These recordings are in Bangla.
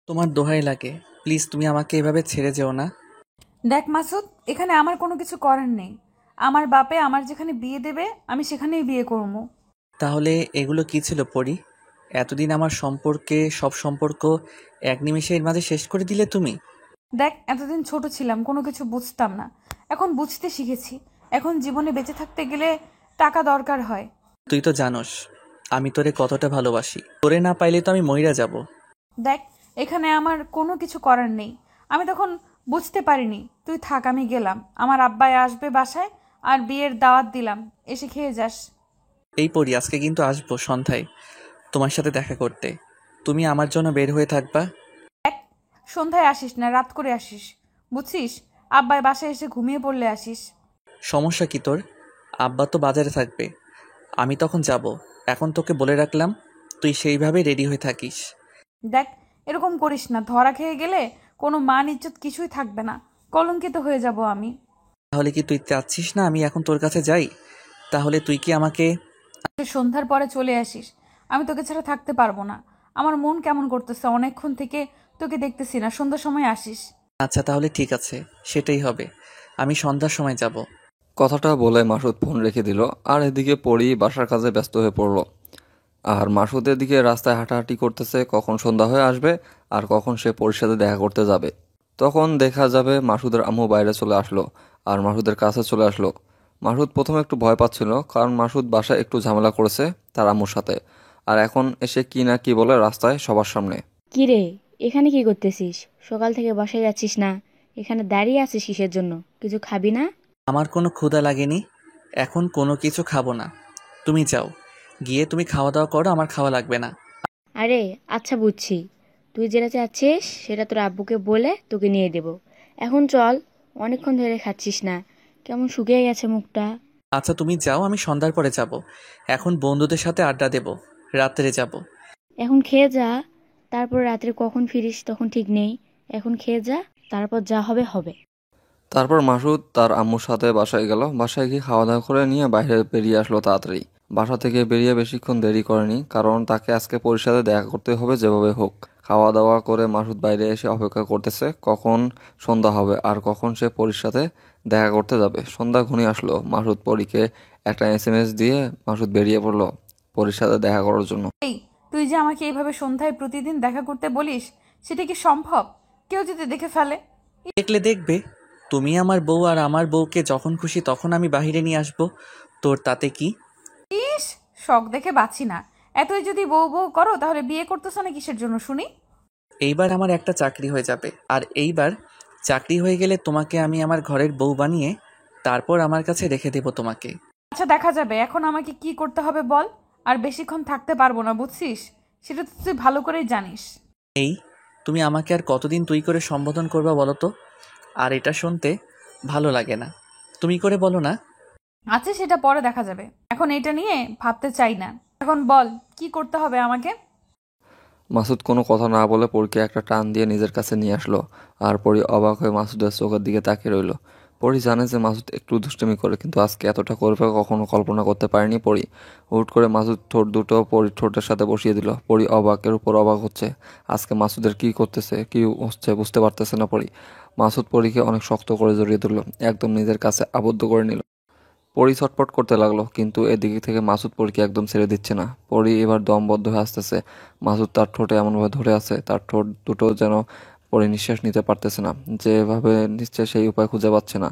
তোমার দোহাই লাগে, প্লিজ তুমি আমাকে এভাবে ছেড়ে যেও না। দেখ মাসুদ, এখানে আমার কোনো কিছু করার নেই। আমার বাপে আমার যেখানে বিয়ে দেবে আমি সেখানেই বিয়ে করবো। তাহলে এগুলো কি ছিল পরি? এতদিন আমার সম্পর্কে সব সম্পর্ক এক নিমেষে এর মাঝে শেষ করে দিলে তুমি। দেখ, এতদিন ছোট ছিলাম, কোনো কিছু বুঝতাম না। এখন বুঝতে শিখেছি। এখন জীবনে বেঁচে থাকতে গেলে টাকা দরকার হয়। তুই তো জানোস আমি তোরে কতটা ভালোবাসি, তোরে না পাইলে তো আমি মইরা যাব। দেখ, এখানে আমার কোনো কিছু করার নেই। আমি তখন বুঝতে পারিনি। তুই থাক, আমি গেলাম। আমার আব্বাই আসবে বাসায়, আর বিয়ের দাওয়াত দিলাম, এসে খেয়ে যাস। এই পরি, আজকে কিন্তু আসবো সন্ধ্যায় তোমার সাথে দেখা করতে। তুমি আমার জন্য বের হয়ে থাকবা। দেখ, সন্ধ্যায় আসিস না, রাত করে আসিস, বুঝছিস? আব্বাই বাসায় এসে ঘুমিয়ে পড়লে আসিস। সমস্যা কি তোর? আব্বা তো বাজারে থাকবে, আমি তখন যাব। এখন তোকে বলে রাখলাম, তুই সেইভাবে রেডি হয়ে থাকিস। দেখ, এরকম করিস না। ধরা খেয়ে গেলে কোনো মান ইজ্জত কিছুই থাকবে না। কলঙ্কিত হয়ে যাব আমি। তাহলে কি তুই চাচ্ছিস না আমি এখন তোর কাছে যাই? তাহলে তুই কি আমাকে... তুই সন্ধ্যার পরে চলে আসিস। আমি তোকে ছাড়া থাকতে পারবো না। আমার মন কেমন করতেছে, অনেকক্ষণ থেকে তোকে দেখতেছি না। সন্ধ্যার সময় আসিস। আচ্ছা তাহলে ঠিক আছে, সেটাই হবে। আমি সন্ধ্যার সময় যাব। কথাটা বলে মাসুদ ফোন রেখে দিল। আর এদিকে পরি বাসার কাজে ব্যস্ত হয়ে পড়ল। আর মাসুদ এদিকে রাস্তায় হাঁটাহাঁটি করতেছে, কখন সন্ধ্যা হয়ে আসবে আর কখন সে পরির সাথে দেখা করতে যাবে। তখন দেখা যাবে মাসুদের আম্মু বাইরে চলে আসলো আর মাসুদের কাছে চলে আসলো। মাসুদ প্রথমে একটু ভয় পাচ্ছিল, কারণ মাসুদ বাসায় একটু ঝামেলা করেছে তার আম্মুর সাথে। আর এখন এসে কি না কি বলে রাস্তায় সবার সামনে। কি রে, এখানে কি করতেছিস? সকাল থেকে বাসায় যাচ্ছিস না? এখানে দাঁড়িয়ে আছিস কিসের জন্য? কিছু খাবি না? আমার কোনো ক্ষুধা লাগেনি, এখন কোনো কিছু খাবো না। তুমি যাও, গিয়ে তুমি খাওয়া দাওয়া করো, আমার খাওয়া লাগবে না। আরে আচ্ছা, বুঝছি। তুই যেটা চাচ্ছিস সেটা তোর আব্বুকে বলে তোকে নিয়ে দেব। এখন চল, অনেকক্ষণ ধরে খাচ্ছিস না, কেমন শুকিয়ে গেছে মুখটা। আচ্ছা তুমি যাও, আমি সন্ধ্যার পরে যাব। এখন বন্ধুদের সাথে আড্ডা দেব, রাত্রে যাব। এখন খেয়ে যা, তারপর রাত্রে কখন ফিরিস তখন ঠিক নেই। এখন খেয়ে যা, তারপর যা হবে হবে। তারপর মাসুদ তার আম্মুর সাথে বাসায় গেল। বাসায় গিয়ে খাওয়া দাওয়া করে নিয়ে বাইরে বেরিয়ে আসলো তাড়াতাড়ি। বাসা থেকে বেরিয়ে বেশিক্ষণ দেরি করেনি, কারণ তাকে আজকে পরির সাথে দেখা করতে হবে যেভাবে হোক। খাওয়া দাওয়া করে মাসুদ বাইরে এসে অপেক্ষা করতেছে কখন সন্ধ্যা হবে আর কখন সে পরির সাথে দেখা করতে যাবে। সন্ধ্যা ঘনিয়ে আসলো। মাসুদ পরীকে একটা এসএমএস দিয়ে মাসুদ বেরিয়ে পড়লো পরির সাথে দেখা করার জন্য। এই, তুই যে আমাকে এইভাবে সন্ধ্যায় প্রতিদিন দেখা করতে বলিস, সেটা কি সম্ভব? কেউ যদি দেখে ফেলে? দেখলে দেখবে, তুমি আমার বউ, আর আমার বউকে যখন খুশি তখন আমি বাহিরে নিয়ে আসবো। তোর তাতে কি? ইস, শখ দেখে বাঁচি না। এতই যদি বউ বউ করো, তাহলে বিয়ে করতেছো না কিসের জন্য শুনি? এইবার আমার একটা চাকরি হয়ে যাবে, আর এইবার চাকরি হয়ে গেলে তোমাকে আমি আমার ঘরের বউ বানিয়ে তারপর আমার কাছে রেখে দেব তোমাকে। আচ্ছা, দেখা যাবে। এখন আমাকে কি করতে হবে বল। আর বেশিক্ষণ থাকতে পারবো না, বুঝছিস? সেটা তো তুই ভালো করেই জানিস। এই, তুমি আমাকে আর কতদিন তুই করে সম্বোধন করবা বলো তো? আর এটা শুনতে ভালো লাগে না, তুমি করে বলো না। আচ্ছা, সেটা পরে দেখা যাবে। এখন এটা নিয়ে ভাবতে চাই না। এখন বল, কি করতে হবে আমাকে? মাসুদ কোনো কথা না বলে পরীকে একটা টান দিয়ে নিজের কাছে নিয়ে আসলো। আর পরী অবাক হয়ে মাসুদের চোখের দিকে তাকিয়ে রইল। পরী জানে যে মাসুদ একটু দুষ্টুমি করে, কিন্তু আজকে এতটা করবে কখনো কল্পনা করতে পারেনি পরী। হুট করে মাসুদ ঠোঁট দুটো পরীর ঠোঁটের সাথে বসিয়ে দিল। পরী অবাকের উপর অবাক হচ্ছে। আজকে মাসুদের কি করতেছে, কি হচ্ছে বুঝতে পারতেছে না পরী। মাসুদ পরীকে অনেক শক্ত করে জড়িয়ে ধরল, একদম নিজের কাছে আবদ্ধ করে নিল। পরি ছটফট করতে লাগলো, কিন্তু এদিকে থেকে মাসুদ পরীকে একদম ছেড়ে দিচ্ছে না। পরি এবার দমবদ্ধ হয়ে আসতেছে। মাসুদ তার ঠোঁটে এমনভাবে ধরে আছে, তার ঠোঁট দুটো যেন পরি নিঃশ্বাস নিতে পারতেছে না। যেভাবে নিচ্ছে সেই উপায় খুঁজে পাচ্ছে না।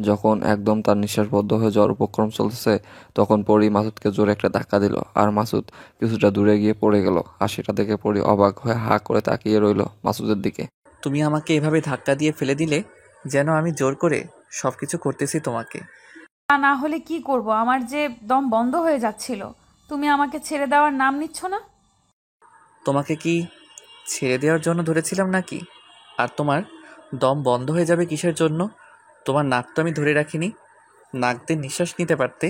যখন একদম তার নিঃশ্বাস বদ্ধ হয়ে যাওয়ার উপক্রম চলতেছে, তখন পরি মাসুদকে জোরে একটা ধাক্কা দিল, আর মাসুদ কিছুটা দূরে গিয়ে পড়ে গেল। আর সেটা দেখে পরি অবাক হয়ে হা করে তাকিয়ে রইল মাসুদের দিকে। তুমি আমাকে এভাবে ধাক্কা দিয়ে ফেলে দিলে যেন আমি জোর করে সবকিছু করতেছি তোমাকে। তা না হলে কি করব? আমার যে দম বন্ধ হয়ে যাচ্ছিল। তুমি আমাকে ছেড়ে দেওয়ার নাম নিচ্ছ না। তোমাকে কি ছেড়ে দেওয়ার জন্য ধরেছিলাম নাকি? আর তোমার দম বন্ধ হয়ে যাবে কিসের জন্য? তোমার নাক তো আমি ধরে রাখিনি, নাক দিয়ে নিঃশ্বাস নিতে পারতে।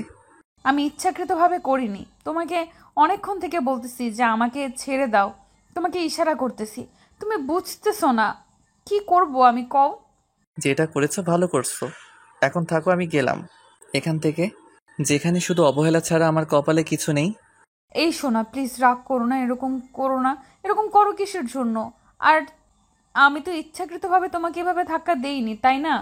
আমি ইচ্ছাকৃতভাবে করিনি। তোমাকে অনেকক্ষণ থেকে বলতেছি যে আমাকে ছেড়ে দাও। তোমাকে ইশারা করতেছি, তুমি বুঝতেছো না। কি করব আমি, কও? যেটা করেছো ভালো করছো। এখন থাকো, আমি গেলাম এখান থেকে, যেখানে শুধু অবহেলা ছাড়া আমার কপালে কিছু নেই। এই শোনা, প্লিজ রাগ করো না, এরকম করো না। এরকম করো কিসের জন্য? আর আমি তো ইচ্ছাকৃতভাবে তোমাকে এভাবে ধাক্কা দেইনি, তাই না?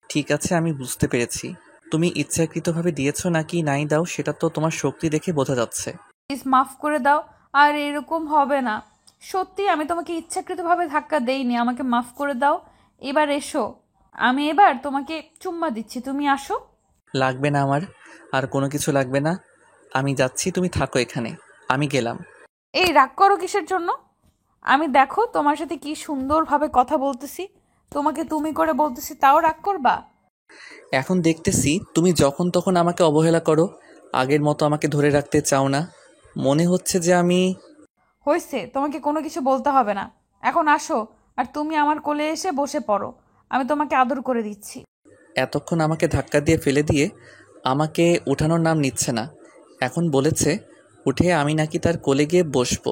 ঠিক আছে, আমি বুঝতে পেরেছি। তুমি ইচ্ছাকৃতভাবে দিয়েছো নাকি নাই দাও সেটা তো তোমার শক্তি দেখে বোঝা যাচ্ছে। প্লিজ মাফ করে দাও। আর এরকম হবে না। সত্যি আমি তোমাকে ইচ্ছাকৃতভাবে ধাক্কা দেইনি, আমাকে মাফ করে দাও। এবার এসো, আমি এবার তোমাকে চুম্মা দিচ্ছি, তুমি আসো। লাগবে না আমার, আর কোনো কিছু লাগবে না। আমি যাচ্ছি, তুমি থাকো এখানে। আমি গেলাম। এই রাগ করো কিসের জন্য? আমি দেখো তোমার সাথে কি সুন্দরভাবে কথা বলতেছি, তোমাকে তুমি করে বলতেছি, তাও রাগ করবা? এখন দেখতেছি তুমি যখন তখন আমাকে অবহেলা করো, আগের মতো আমাকে ধরে রাখতে চাও না। মনে হচ্ছে যে আমি... হয়েছে, তোমাকে কোনো কিছু বলতে হবে না। এখন আসো, আর তুমি আমার কোলে এসে বসে পড়ো, আমি তোমাকে আদর করে দিচ্ছি। এতক্ষণ আমাকে ধাক্কা দিয়ে ফেলে দিয়ে আমাকে উঠানোর নাম নিচ্ছে না। এখন বলেছে উঠে আমি নাকি তার কোলে গিয়ে বসবো।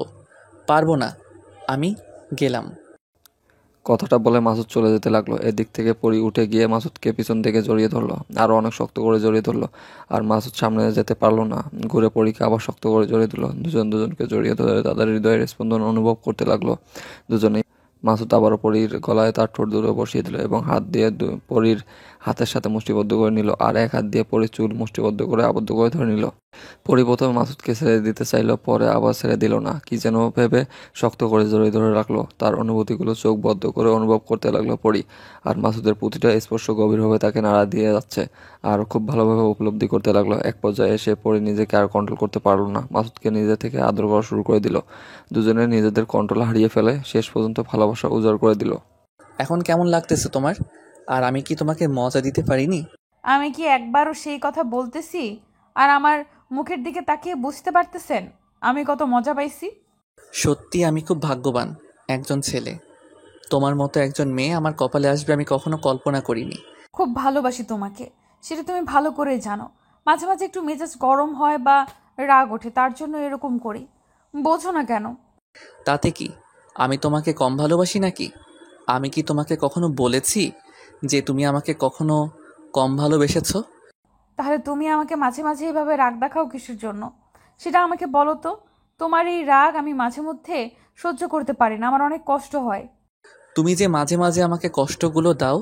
পারবো না। আমি গেলাম। কথাটা বলে মাসুদ চলে যেতে লাগলো। এদিক থেকে পরি উঠে গিয়ে মাসুদকে পিছন থেকে জড়িয়ে ধরলো, আরও অনেক শক্ত করে জড়িয়ে ধরলো। আর মাসুদ সামনে যেতে পারলো না, ঘুরে পরীকে আবার শক্ত করে জড়িয়ে দিল। দুজন দুজনকে জড়িয়ে ধরে তাদের হৃদয়ের স্পন্দন অনুভব করতে লাগলো দুজনেই। মাসুদ আবারও পরীর গলায় তার ঠোঁট দূরে বসিয়ে দিল এবং হাত দিয়ে পরীর হাতের সাথে মুষ্টিবদ্ধ করে নিল, আর এক হাত দিয়ে পরীর চুল মুষ্টিবদ্ধ করে আবদ্ধ করে ধরে নিল। পরি প্রথমে মাসুদকে ছেড়ে দিতে চাইল, পরে আবার ছেড়ে দিল না। কি যেন ভেবে শক্ত করে জড়িয়ে ধরে রাখলো। তার অনুভূতিগুলো চোখ বদ্ধ করে অনুভব করতে লাগলো পরি। আর মাসুদের প্রতিটা স্পর্শ গভীরভাবে তাকে নাড়া দিয়ে যাচ্ছে, আর খুব ভালোভাবে উপলব্ধি করতে লাগলো। এক পর্যায়ে এসে পরি নিজেকে আর কন্ট্রোল করতে পারল না, মাসুদকে নিজে থেকে আদর করা শুরু করে দিল। দুজনে নিজেদের কন্ট্রোল হারিয়ে ফেলে শেষ পর্যন্ত ভালোবাসা উজাড় করে দিল। এখন কেমন লাগতেছে তোমার? আর আমি কি তোমাকে মজা দিতে পারিনি? আমি কি একবারও সেই কথা বলতেছি? আর আমার মুখের দিকে তাকিয়ে বুঝতে পারতেছেন আমি কত মজা পাইছি? সত্যি আমি খুব ভাগ্যবান একজন ছেলে। তোমার মতো একজন মেয়ে আমার কপালে আসবে আমি কখনো কল্পনা করিনি। খুব ভালোবাসি তোমাকে, সেটা তুমি ভালো করেই জানো। মাঝে মাঝে একটু মেজাজ গরম হয় বা রাগ ওঠে, তার জন্য এরকম করি। বোঝো না কেন? তাতে কি আমি তোমাকে কম ভালোবাসি নাকি? আমি কি তোমাকে কখনো বলেছি যে তুমি আমাকে কখনো কম ভালোবেসেছো? তাহলে তুমি আমাকে মাঝে মাঝে এভাবে রাগ দেখাও কিসের জন্য? সেটা আমাকে বলো তো। তোমার এই রাগ আমি মাঝে মধ্যে সহ্য করতে পারি না, আমার অনেক কষ্ট হয়। তুমি যে মাঝে মাঝে আমাকে কষ্টগুলো দাও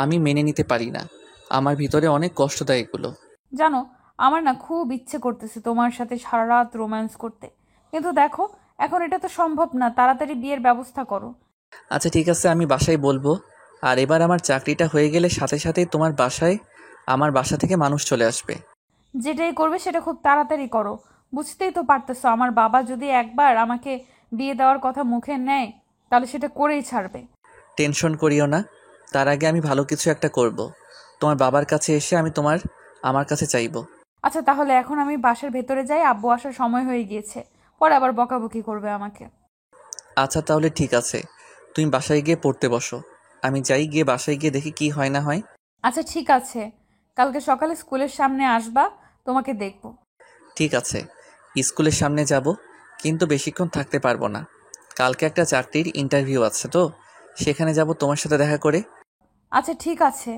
আমি মেনে নিতে পারি না। আমার ভিতরে অনেক কষ্ট দেয় এগুলো। জানো, আমার না খুব ইচ্ছে করতেছে তোমার সাথে সারা রাত রোম্যান্স করতে, কিন্তু দেখো এখন এটা তো সম্ভব না। তাড়াতাড়ি বিয়ের ব্যবস্থা করো। আচ্ছা ঠিক আছে, আমি বাসায় বলবো। আর এবার আমার চাকরিটা হয়ে গেলে সাথে সাথেই তোমার বাসায় আমার বাসা থেকে মানুষ চলে আসবে। যেটাই করবে সেটা খুব তাড়াতাড়ি করো। বুঝতেই তো পারতেছো, আমার বাবা যদি একবার আমাকে বিয়ে দেওয়ার কথা মুখে নেয় তাহলে সেটা করেই ছাড়বে। টেনশন করিও না, তার আগে আমি ভালো কিছু একটা করব। তোমার বাবার কাছে এসে আমি আমার কাছে চাইবো। আচ্ছা তাহলে এখন আমি বাসার ভেতরে যাই, আব্বু আসার সময় হয়ে গিয়েছে, পরে আবার বকাবকি করবে আমাকে। আচ্ছা তাহলে ঠিক আছে, তুমি বাসায় গিয়ে পড়তে বসো। আমি যাই, গিয়ে বাসায় গিয়ে দেখি কি হয় না হয়। আচ্ছা ঠিক আছে, কালকে সকালে স্কুলের সামনে আসবা, তোমাকে দেখবো। ঠিক আছে, স্কুলের সামনে যাব, কিন্তু বেশিক্ষণ থাকতে পারবো না। কালকে একটা চাকরির ইন্টারভিউ আছে তো, সেখানে যাব তোমার সাথে দেখা করে। আচ্ছা ঠিক আছে,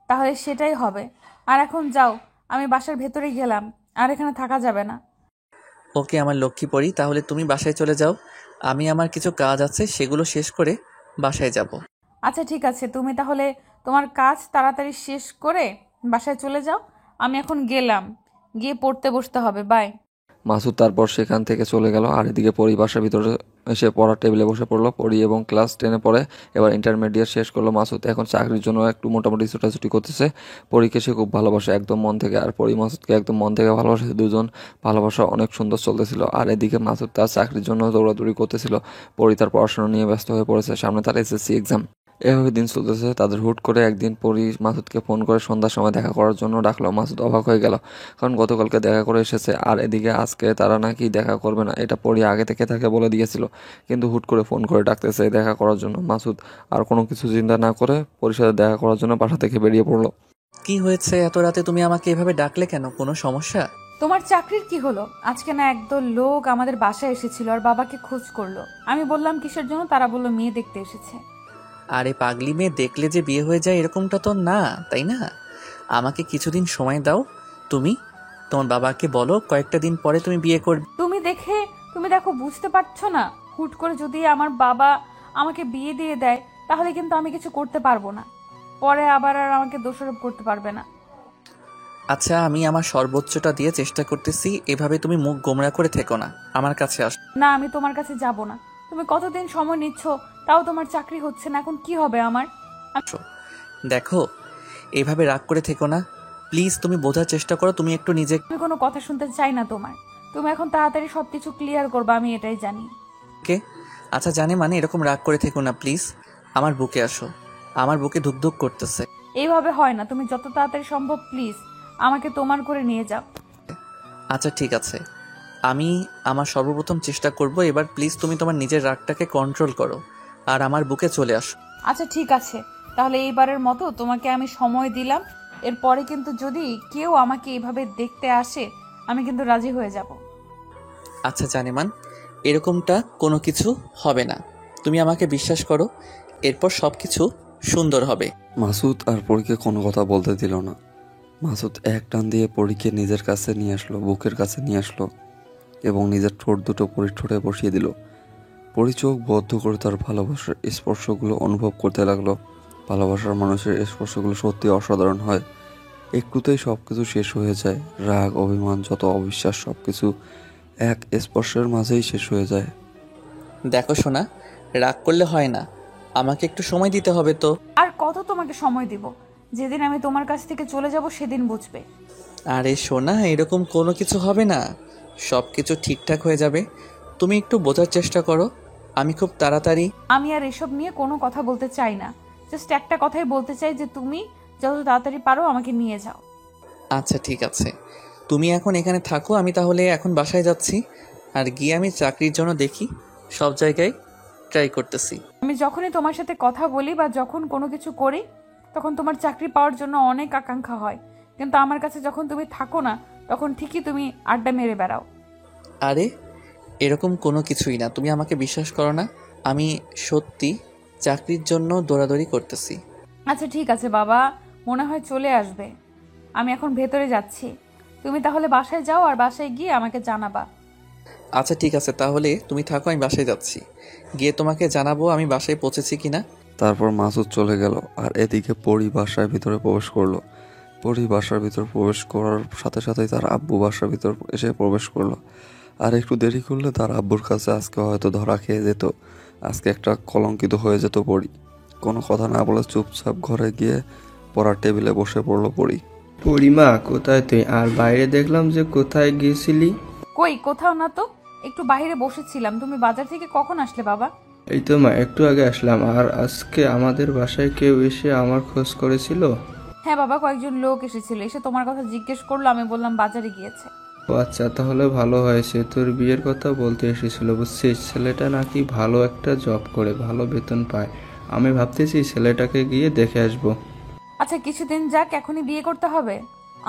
তাহলে সেটাই হবে। আর এখন যাও, আমি বাসার ভেতরে গেলাম, আর এখানে থাকা যাবে না। ওকে আমার লক্ষ্মী পড়ি, তাহলে তুমি বাসায় চলে যাও। আমি আমার কিছু কাজ আছে সেগুলো শেষ করে বাসায় যাব। আচ্ছা ঠিক আছে, তুমি তাহলে তোমার কাজ তাড়াতাড়ি শেষ করে বাসায় চলে যাও। আমি এখন গেলাম, গিয়ে পড়তে বসতে হবে। বাই। মাসুদ তারপর সেখান থেকে চলে গেল। আর এদিকে পরি বাসার ভিতরে এসে পড়ার টেবিলে বসে পড়লো। পরি এবং ক্লাস 10-এ পড়ে, এবার ইন্টারমিডিয়েট শেষ করলো। মাসুদ এখন চাকরির জন্য একটু মোটামুটি ছোটাছুটি করতেছে। পরীকে সে খুব ভালোবাসে একদম মন থেকে, আর পরি মাসুদকে একদম মন থেকে ভালোবাসে। দুজন ভালোবাসা অনেক সুন্দর চলতেছিল। আর এদিকে মাসুদ তার চাকরির জন্য দৌড়াদৌড়ি করতেছিল, পরি তার পড়াশোনা নিয়ে ব্যস্ত হয়ে পড়েছে। সামনে তার এসএসসি এক্সাম। এভাবে দিন চলতেছে তাদের। হুট করে একদিন পরি মাসুদকে ফোন করে সন্ধ্যার সময় দেখা করার জন্য ডাকলো। মাসুদ অবাক হয়ে গেল, কারণ গতকালকে দেখা করে এসেছে, আর এদিকে আজকে তারা নাকি দেখা করবে না, এটা পরি আগে থেকে তাকে বলে দিয়েছিল। কিন্তু হুট করে ফোন করে ডাকতেছে দেখা করার জন্য। মাসুদ আর কোনো কিছু চিন্তা না করে পরির সাথে দেখা করার জন্য বাসা থেকে বেরিয়ে পড়লো। কি হয়েছে এত রাতে তুমি আমাকে এভাবে ডাকলে কেন? কোনো সমস্যা? তোমার চাকরির কি হলো? আজকে না একদল লোক আমাদের বাসায় এসেছিল আর বাবাকে খোঁজ করলো। আমি বললাম কিসের জন্য, তারা বললো মেয়ে দেখতে এসেছে। আরে পাগলি মেয়ে দেখলে যে বিয়ে হয়ে যায় এরকমটা তো না, তাই না? আমাকে কিছুদিন সময় দাও। তুমি তোমার বাবাকে বলো কয়েকটা দিন পরে তুমি বিয়ে করবে। তুমি দেখো, বুঝতে পারছো না? হুট করে যদি আমার বাবা আমাকে বিয়ে দিয়ে দেয় তাহলে কিন্তু আমি কিছু করতে পারবো না। পরে আবার আর আমাকে দোষারোপ করতে পারবে না। আচ্ছা, আমি আমার সর্বোচ্চটা দিয়ে চেষ্টা করতেছি, এভাবে তুমি মুখ গোমড়া করে থেকো না, আমার কাছে আসো। না, আমি তোমার কাছে যাব না। তুমি কতদিন সময় নিচ্ছ, তাও তোমার চাকরি হচ্ছে না, এখন কি হবে আমার? দেখো, এভাবে রাগ করে থেকো না প্লিজ, তুমি বোঝার চেষ্টা করো, তুমি একটু নিজে। আমি কোনো কথা শুনতে চাই না তোমার। তুমি এখন তাড়াতাড়ি সবকিছু ক্লিয়ার করবে, আমি এটাই জানি। কে? আচ্ছা জানে মানে এরকম রাগ করে থেকো না প্লিজ, আমার বুকে আসো, আমার বুকে ধুকধুক করতেছে। এইভাবে হয় না, তুমি যত তাড়াতাড়ি সম্ভব প্লিজ আমাকে তোমার করে নিয়ে যাও। আচ্ছা ঠিক আছে, আমি আমার সর্বপ্রথম চেষ্টা করব, এবার প্লিজ তুমি তোমার নিজের রাগটাকে কন্ট্রোল করো আর আমার বুকে চলে আসো। আচ্ছা ঠিক আছে, তাহলে এইবারের মতো তোমাকে আমি সময় দিলাম। এরপরে কিন্তু যদি কেউ আমাকে এইভাবে দেখতে আসে, আমি কিন্তু রাজি হয়ে যাব। আচ্ছা জানেমান, এরকমটা কোনো কিছু হবে না, তুমি আমাকে বিশ্বাস করো, এরপর সব কিছু সুন্দর হবে। মাসুদ আর পরীকে কোনো কথা বলতে দিল না। মাসুদ এক টান দিয়ে পরীকে নিজের কাছে নিয়ে আসলো, বুকের কাছে নিয়ে আসলো এবং নিজের ঠোঁট দুটো পরীর ঠোঁটে বসিয়ে দিল। পরী চোখ বদ্ধ করে তার ভালোবাসার স্পর্শগুলো অনুভব করতে লাগলো। ভালোবাসার মানুষের স্পর্শগুলো সত্যি অসাধারণ হয়, একটুতেই সব কিছু শেষ হয়ে যায়। রাগ, অভিমান, যত অবিশ্বাস সব কিছু এক স্পর্শের মাঝেই শেষ হয়ে যায়। দেখো সোনা, রাগ করলে হয় না, আমাকে একটু সময় দিতে হবে তো। আর কত তোমাকে সময় দিব? যেদিন আমি তোমার কাছ থেকে চলে যাব সেদিন বুঝবে। আরে সোনা, এরকম কোনো কিছু হবে না, সব কিছু ঠিকঠাক হয়ে যাবে, তুমি একটু বোঝার চেষ্টা করো, আমি খুব তাড়াতাড়ি। আমি আর এসব নিয়ে কোনো কথা বলতে চাই না। জাস্ট একটা কথাই বলতে চাই যে তুমি যত তাড়াতাড়ি পারো আমাকে নিয়ে যাও। আচ্ছা ঠিক আছে, তুমি এখন এখানে থাকো, আমি তাহলে এখন বাসায় যাচ্ছি, আর গিয়ে আমি চাকরির জন্য দেখি, সব জায়গায় ট্রাই করতেছি। আমি যখনই তোমার সাথে কথা বলি বা যখন কোনো কিছু করি, তখন তোমার চাকরি পাওয়ার জন্য অনেক আকাঙ্ক্ষা হয়, কিন্তু আমার কাছে যখন তুমি থাকো না, তখন ঠিকই তুমি আড্ডা মেরে বেড়াও। আরে এরকম কোনো কিছুই না, তুমি আমাকে বিশ্বাস করো না, আমি সত্যি চাকরির জন্য দৌড়াদৌড়ি করতেছি। আচ্ছা ঠিক আছে বাবা, মনে হয় চলে আসবে। আমি এখন ভেতরে যাচ্ছি, তুমি তাহলে বাসায় যাও আর বাসায় গিয়ে আমাকে জানাবা। আচ্ছা ঠিক আছে, তাহলে তুমি থাকো, আমি বাসায় যাচ্ছি, গিয়ে তোমাকে জানাবো আমি বাসায় পৌঁছেছি কিনা। তারপর মাসুদ চলে গেল আর এদিকে পরী বাসার ভিতরে প্রবেশ করলো। পরী বাসার ভিতর প্রবেশ করার সাথে সাথেই তার আব্বু বাসার ভিতর এসে প্রবেশ করলো। আর একটু দেরি করলে তার আব্বুর কাছে আজকে হয়তো ধরা খেয়ে যেত, আজকে একটা কলঙ্কিত হয়ে যেত পরী। কোনো কথা না বলে চুপচাপ ঘরে গিয়ে পড়ার টেবিলে বসে পড়লো পরী। পরিমা, কোথায় তুই? আর বাইরে দেখলাম যে কোথায় গিয়েছিলি? কই, কোথাও না তো, একটু বাইরে বসেছিলাম। তুমি বাজার থেকে কখন আসলে বাবা? এই তো মা, একটু আগে আসলাম। আর আজকে আমাদের বাসায় কেউ এসে আমার খোঁজ করেছিল? হ্যাঁ বাবা, কয়েকজন লোক এসেছিল, এসে তোমার কথা জিজ্ঞেস করলো, আমি বললাম বাজারে গিয়েছে। ও আচ্ছা, তাহলে ভালো হয়েছে। তোর বিয়ের কথা বলতে এসেছিল বুঝছিস। ছেলেটা নাকি ভালো একটা জব করে, ভালো বেতন পায়। আমি ভাবতেছি ছেলেটাকে গিয়ে দেখে আসবো। আচ্ছা কিছুদিন যাক, এখনই বিয়ে করতে হবে?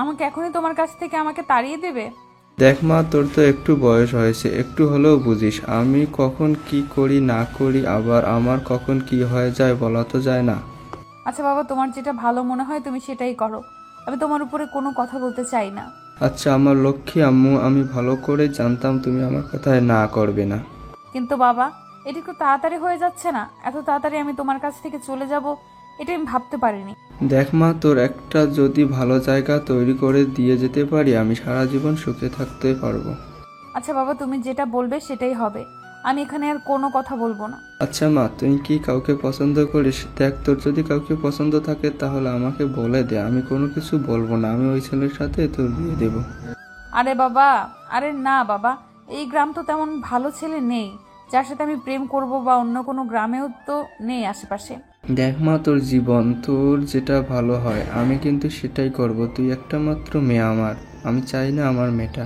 আমাকে এখনই তোমার কাছ থেকে আমাকে তাড়িয়ে দেবে? দেখ মা, তোর তো একটু বয়স হয়েছে, একটু হলেও বুঝিস। আমি কখন কি করি না করি, আবার আমার কখন কি হয়ে যায় বলা তো যায় না। আচ্ছা বাবা, তোমার যেটা ভালো মনে হয় তুমি সেটাই করো, আমি তোমার উপরে কোনো কথা বলতে চাই না। আচ্ছা আমার লক্ষ্মী আম্মু, আমি ভালো করে জানতাম তুমি আমার কথায় না করবে না। কিন্তু বাবা, এটা একটু তাড়াতাড়ি হয়ে যাচ্ছে না? এত তাড়াতাড়ি আমি তোমার কাছ থেকে চলে যাব, এটা আমি ভাবতে পারিনি। দেখ মা, তোর একটা যদি ভালো জায়গা তৈরি করে দিয়ে যেতে পারি, আমি সারা জীবন সুখে থাকতে পারবো। আচ্ছা বাবা, তুমি যেটা বলবে সেটাই হবে, আমি এখানে আর কোনো কথা বলবো না। আচ্ছা মা, তুই কি কাউকে পছন্দ করিস? দেখ, তোর যদি কাউকে পছন্দ থাকে তাহলে আমাকে বলে দে, আমি কোনো কিছু বলবো না, আমি ওই ছেলের সাথে তোর বিয়ে দেবো। আরে বাবা, আরে না বাবা, এই গ্রাম তো তেমন ভালো ছেলে নেই যার সাথে আমি প্রেম করব, বা অন্য কোনো গ্রামেও তো নেই আশেপাশে। দেখ মা, তোর জীবন, তোর যেটা ভালো হয় আমি কিন্তু সেটাই করব। তুই একটা মাত্র মেয়ে আমার, আমি চাই না আমার মেয়েটা।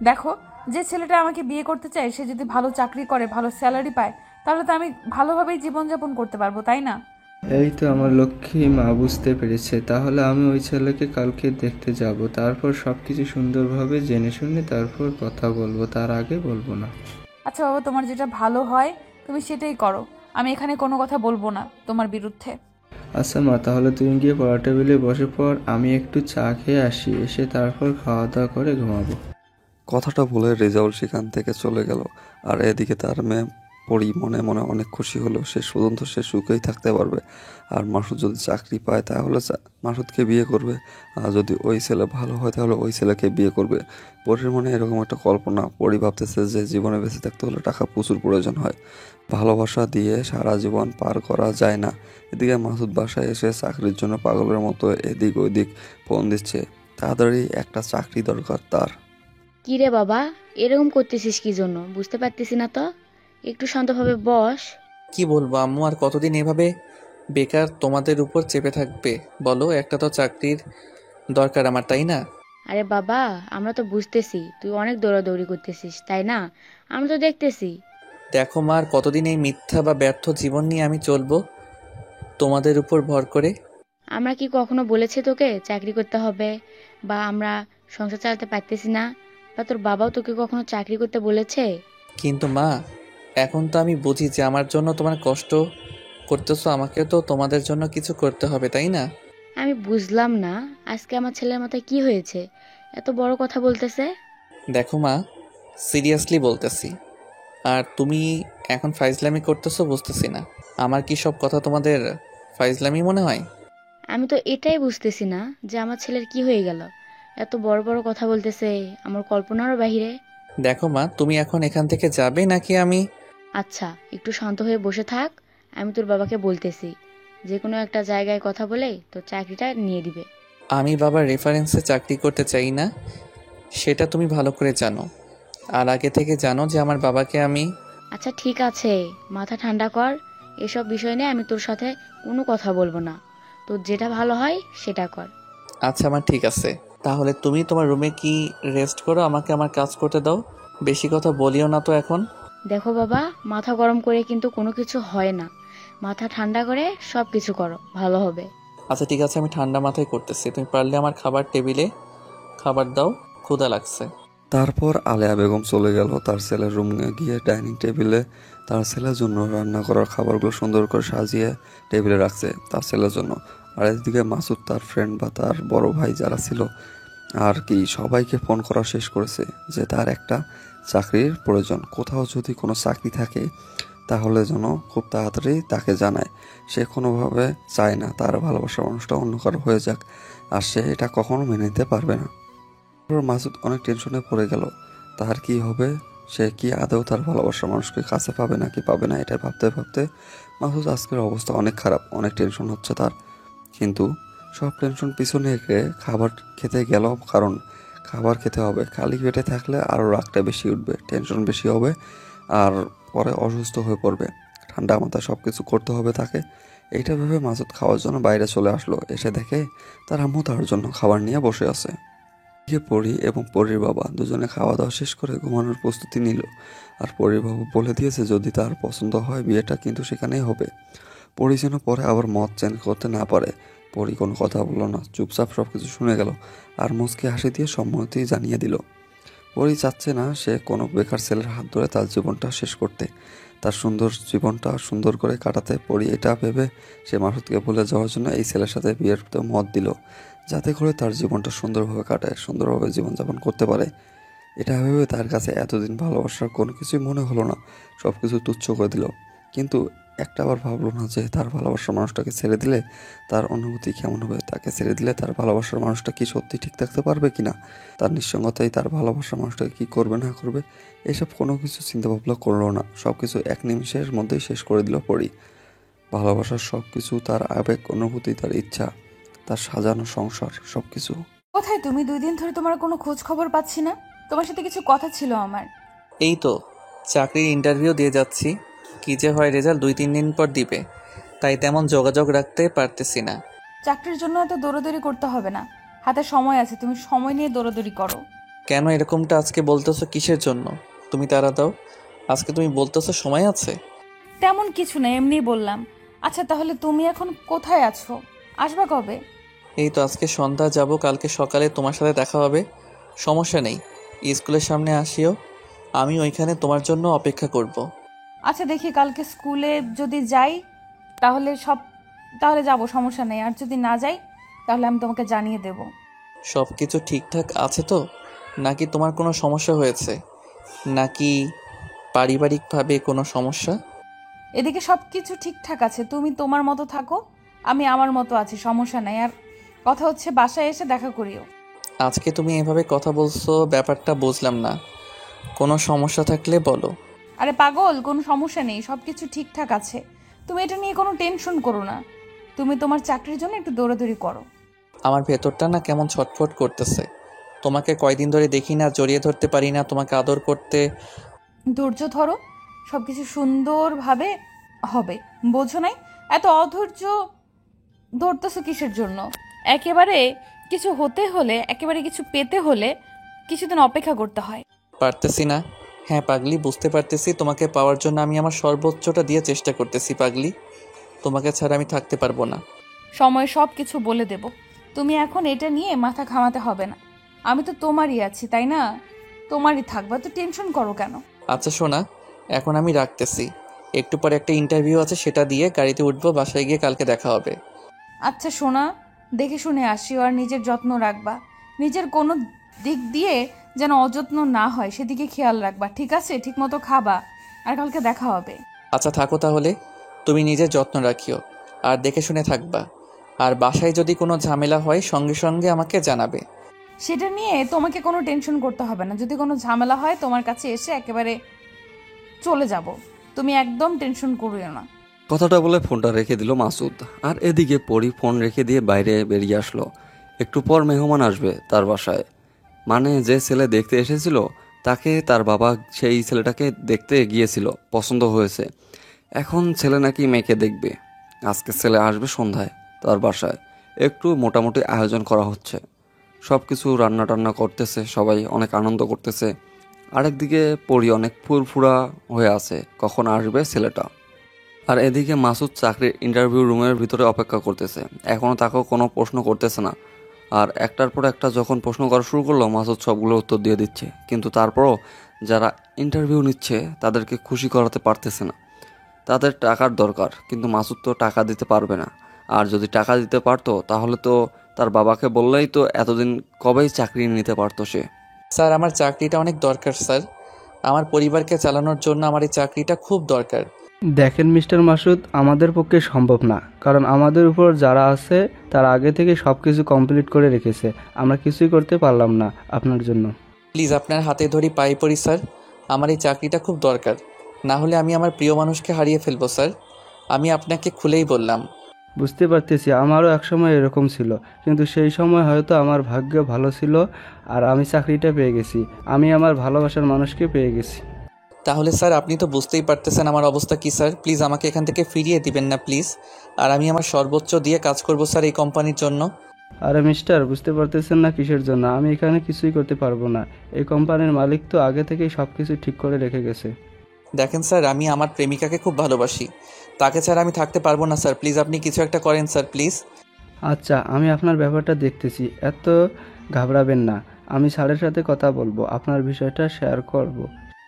দেখো, যে ছেলেটা আমাকে বিয়ে করতে চায় সে যদি ভালো চাকরি করে, ভালো স্যালারি পায়, তাহলে তো আমি ভালোভাবেই জীবনযাপন করতে পারবো, তাই না? এই তো আমার লক্ষ্মী মা বুঝতে পেরেছে। তাহলে আমি ওই ছেলেকে কালকে দেখতে যাব, তারপর সবকিছু সুন্দরভাবে জেনে শুনে তারপর কথা বলবো, তার আগে বলবো না। আচ্ছা বাবা, তোমার যেটা ভালো হয় তুমি সেটাই করো, আমি এখানে কোনো কথা বলবো না তোমার বিরুদ্ধে। আচ্ছা মা, তাহলে তুমি গিয়ে পড়ার টেবিলে বসে পর, আমি একটু চা খেয়ে আসি, এসে তারপর খাওয়া দাওয়া করে ঘুমাবো। কথাটা বলে রেজাউল সেখান থেকে চলে গেল। আর এদিকে তার মেয়ে পরি মনে মনে অনেক খুশি হলো, শেষ পর্যন্ত সে সুখেই থাকতে পারবে। আর মাসুদ যদি চাকরি পায় তাহলে মাসুদকে বিয়ে করবে, আর যদি ওই ছেলে ভালো হয় তাহলে ওই ছেলেকে বিয়ে করবে। পরির মনে এরকম একটা কল্পনা। পরি ভাবতেছে যে জীবনে বেঁচে থাকতে হলে টাকা প্রচুর প্রয়োজন হয়, ভালোবাসা দিয়ে সারা জীবন পার করা যায় না। এদিকে মাসুদ বাসায় এসে চাকরির জন্য পাগলের মতো এদিক ওইদিক ফোন দিচ্ছে। তাড়াতাড়ি একটা চাকরি দরকার তার। কি রে বাবা, এরকম করতেছিস কি জন্য বুঝতে পারতেছি না তো। একটু শান্তভাবে বস। কি বলবো আম্মু, আর কতদিন এভাবে বেকার তোমাদের উপর চেপে থাকবে বলো? একটা তো চাকরির দরকার আমার, তাই না? আরে বাবা, আমরা তো বুঝতেছি তুই অনেক দৌড়াদৌড়ি করতেছিস, তাই না? আমরা তো দেখতেছি। দেখো মা, আর কতদিন এই মিথ্যা বা ব্যর্থ জীবন নিয়ে আমি চলবো তোমাদের উপর ভর করে? আমরা কি কখনো বলেছি তোকে চাকরি করতে হবে, বা আমরা সংসার চালাতে পারতেছি না, বা তোর বাবাও তোকে কখনো চাকরি করতে বলেছে? কিন্তু মা, এখন তো আমি বুঝি যে আমার জন্য তোমার কষ্ট করতেছো, আমাকে তো তোমাদের জন্য কিছু করতে হবে, তাই না? আমি বুঝলাম না আজকে আমার ছেলের মাথায় কি হয়েছে, এত বড় কথা বলতেছে। দেখো মা, সিরিয়াসলি বলতেছি। আর তুমি এখন ফাইজলামি করতেছো বুঝতেছি না। আমার কি সব কথা তোমাদের ফাইজলামি মনে হয়? আমি তো এটাই বুঝতেছি না যে আমার ছেলের কি হয়ে গেল, এত বড় বড় কথা বলতেছে, আমার কল্পনারও বাহিরে। দেখো মা, তুমি এখন এখান থেকে যাবে নাকি আমি? আচ্ছা, একটু শান্ত হয়ে বসে থাক। আমি তোর বাবাকে বলতেছি, যে কোনো একটা জায়গায় কথা বলে তোর চাকরিটা নিয়ে দিবে। আমি বাবার রেফারেন্সে চাকরি করতে চাই না, সেটা তুমি ভালো করে জানো। আর আগে থেকে জানো যে আমার বাবাকে আমি... আচ্ছা ঠিক আছে, মাথা ঠান্ডা কর। এসব বিষয় নিয়ে আমি তোর সাথে কোনো কথা বলবো না। তোর যেটা ভালো হয় সেটা কর। আচ্ছা আমার ঠিক আছে, তাহলে তুমি তোমার রুমে কি রেস্ট করো, আমাকে আমার কাজ করতে দাও। বেশি কথা বলিও না তো এখন। দেখো বাবা, মাথা গরম করে কিন্তু কোনো কিছু হয় না। মাথা ঠান্ডা করে সব কিছু করো, ভালো হবে। আচ্ছা ঠিক আছে, আমি ঠান্ডা মাথায় করতেছি। তুমি পারলে আমার খাবার টেবিলে খাবার দাও, ক্ষুধা লাগছে। তারপর আলেয়া বেগম চলে গেল তার ছেলের রুমে গিয়ে ডাইনিং টেবিলে তার ছেলের জন্য রান্না করার খাবারগুলো সুন্দর করে সাজিয়ে টেবিলে রাখছে তার ছেলের জন্য। আর এদিকে মাসুদ তার ফ্রেন্ড বা তার বড় ভাই যারা ছিল আর কি সবাইকে ফোন করা শেষ করেছে যে তার একটা চাকরির প্রয়োজন। কোথাও যদি কোনো চাকরি থাকে তাহলে যেন খুব তাড়াতাড়ি তাকে জানায়। সে কোনোভাবে চায় না তার ভালোবাসার মানুষটা অন্য কারো হয়ে যাক, আর সে এটা কখনো মেনে নিতে পারবে না। তারপর মাসুদ অনেক টেনশনে পড়ে গেল। তার কি হবে, সে কি আদৌ তার ভালোবাসার মানুষকে কাছে পাবে নাকি পাবে না, এটা ভাবতে ভাবতে মাসুদ আজকের অবস্থা অনেক খারাপ, অনেক টেনশন হচ্ছে তার। কিন্তু সব টেনশন পিছনে রেখে খাবার খেতে গেল, কারণ খাবার খেতে হবে। খালি পেটে থাকলে আরও রাগটা বেশি উঠবে, টেনশন বেশি হবে, আর পরে অসুস্থ হয়ে পড়বে। ঠান্ডা মাথায় সব কিছু করতে হবে তাকে। এইটা ভেবে মাসুদ খাওয়ার জন্য বাইরে চলে আসলো। এসে দেখে তার আম্মু তার জন্য খাবার নিয়ে বসে আছে। গিয়ে পরি এবং পরির বাবা দুজনে খাওয়া দাওয়া শেষ করে ঘুমানোর প্রস্তুতি নিল। আর পরির বাবা বলে দিয়েছে যদি তার পছন্দ হয় বিয়েটা কিন্তু সেখানেই হবে। পরি যেন পরে আবার মত চেঞ্জ করতে না পারে। পরি কোনো কথা বললো না, চুপচাপ সব কিছু শুনে গেল আর মুচকি হাসি দিয়ে সম্মতি জানিয়ে দিল। পরি চাচ্ছে না সে কোনো বেকার ছেলের হাত ধরে তার জীবনটা শেষ করতে, তার সুন্দর জীবনটা সুন্দর করে কাটাতে। পরি এটা ভেবে সে মাসুদকে ভুলে যাওয়ার জন্য এই ছেলের সাথে বিয়ের মত দিল, যাতে করে তার জীবনটা সুন্দরভাবে কাটায়, সুন্দরভাবে জীবনযাপন করতে পারে। এটা ভেবে তার কাছে এতদিন ভালোবাসার কোনো কিছুই মনে হলো না, সব কিছু তুচ্ছ করে দিল। কিন্তু একটা আবার ভাবলো না যে তার ভালোবাসার মানুষটাকে ছেড়ে দিলে তার অনুভূতি কেমন হবে, তাকে ছেড়ে দিলে তার ভালোবাসার মানুষটা কি সত্যি ঠিক থাকতে পারবে কিনা, তার নিঃসঙ্গতাই তার ভালোবাসার মানুষটাকে কি করবে না করবে, এসব কোনো কিছু চিন্তা ভাবনা করলো না। সব কিছু এক নিমিষের মধ্যেই শেষ করে দিল পরি। ভালোবাসার সব কিছু, তার আবেগ অনুভূতি, তার ইচ্ছা, তার সাজানো সংসার, সব কিছু। কোথায় তুমি? 2 দিন ধরে তোমার কোনো খোঁজ খবর পাচ্ছি না। তোমার সাথে কিছু কথা ছিল আমার। এই তো চাকরির ইন্টারভিউ দিয়ে যাচ্ছি, কি যে হয় রেজাল্ট 2-3 দিন পর দিবে, তাই তেমন যোগাযোগ রাখতে পারতেছি না। চাকরির জন্য এত দৌড়াদৌড়ি করতে হবে না, হাতে সময় আছে, তুমি সময় নিয়ে দৌড়াদৌড়ি করো। কেন এরকমটা আজকে বলতেছো কিসের জন্য? তুমি তাড়া দাও, আজকে তুমি বলতেছো সময় আছে। তেমন কিছু না, এমনিই বললাম। আচ্ছা তাহলে তুমি এখন কোথায় আছো? আসবা কবে? এই তো আজকে সন্ধ্যা যাব, কালকে সকালে তোমার সাথে দেখা হবে। সমস্যা নেই, স্কুলের সামনে আসিও, আমি ওইখানে তোমার জন্য অপেক্ষা করব। আচ্ছা দেখি কালকে স্কুলে যদি যাই তাহলে যাব, সমস্যা নেই। আর যদি না যাই তাহলে আমি তোমাকে জানিয়ে দেব। সব কিছু ঠিকঠাক আছে তো, নাকি তোমার কোনো সমস্যা হয়েছে, নাকি পারিবারিকভাবে কোনো সমস্যা? এদিকে সব কিছু ঠিকঠাক আছে, তুমি তোমার মতো থাকো, আমি আমার মতো আছি, সমস্যা নাই। আর কথা হচ্ছে বাসায় এসে দেখা করিও। আজকে তুমি এভাবে কথা বলছো, ব্যাপারটা বুঝলাম না। কোনো সমস্যা থাকলে বলো। আরে পাগল, কোনো সমস্যা নেই, সব কিছু ঠিকঠাক আছে। তুমি এটা নিয়ে কোনো টেনশন করো না। তুমি তোমার চাকরির জন্য একটু দৌড়াদৌড়ি করো। আমার ভেতরটা না কেমন ছটফট করতেছে। তোমাকে কয়দিন ধরে দেখি না, জড়িয়ে ধরতে পারি না, তোমাকে আদর করতে। ধৈর্য ধরো, সব কিছু সুন্দরভাবে হবে। বোঝো নাই? এত অধৈর্য ধরতেছো কিসের জন্য? একেবারে কিছু হতে হলে, একেবারে কিছু পেতে হলে কিছুদিন অপেক্ষা করতে হয়। পারতেছি না। হ্যাঁ পাগলি, বুঝতে পারতেছি। তোমাকে পাওয়ার জন্য আমি আমার সর্বোচ্চটা দিয়ে চেষ্টা করতেছি পাগলি। তোমাকে ছাড়া আমি থাকতে পারবো না। সময় সব কিছু বলে দেব। তুমি এখন এটা নিয়ে মাথা ঘামাতে হবে না। আমি তো তোমারই আছি, তাই না? তোমারই থাকবা, তো টেনশন করো কেন? আচ্ছা শোনা, এখন আমি রাখতেছি। একটু পরে একটা ইন্টারভিউ আছে, সেটা দিয়ে গাড়িতে উঠবো, বাসায় গিয়ে কালকে দেখা হবে। আচ্ছা সোনা, দেখে শুনে আসিও, আর নিজের যত্ন রাখবা। নিজের কোনো দিক দিয়ে যেন অযত্ন না হয় সেদিকে খেয়াল রাখবা, ঠিক আছে? ঠিক মতো খাবা, আর কালকে দেখা হবে। আচ্ছা থাকো তাহলে, তুমি নিজের যত্ন রাখিও, আর দেখে শুনে থাকবা। আর বাসায় যদি কোনো ঝামেলা হয় সঙ্গে সঙ্গে আমাকে জানাবে। সেটা নিয়ে তোমাকে কোনো টেনশন করতে হবে না। যদি কোনো ঝামেলা হয় তোমার কাছে এসে একেবারে চলে যাব। তুমি একদম টেনশন করিও না। কথাটা বলে ফোনটা রেখে দিল মাসুদ। আর এদিকে পরি ফোন রেখে দিয়ে বাইরে বেরিয়ে আসলো। একটু পর মেহমান আসবে তার বাসায়। মানে যে ছেলে দেখতে এসেছিল তাকে তার বাবা সেই ছেলেটাকে দেখতে গিয়েছিল, পছন্দ হয়েছে। এখন ছেলে নাকি মেয়েকে দেখবে। আজকে ছেলে আসবে সন্ধ্যায় তার বাসায়। একটু মোটামুটি আয়োজন করা হচ্ছে, সব কিছু রান্না টান্না করতেছে, সবাই অনেক আনন্দ করতেছে। আরেকদিকে পরি অনেক ফুরফুরা হয়ে আছে কখন আসবে ছেলেটা। আর এদিকে মাসুদ চাকরির ইন্টারভিউ রুমের ভিতরে অপেক্ষা করতেছে। এখনও তাকেও কোনো প্রশ্ন করতেছে না। আর একটার পর একটা যখন প্রশ্ন করা শুরু করলো মাসুদ সবগুলো উত্তর দিয়ে দিচ্ছে, কিন্তু তারপরও যারা ইন্টারভিউ নিচ্ছে তাদেরকে খুশি করাতে পারতেছে না। তাদের টাকার দরকার, কিন্তু মাসুদ তো টাকা দিতে পারবে না। আর যদি টাকা দিতে পারতো তাহলে তো তার বাবাকে বললেই তো এতদিন কবেই চাকরি নিতে পারতো সে। স্যার আমার চাকরিটা অনেক দরকার স্যার। আমার পরিবারকে চালানোর জন্য আমার এই চাকরিটা খুব দরকার। দেখেন মিস্টার মাসুদ, আমাদের পক্ষে সম্ভব না, কারণ আমাদের উপর যারা আছে তারা আগে থেকে সব কিছু কমপ্লিট করে রেখেছে। আমরা কিছুই করতে পারলাম না আপনার জন্য। প্লিজ আপনার হাতে ধরি পায়ে পড়ি স্যার, আমার এই চাকরিটা খুব দরকার। না হলে আমি আমার প্রিয় মানুষকে হারিয়ে ফেলবো স্যার। আমি আপনাকে খুলেই বললাম। বুঝতে পারতেছি, আমারও একসময় এরকম ছিল, কিন্তু সেই সময় হয়তো আমার ভাগ্য ভালো ছিল আর আমি চাকরিটা পেয়ে গেছি। আমি আমার ভালোবাসার মানুষকে পেয়ে গেছি। তাহলে স্যার আপনি তো বুঝতেই পারতেছেন আমার অবস্থা কী স্যার। প্লিজ আমাকে এখান থেকে ফিরিয়ে দিবেন না প্লিজ। আর আমি আমার সর্বোচ্চ দিয়ে কাজ করব স্যার এই কোম্পানির জন্য। আরে মিস্টার, বুঝতে পারতেছেন না কিসের জন্য? আমি এখানে কিছুই করতে পারবো না। এই কোম্পানির মালিক তো আগে থেকেই সব কিছু ঠিক করে রেখে গেছে। দেখেন স্যার, আমি আমার প্রেমিকাকে খুব ভালোবাসি, তাকে ছাড়া আমি থাকতে পারবো না স্যার। প্লিজ আপনি কিছু একটা করেন স্যার প্লিজ। আচ্ছা, আমি আপনার ব্যাপারটা দেখতেছি, এত ঘাবড়াবেন না। আমি স্যারের সাথে কথা বলবো, আপনার বিষয়টা শেয়ার করব।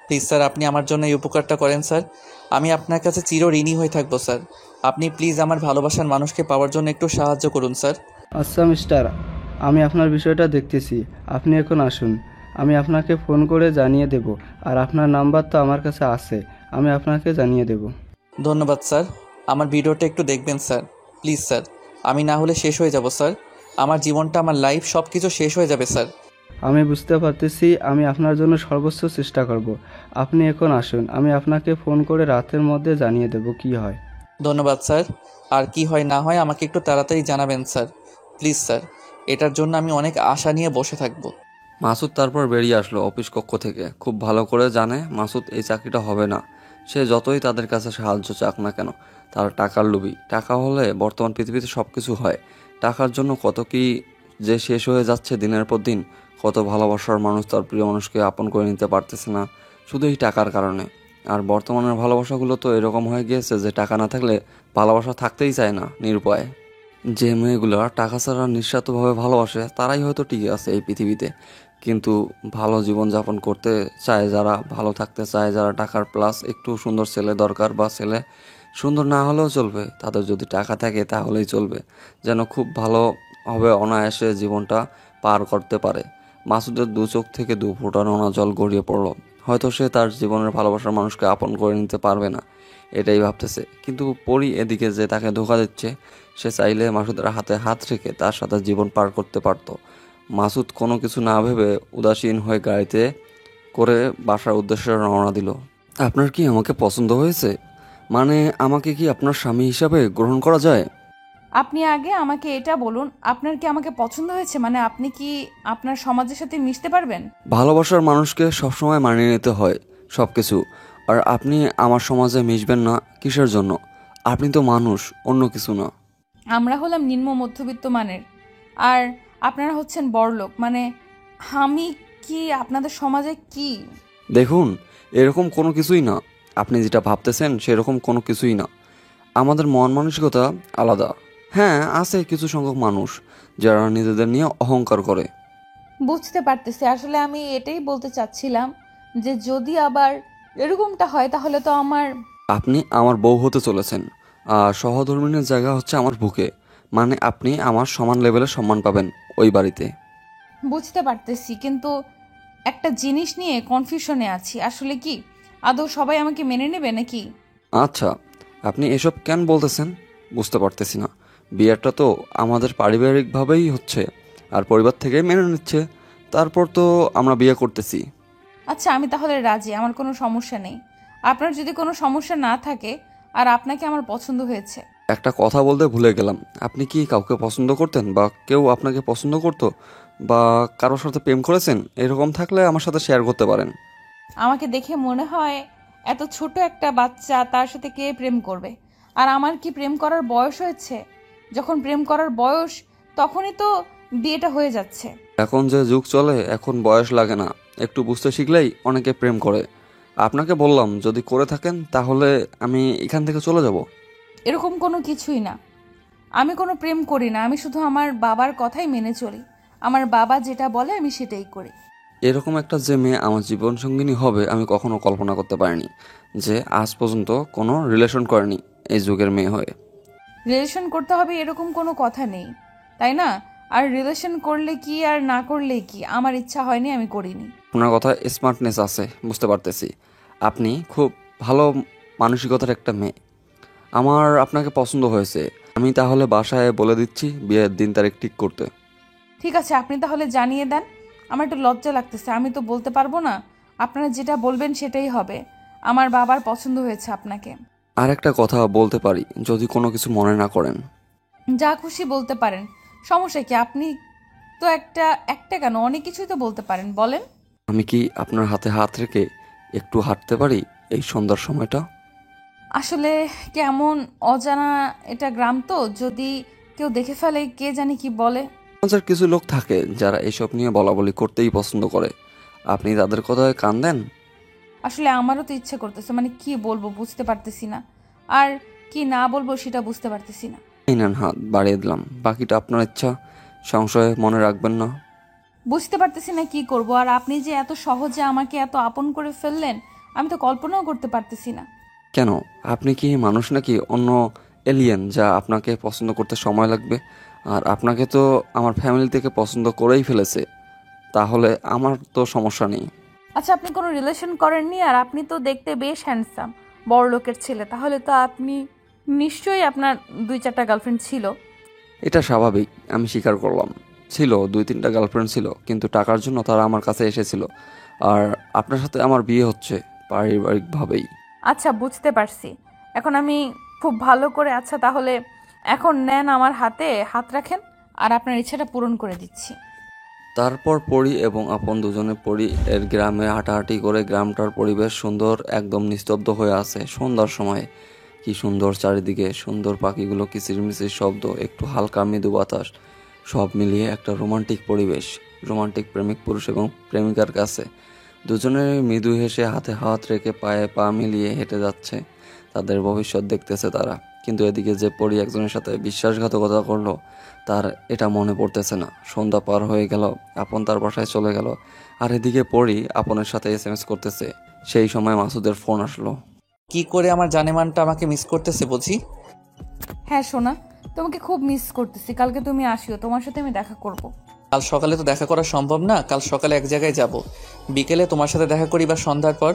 প্লিজ স্যার আপনি আমার জন্য এই উপকারটা করেন স্যার। আমি আপনার কাছে চির ঋণী হয়ে থাকবো স্যার। আপনি প্লিজ আমার ভালোবাসার মানুষকে পাওয়ার জন্য একটু সাহায্য করুন স্যার। আচ্ছা মিস্টার, আমি আপনার বিষয়টা দেখতেছি। আপনি এখন আসুন, আমি আপনাকে ফোন করে জানিয়ে দেব। আর আপনার নাম্বার তো আমার কাছে আছে, আমি আপনাকে জানিয়ে দেব। ধন্যবাদ স্যার। আমার ভিডিওটা একটু দেখবেন স্যার প্লিজ স্যার। আমি না হলে শেষ হয়ে যাব স্যার। আমার জীবনটা, আমার লাইফ সব কিছু শেষ হয়ে যাবে স্যার। আমি বুঝতে পারতেছি, আমি আপনার জন্য সর্বোচ্চ চেষ্টা করব। আপনি এখন আসুন, আমি আপনাকে ফোন করে রাতের মধ্যে জানিয়ে দেব কি হয়। ধন্যবাদ স্যার। আর কি হয় না হয় আমাকে একটু তাড়াতাড়ি জানাবেন স্যার প্লিজ স্যার। এটার জন্য আমি অনেক আশা নিয়ে বসে থাকবো। মাসুদ তারপর বেরিয়ে আসলো অফিস কক্ষ থেকে। খুব ভালো করে জানে মাসুদ এই চাকরিটা হবে না। সে যতই তাদের কাছে সাহায্য চাক না কেন, তার টাকার লোভী। টাকা হলে বর্তমান পৃথিবীতে সব কিছু হয়। টাকার জন্য কত কি যে শেষ হয়ে যাচ্ছে দিনের পর দিন। কত ভালোবাসার মানুষ তার প্রিয় মানুষকে আপন করে নিতে পারতেছে না শুধু এই টাকার কারণে। আর বর্তমানের ভালোবাসাগুলো তো এরকম হয়ে গিয়েছে যে টাকা না থাকলে ভালোবাসা থাকতেই চায় না, নিরুপায়। যে মেয়েগুলো টাকা ছাড়া নিঃস্বার্থভাবে ভালোবাসে তারাই হয়তো টিকে আছে এই পৃথিবীতে। কিন্তু ভালো জীবনযাপন করতে চায় যারা, ভালো থাকতে চায় যারা, টাকার প্লাস একটু সুন্দর ছেলে দরকার, বা ছেলে সুন্দর না হলেও চলবে, তাদের যদি টাকা থাকে তাহলেই চলবে, যেন খুব ভালোভাবে অনায়াসে জীবনটা পার করতে পারে। মাসুদের দু চোখ থেকে দু ফোঁটা নোনা জল গড়িয়ে পড়ল। হয়তো সে তার জীবনের ভালোবাসার মানুষকে আপন করে নিতে পারবে না, এটাই ভাবতেছে। কিন্তু পরি এদিকে যে তাকে ধোঁকা দিচ্ছে, সে চাইলে মাসুদের হাতে হাত রেখে তার সাথে জীবন পার করতে পারত। মাসুদ কোনো কিছু না ভেবে উদাসীন হয়ে গাড়িতে করে বাসার উদ্দেশ্যে রওনা দিল। আপনার কি আমাকে পছন্দ হয়েছে? মানে আমাকে কি আপনার স্বামী হিসাবে গ্রহণ করা যায়? আপনি আগে আমাকে এটা বলুন, আপনার কি আমাকে পছন্দ হয়েছে? মানে আপনি কি আপনার সমাজের সাথে মিশতে পারবেন? ভালোবাসার মানুষকে সবসময় মানিয়ে নিতে হয় সব কিছু। আর আপনি আমার সমাজে মিশবেন না কিসের জন্য? আপনি তো মানুষ, অন্য কিছু না। আমরা হলাম নিম্ন মধ্যবিত্ত মানের, আর আপনারা হচ্ছেন বড়লোক। মানে আমি কি আপনাদের সমাজে কি? দেখুন, এরকম কোনো কিছুই না। আপনি যেটা ভাবতেছেন সেরকম কোনো কিছুই না। আমাদের মন মানসিকতা আলাদা। হ্যাঁ, আছে কিছু সংখ্যক মানুষ যারা নিজেদের নিয়ে অহংকার করে। বুঝতে পারতেছি। আসলে আমি এটাই বলতে চাচ্ছিলাম যে যদি আবার এরকমটা হয় তাহলে তো আমার। আপনি আমার বউ হতে চলেছেন, আর সহধর্মিণীর জায়গা হচ্ছে আমার বুকে। মানে আপনি আমার সমান লেভেলে সম্মান পাবেন ওই বাড়িতে। বুঝতে পারতেছি, কিন্তু একটা জিনিস নিয়ে কনফিউশনে আছি। আসলে কি আদৌ সবাই আমাকে মেনে নেবে নাকি? আচ্ছা, আপনি এসব কেন বলতেছেন বুঝতে পারতেছি না। বিয়েটা তো আমাদের পারিবারিকভাবেই হচ্ছে, আর পরিবার থেকেই মেনে নিচ্ছে। তারপর তো আমরা বিয়ে করতেছি। আচ্ছা, আমি তাহলে রাজি, আমার কোনো সমস্যা নেই। আপনার যদি কোনো সমস্যা না থাকে আর আপনাকে আমার পছন্দ হয়েছে। একটা কথা বলতে ভুলে গেলাম, আপনি কি কাউকে পছন্দ করতেন বা কেউ আপনাকে পছন্দ করতো বা কারোর সাথে প্রেম করেছেন? এরকম থাকলে আমার সাথে শেয়ার করতে পারেন। আমাকে দেখে মনে হয় এত ছোট একটা বাচ্চা, তার সাথে কে প্রেম করবে? আর আমার কি প্রেম করার বয়স হয়েছে? যখন প্রেম করার বয়স তখনই তো বিয়েটা হয়ে যাচ্ছে। এখন যে যুগ চলে, এখন বয়স লাগে না, একটু বুঝতে শিখলেই অনেকে প্রেম করে। আপনাকে বললাম যদি করে থাকেন তাহলে আমি এখান থেকে চলে যাব। এরকম কোনো কিছুই না। আমি কোনো প্রেম করি না, আমি শুধু আমার বাবার কথাই মেনে চলি। আমার বাবা যেটা বলে আমি সেটাই করি। এরকম একটা যে মেয়ে আমার জীবন সঙ্গিনী হবে আমি কখনো কল্পনা করতে পারিনি, যে আজ পর্যন্ত কোনো রিলেশন করেনি এই যুগের মেয়ে হয়ে। রিলেশন করতে হবে এরকম কোনো কথা নেই, তাই না? আর রিলেশন করলে কি আর না করলে কি, আমার ইচ্ছা হয়নি, আমি করিনি। আপনার কথা স্মার্টনেস আছে, বুঝতে পারতেছি। আপনি খুব ভালো মানসিকতার একটা মেয়ে। আমার আপনাকে পছন্দ হয়েছে। আমি তাহলে বাসায় বলে দিচ্ছি বিয়ের দিন তারিখ ঠিক করতে। ঠিক আছে, আপনি তাহলে জানিয়ে দেন। আমার একটু লজ্জা লাগতেছে, আমি তো বলতে পারবো না। আপনারা যেটা বলবেন সেটাই হবে। আমার বাবার পছন্দ হয়েছে আপনাকে। আর একটা কথা বলতে পারি যদি কোনো কিছু মনে না করেন? যা খুশি বলতে পারেন, সমস্যা কি? আপনি তো একটা একটা কেন, অনেক কিছুই তো বলতে পারেন, বলেন। আমি কি আপনার হাতে হাত রেখে একটু হাঁটতে পারি এই সন্ধ্যার সময়টা? আসলে কেমন অজানা এটা গ্রাম তো, যদি কেউ দেখে ফেলে কে জানি কি বলে। সমাজের কিছু লোক থাকে যারা এসব নিয়ে বলাবলি করতেই পছন্দ করে। আপনি তাদের কথায় কান দেন? আসলে আমারও তো ইচ্ছে করতেছে, মানে কি বলবো বুঝতে পারতেছি না, আর কি না বলবো সেটা বুঝতে পারতেছি না। এই নেন হাত বাড়িয়ে দিলাম, বাকিটা আপনার ইচ্ছা, সংশয় মনে রাখবেন না। বুঝতে পারতেছি না কি করব। আর আপনি যে এত সহজে আমাকে এত আপন করে ফেললেন, আমি তো কল্পনাও করতে পারতেছি না। কেন, আপনি কি মানুষ নাকি অন্য এলিয়েন যা আপনাকে পছন্দ করতে সময় লাগবে? আর আপনাকে তো আমার ফ্যামিলি থেকে পছন্দ করেই ফেলেছে, তাহলে আমার তো সমস্যা নেই। আচ্ছা, আপনি কোনো রিলেশন করেননি, আর আপনি তো দেখতে বেশ হ্যান্ডসাম, বড় লোকের ছেলে, তাহলে তো আপনি নিশ্চয়ই আপনার 2-4টা গার্লফ্রেন্ড ছিল। এটা স্বাভাবিক, আমি স্বীকার করলাম। ছিল 2-3টা গার্লফ্রেন্ড ছিল, কিন্তু টাকার জন্য তারা আমার কাছে এসেছিল। আর আপনার সাথে আমার বিয়ে হচ্ছে পারিবারিকভাবেই। আচ্ছা, বুঝতে পারছি। এখন আমি খুব ভালো করে, আচ্ছা তাহলে এখন নেন, আমার হাতে হাত রাখেন, আর আপনার ইচ্ছাটা পূরণ করে দিচ্ছি। তারপর পরি এবং আপন দুজনে পরি এর গ্রামে হাঁটাহাঁটি করে। গ্রামটার পরিবেশ সুন্দর, একদম নিস্তব্ধ হয়ে আছে সন্ধ্যার সময়। কি সুন্দর চারিদিকে, সুন্দর পাখিগুলো কিচিরমিচির শব্দ, একটু হালকা মৃদু বাতাস, সব মিলিয়ে একটা রোমান্টিক পরিবেশ। রোমান্টিক প্রেমিক পুরুষ এবং প্রেমিকার কাছে দুজনের মৃদু হেসে হাতে হাত রেখে পায়ে পা মিলিয়ে হেঁটে যাচ্ছে। তাদের ভবিষ্যৎ দেখতেছে তারা। কিন্তু এদিকে যে পরি একজনের সাথে বিশ্বাসঘাতকতা করলো তার এটা মনে পড়তেছে না। সন্ধ্যা পার হয়ে গেল, আপন তার বাসায় চলে গেল, আর এদিকে পরি আপনের সাথে এসএমএস করতেছে। সেই সময় মাসুদের ফোন আসলো। কি করে আমার জানেমানটা আমাকে মিস করতেছে বুঝি? হ্যাঁ সোনা, তোমাকে খুব মিস করতেছি। কালকে তুমি আসিও, তোমার সাথে আমি দেখা করব। কাল সকালে তো দেখা করা সম্ভব না। কাল সকালে এক জায়গায় যাব, বিকেলে তোমার সাথে দেখা করি বা সন্ধ্যার পর।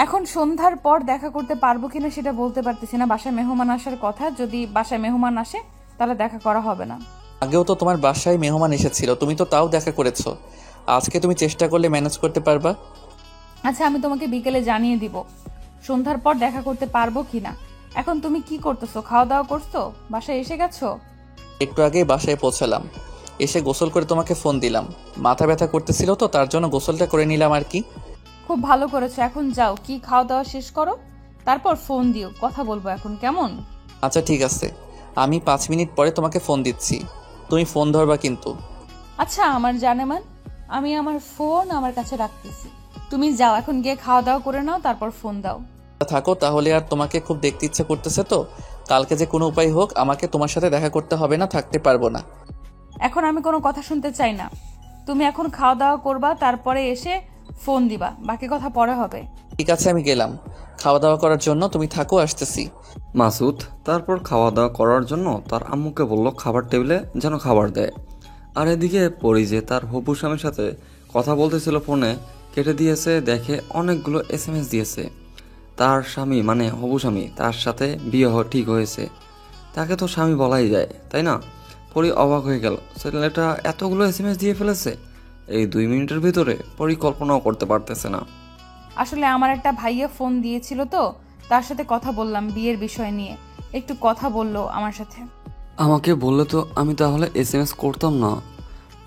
এখন সন্ধ্যার পর দেখা করতে পারবো কিনা সেটা বলতে পারতেছি না। বাসায় মেহমান আসার কথা, যদি বাসায় মেহমান আসে তাহলে দেখা করা হবে না। আগেও তো তোমার বাসায় মেহমান এসেছিল, তুমি তো তাও দেখা করেছো। আজকে তুমি চেষ্টা করলে ম্যানেজ করতে পারবা। আচ্ছা, আমি তোমাকে বিকেলে জানিয়ে দিব সন্ধ্যার পর দেখা করতে পারবো কিনা। এখন তুমি কি করতেছো? খাওয়া দাওয়া করছো? বাসায় এসে গেছো? একটু আগেই বাসায় পৌঁছালাম, এসে গোসল করে তোমাকে ফোন দিলাম। মাথা ব্যথা করতেছিল তো, তার জন্য গোসলটা করে নিলাম আর কি। খুব ভালো করেছো। এখন যাও, কি খাওয়া দাওয়া শেষ করো, তারপর ফোন দিও, কথা বলবো এখন, কেমন? আচ্ছা ঠিক আছে, আমি 5 মিনিট পরে তোমাকে ফোন দিচ্ছি, তুমি ফোন ধরবা কিন্তু। আচ্ছা আমার জানেমান, আমি আমার ফোন আমার কাছে রাখতেছি। তুমি যাও, এখন গিয়ে খাওয়া দাওয়া করে নাও, তারপর ফোন দাও। থাকো তাহলে। আর তোমাকে খুব দেখতে ইচ্ছে করতেছে তো, কালকে যে কোনো উপায় হোক আমাকে তোমার সাথে দেখা করতে হবে না, থাকতে পারবো না। এখন আমি কোনো কথা শুনতে চাই না। তুমি এখন খাওয়া দাওয়া করবা, তারপরে এসে ফোন দিবা, বাকি কথা পরে হবে। ঠিক আছে, আমি গেলাম খাওয়া দাওয়া করার জন্য, তুমি থাকো, আসতেছি। মাসুদ তারপর খাওয়া দাওয়া করার জন্য তার আম্মুকে বলল খাবার টেবিলে যেন খাবার দেয়। আর এদিকে পরি যে তার হবু স্বামীর সাথে কথা বলতেছিল ফোনে কেটে দিয়েছে, দেখে অনেকগুলো SMS দিয়েছে। তার স্বামী মানে হবু স্বামী, তার সাথে বিয়ে ঠিক হয়েছে। তাকে তো স্বামী বলাই যায়, তাই না? পরি অবাক হয়ে গেল, ছেলেটা এতগুলো SMS দিয়ে ফেলেছে এই 2 মিনিটের ভিতরে। পরিকল্পনাও করতে পারতেছে না। আসলে আমার একটা ভাইয়া ফোন দিয়েছিল তো, তার সাথে কথা বললাম বিয়ের বিষয় নিয়ে, একটু কথা বললো আমার সাথে। আমাকে বললে তো আমি তাহলে SMS করতাম না।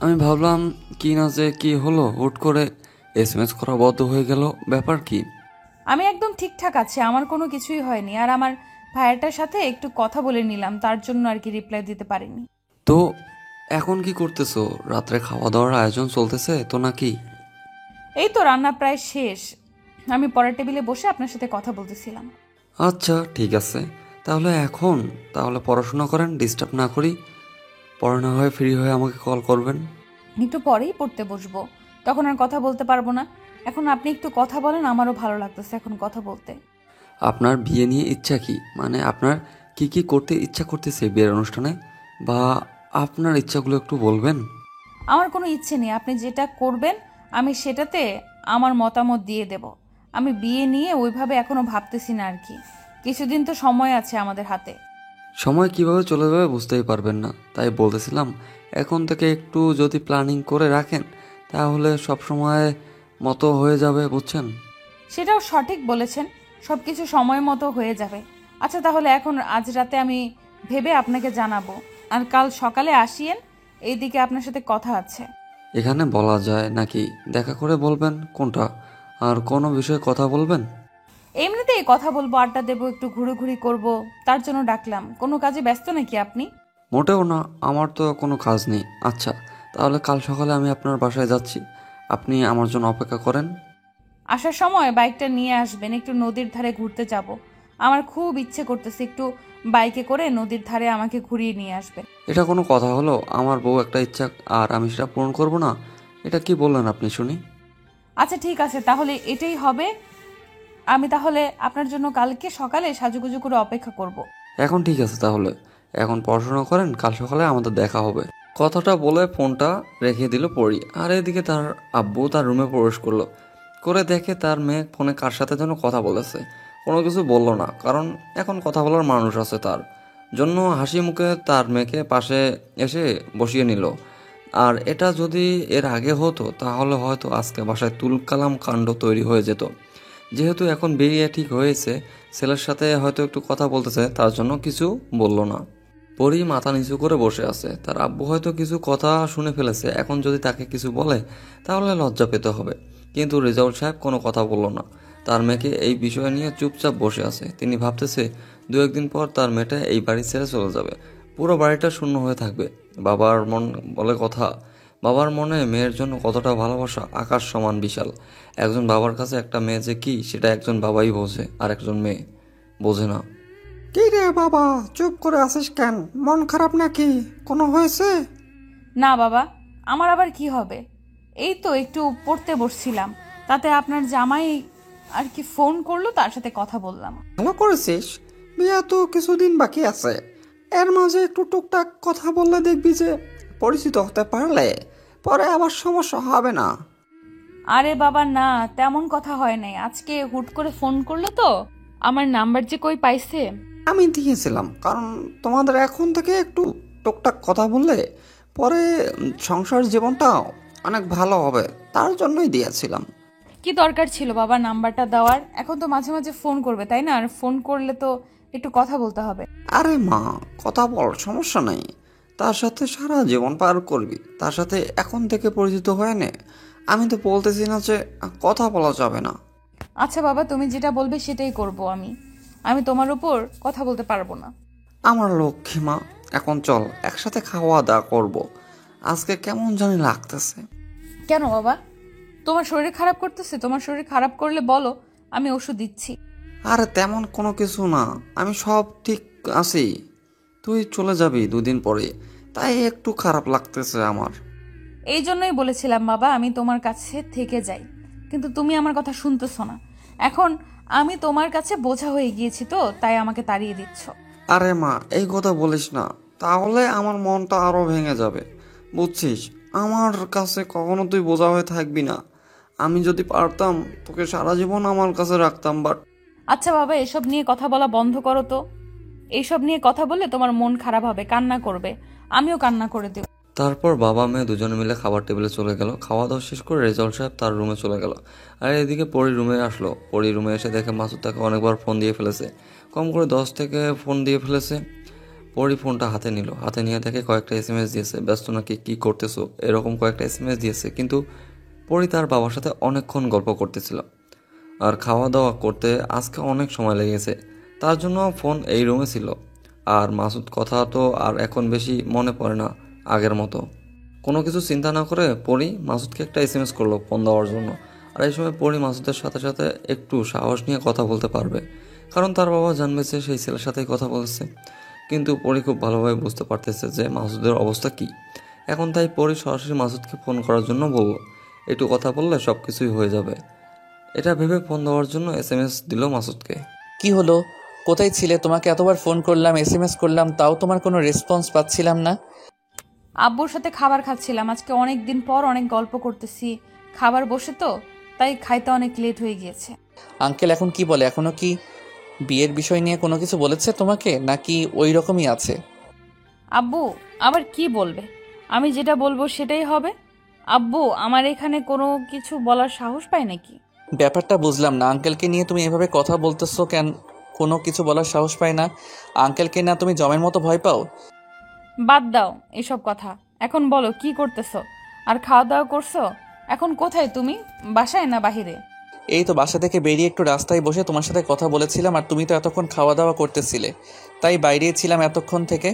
আমি ভাবলাম কি না যে কি হলো, হুট করে SMS করা বন্ধ হয়ে গেল, ব্যাপার কি? আমি একদম ঠিকঠাক আছি, আমার কোনো কিছুই হয়নি। আর আমার ভাইয়াটার সাথে একটু কথা বলে নিলাম, তার জন্য আর কি রিপ্লাই দিতে পারিনি। তো এখন কি করতেছো? রাত্রে খাওয়া দাওয়ার আয়োজন চলতেছে তো নাকি? এই তো রান্না প্রায় শেষ, আমি পরের টেবিলে বসে আপনার সাথে কথা বলতেছিলাম। আচ্ছা ঠিক আছে, তাহলে পড়াশোনা করেন, ডিস্টার্ব না করি। পরে না হয় ফ্রি হয়ে আমাকে কল করবেন। একটু পরেই পড়তে বসবো, তখন আর কথা বলতে পারবো না। এখন আপনি একটু কথা বলেন, আমারও ভালো লাগতেছে এখন কথা বলতে। আপনার বিয়ে নিয়ে ইচ্ছা কি? মানে আপনার কি কি করতে ইচ্ছা করতেছে বিয়ের অনুষ্ঠানে, বা আপনার ইচ্ছাগুলো একটু বলবেন? আমার কোনো ইচ্ছে নেই, আপনি যেটা করবেন আমি সেটাতে আমার মতামত দিয়ে দেব। আমি বিয়ে নিয়ে ওইভাবে এখনো ভাবতেছি না আর কি, কিছুদিন তো সময় আছে আমাদের হাতে। সময় কিভাবে চলে যাবে বুঝতেই পারবেন না, তাই বলতেছিলাম এখন থেকে একটু যদি প্ল্যানিং করে রাখেন তাহলে সব সময় মতো হয়ে যাবে, বুঝছেন? সেটাও সঠিক বলেছেন, সব কিছু সময় মতো হয়ে যাবে। আচ্ছা তাহলে এখন আজ রাতে আমি ভেবে আপনাকে জানাবো, আর কাল সকালে আসিয়েন, এইদিকে আপনার সাথে কথা আছে। এখানে বলা যায় নাকি? দেখা করে বলবেন কোনটা, আর কোনো বিষয়ে কথা বলবেন? এমনিতেই কথা বলবো, আড্ডা দেবো, একটু ঘুরোঘুরি করব, তার জন্য ডাকলাম। কোনো কাজে ব্যস্ত নাকি আপনি? মোটেও না, আমার তো কোনো কাজ নেই। আচ্ছা তাহলে কাল সকালে আমি আপনার বাসায় যাচ্ছি, আপনি আমার জন্য অপেক্ষা করেন। আসার সময় বাইকটা নিয়ে আসবেন, একটু নদীর ধারে ঘুরতে যাব। আমার খুব ইচ্ছে করতেছে একটু বাইকে করে নদীর ধারে আমাকে ঘুরিয়ে নিয়ে আসবেন। এটা কোনো কথা হলো? আমার বউ একটা ইচ্ছা আর আমি সেটা পূরণ করব না? এটা কি বললেন আপনি শুনি? আচ্ছা ঠিক আছে, তাহলে এটাই হবে। আমি তাহলে আপনার জন্য কালকে সকালে সাজুগুজু করে অপেক্ষা করব। এখন ঠিক আছে, তাহলে এখন পড়াশোনা করেন, কাল সকালে আমাদের দেখা হবে। কথাটা বলে ফোনটা রেখে দিল পরি। আর এদিকে তার আব্বু তার রুমে প্রবেশ করলো, করে দেখে তার মেয়ে ফোনে কার সাথে যেন কথা বলেছে। কোনো কিছু বলল না, কারণ এখন কথা বলার মানুষ আছে তার জন্য। হাসি মুখে তার মেয়েকে পাশে এসে বসিয়ে নিল। আর এটা যদি এর আগে হতো তাহলে হয়তো আজকে বাসায় তুলকালাম কাণ্ড তৈরি হয়ে যেত। যেহেতু এখন বিয়ে ঠিক হয়েছে, ছেলের সাথে হয়তো একটু কথা বলতেছে, তার জন্য কিছু বলল না। পরি মাথা নিচু করে বসে আছে, তার আব্বু হয়তো কিছু কথা শুনে ফেলেছে, এখন যদি তাকে কিছু বলে তাহলে লজ্জা পেতে হবে। কিন্তু রেজাউল সাহেব কোনো কথা বলল না, তার মেয়েকে এই বিষয় নিয়ে চুপচাপ বসে আছে। তিনি ভাবতেছে 2-1 দিন পর তার মেয়েটা এই বাড়ি ছেড়ে চলে যাবে, পুরো বাড়িটা শূন্য হয়ে থাকবে। বাবার মন বলে কথা, বাবার মনে মেয়ের জন্য কতটা ভালোবাসা আকাশ সমান বিশাল। একজন বাবার কাছে একটা মেয়ে যে কি সেটা একজন বাবাই বোঝে, আর একজন মেয়ে বোঝে না। কি রে বাবা, চুপ করে আছিস কেন? মন খারাপ নাকি? কোনো হয়েছে? না বাবা, আমার আবার কি হবে? এই তো একটু পড়তে বসছিলাম, তাতে আপনার জামাই আর কি ফোন করলো, তার সাথে কথা বললাম। ভালো করেছিস, বিয়ে তো কিছুদিন বাকি আছে, এর মাঝে একটু টুকটাক কথা বললে দেখবি যে পরিচিত হতে পারলে পরে আবার সমস্যা হবে না। আরে বাবা না, তেমন কথা হয় নাই। আজকে হুট করে ফোন করলো তো, আমার নাম্বার যে কই পাইছে। আমি দিয়েছিলাম, কারণ তোমাদের এখন থেকে একটু টুকটাক কথা বললে পরে সংসার জীবনটা অনেক ভালো হবে, তার জন্যই দিয়েছিলাম। কি দরকার ছিল বাবা নাম্বারটা দেওয়ার? এখন তো মাঝে মাঝে ফোন করবে তাই না? আর ফোন করলে তো একটু কথা বলতে হবে। আরে মা, কথা বল, সমস্যা নেই। তার সাথে সারা জীবন পার করবি, তার সাথে এখন থেকে পরিচিত হয়ে নে। আমি তো বলতেছি না যে কথা বলা যাবে না। আচ্ছা বাবা, তুমি যেটা বলবে সেটাই করব। আমি তোমার উপর কথা বলতে পারবো না। আমার লক্ষ্মী মা, এখন চল একসাথে খাওয়া দাওয়া করবো। আজকে কেমন জানি লাগতেছে। কেন বাবা, তোমার শরীর খারাপ করতেছে? তোমার শরীর খারাপ করলে বলো, আমি ওষুধ দিচ্ছি। আরে তেমন কোনো কিছু না, আমি সব ঠিক আছি। তুই চলে যাবি দুদিন পরে, তাই একটু খারাপ লাগতেছে আমার। এই জন্যই বলেছিলাম বাবা আমি তোমার কাছে থেকে যাই, কিন্তু তুমি আমার কথা শুনতেছো না। এখন আমি তোমার কাছে বোঝা হয়ে গিয়েছি তো, তাই আমাকে তাড়িয়ে দিচ্ছ। আরে মা, এই কথা বলিস না, তাহলে আমার মনটা আরো ভেঙে যাবে, বুঝছিস? আমার কাছে কখনো তুই বোঝা হয়ে থাকবি না। আমি যদি পারতাম তোকে সারা জীবন আমার কাছে রাখতাম, বাট আচ্ছা বাবা, এসব নিয়ে কথা বলা বন্ধ করো তো। এইসব নিয়ে কথা বললে তোমার মন খারাপ হবে, কান্না করবে, আমিও কান্না করে দেব। তারপর বাবা মেয়ে দুজনে মিলে খাবার টেবিলে চলে গেল। খাওয়া দাওয়া শেষ করে রেজাল্ট সাহেব তার রুমে চলে গেল। আর এদিকে পরি রুমে আসলো। পরি রুমে এসে দেখে মাসুদ তাকে অনেকবার ফোন দিয়ে ফেলেছে, কম করে 10 থেকে ফোন দিয়ে ফেলেছে। পরি ফোনটা হাতে নিল, হাতে নিয়ে দেখে কয়েকটা এসএমএস দিয়েছে, ব্যস্ত নাকি, কি করতেছো, এরকম কয়েকটা এসএমএস দিয়েছে। কিন্তু পরি তার বাবার সাথে অনেকক্ষণ গল্প করতেছিল আর খাওয়া দাওয়া করতে আজকে অনেক সময় লেগেছে, তার জন্য ফোন এই রুমে ছিল। আর মাসুদ কথা তো আর এখন বেশি মনে পড়ে না আগের মতো। কোনো কিছু চিন্তা না করে পরি মাসুদকে একটা এসএমএস করলো ফোন দেওয়ার জন্য। আর এই সময় পরি মাসুদের সাথে সাথে একটু সাহস নিয়ে কথা বলতে পারবে, কারণ তার বাবা জানবে যে সেই ছেলের সাথেই কথা বলছে। কিন্তু পরি খুব ভালোভাবে বুঝতে পারতেছে যে মাসুদের অবস্থা কি এখন, তাই পরি সরাসরি মাসুদকে ফোন করার জন্য বলল, একটু কথা বললে সব কিছুই হয়ে যাবে। এটা ভেবে ফোন দেওয়ার জন্য এসএমএস দিল মাসুদকে। কি হলো? কোথায় ছিলে? তোমাকে এতবার ফোন করলাম, এসএমএস করলাম, তাও তোমার কোনো রেসপন্স পাচ্ছিলাম না। আব্বুর সাথে খাবার খাচ্ছিলাম, আজকে অনেক দিন পর অনেক গল্প করতেছি, খাবার বসে তো, তাই খাইতে অনেক লেট হয়ে গিয়েছে। আঙ্কেল এখন কি বলে? এখনো কি বিয়ের বিষয় নিয়ে কোনো কিছু বলেছে তোমাকে, নাকি ওই রকমই আছে? আব্বু আবার কি বলবে? আমি যেটা বলবো সেটাই হবে। আব্বু আমার এখানে কোনো কিছু বলার সাহস পায় নাকি? ব্যাপারটা বুঝলাম না, আঙ্কেলকে নিয়ে তুমি এভাবে কথা বলতেছো কেন? কোনো কিছু বলার সাহস পায় না? আঙ্কেলকে না তুমি জমের মতো ভয় পাও? বাদ দাও এসব কথা, এখন বলো কি করতেছো? আর খাওয়া দাওয়া করছো? এখন কোথায় তুমি, বাসায় না বাহিরে? এই তো বাসা থেকে বেরিয়ে একটু রাস্তায় বসে তোমার সাথে কথা বলেছিলাম, আর তুমি তো এতক্ষণ খাওয়া দাওয়া করতেছিলে, তাই বাইরে ছিলাম এতক্ষণ থেকে।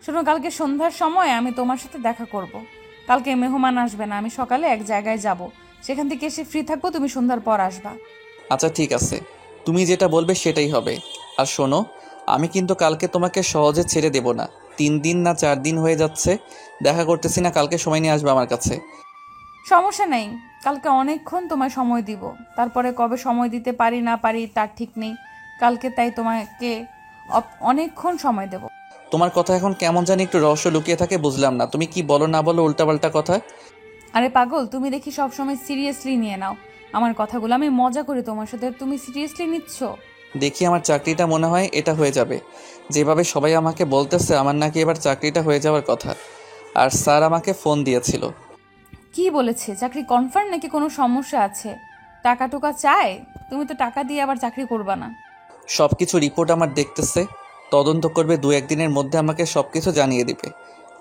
শোনো, কালকে সন্ধ্যার সময় আমি তোমার সাথে দেখা করব। কালকে মেহমান আসবে না, আমি সকালে এক জায়গায় যাব, সেখান থেকে এসে ফ্রি থাকবো, তুমি সন্ধ্যার পর আসবা। আচ্ছা ঠিক আছে, তুমি যেটা বলবে সেটাই হবে। আর শোনো, আমি কিন্তু কালকে তোমাকে সহজে ছেড়ে দেব না। 3 দিন না 4 দিন হয়ে যাচ্ছে দেখা করতেছি না, কালকে সময় নিয়ে আসবে আমার কাছে। সমস্যা নেই, কালকে অনেকক্ষণ তোমায় সময় দিব, তারপরে কবে সময় দিতে পারি না পারি তার ঠিক নেই। কালকে তাই তোমাকে অনেকক্ষণ সময় দেব। তোমার কথা এখন কেমন জানি একটু রহস্য লুকিয়ে থাকে, বুঝলাম না তুমি কি বলো না বলো উল্টাপাল্টা কথা। আরে পাগল, তুমি দেখি সবসময় সিরিয়াসলি নিয়ে নাও আমার কথাগুলো। আমি মজা করি তোমার সাথে, তুমি সিরিয়াসলি নিচ্ছ। দেখি আমার চাকরিটা মনে হয় এটা হয়ে যাবে। যেভাবে সবাই আমাকে বলতেছে আমার নাকি এবার চাকরিটা হয়ে যাওয়ার কথা। আর স্যার আমাকে ফোন দিয়েছিল। কি বলেছে? চাকরি কনফার্ম নাকি কোনো সমস্যা আছে? টাকা টুকা চায়? তুমি তো টাকা দিয়ে আবার চাকরি করবা না। সব কিছু রিপোর্ট আমার দেখতেছে, তদন্ত করবে, 2-1 দিনের মধ্যে আমাকে সব কিছু জানিয়ে দিবে।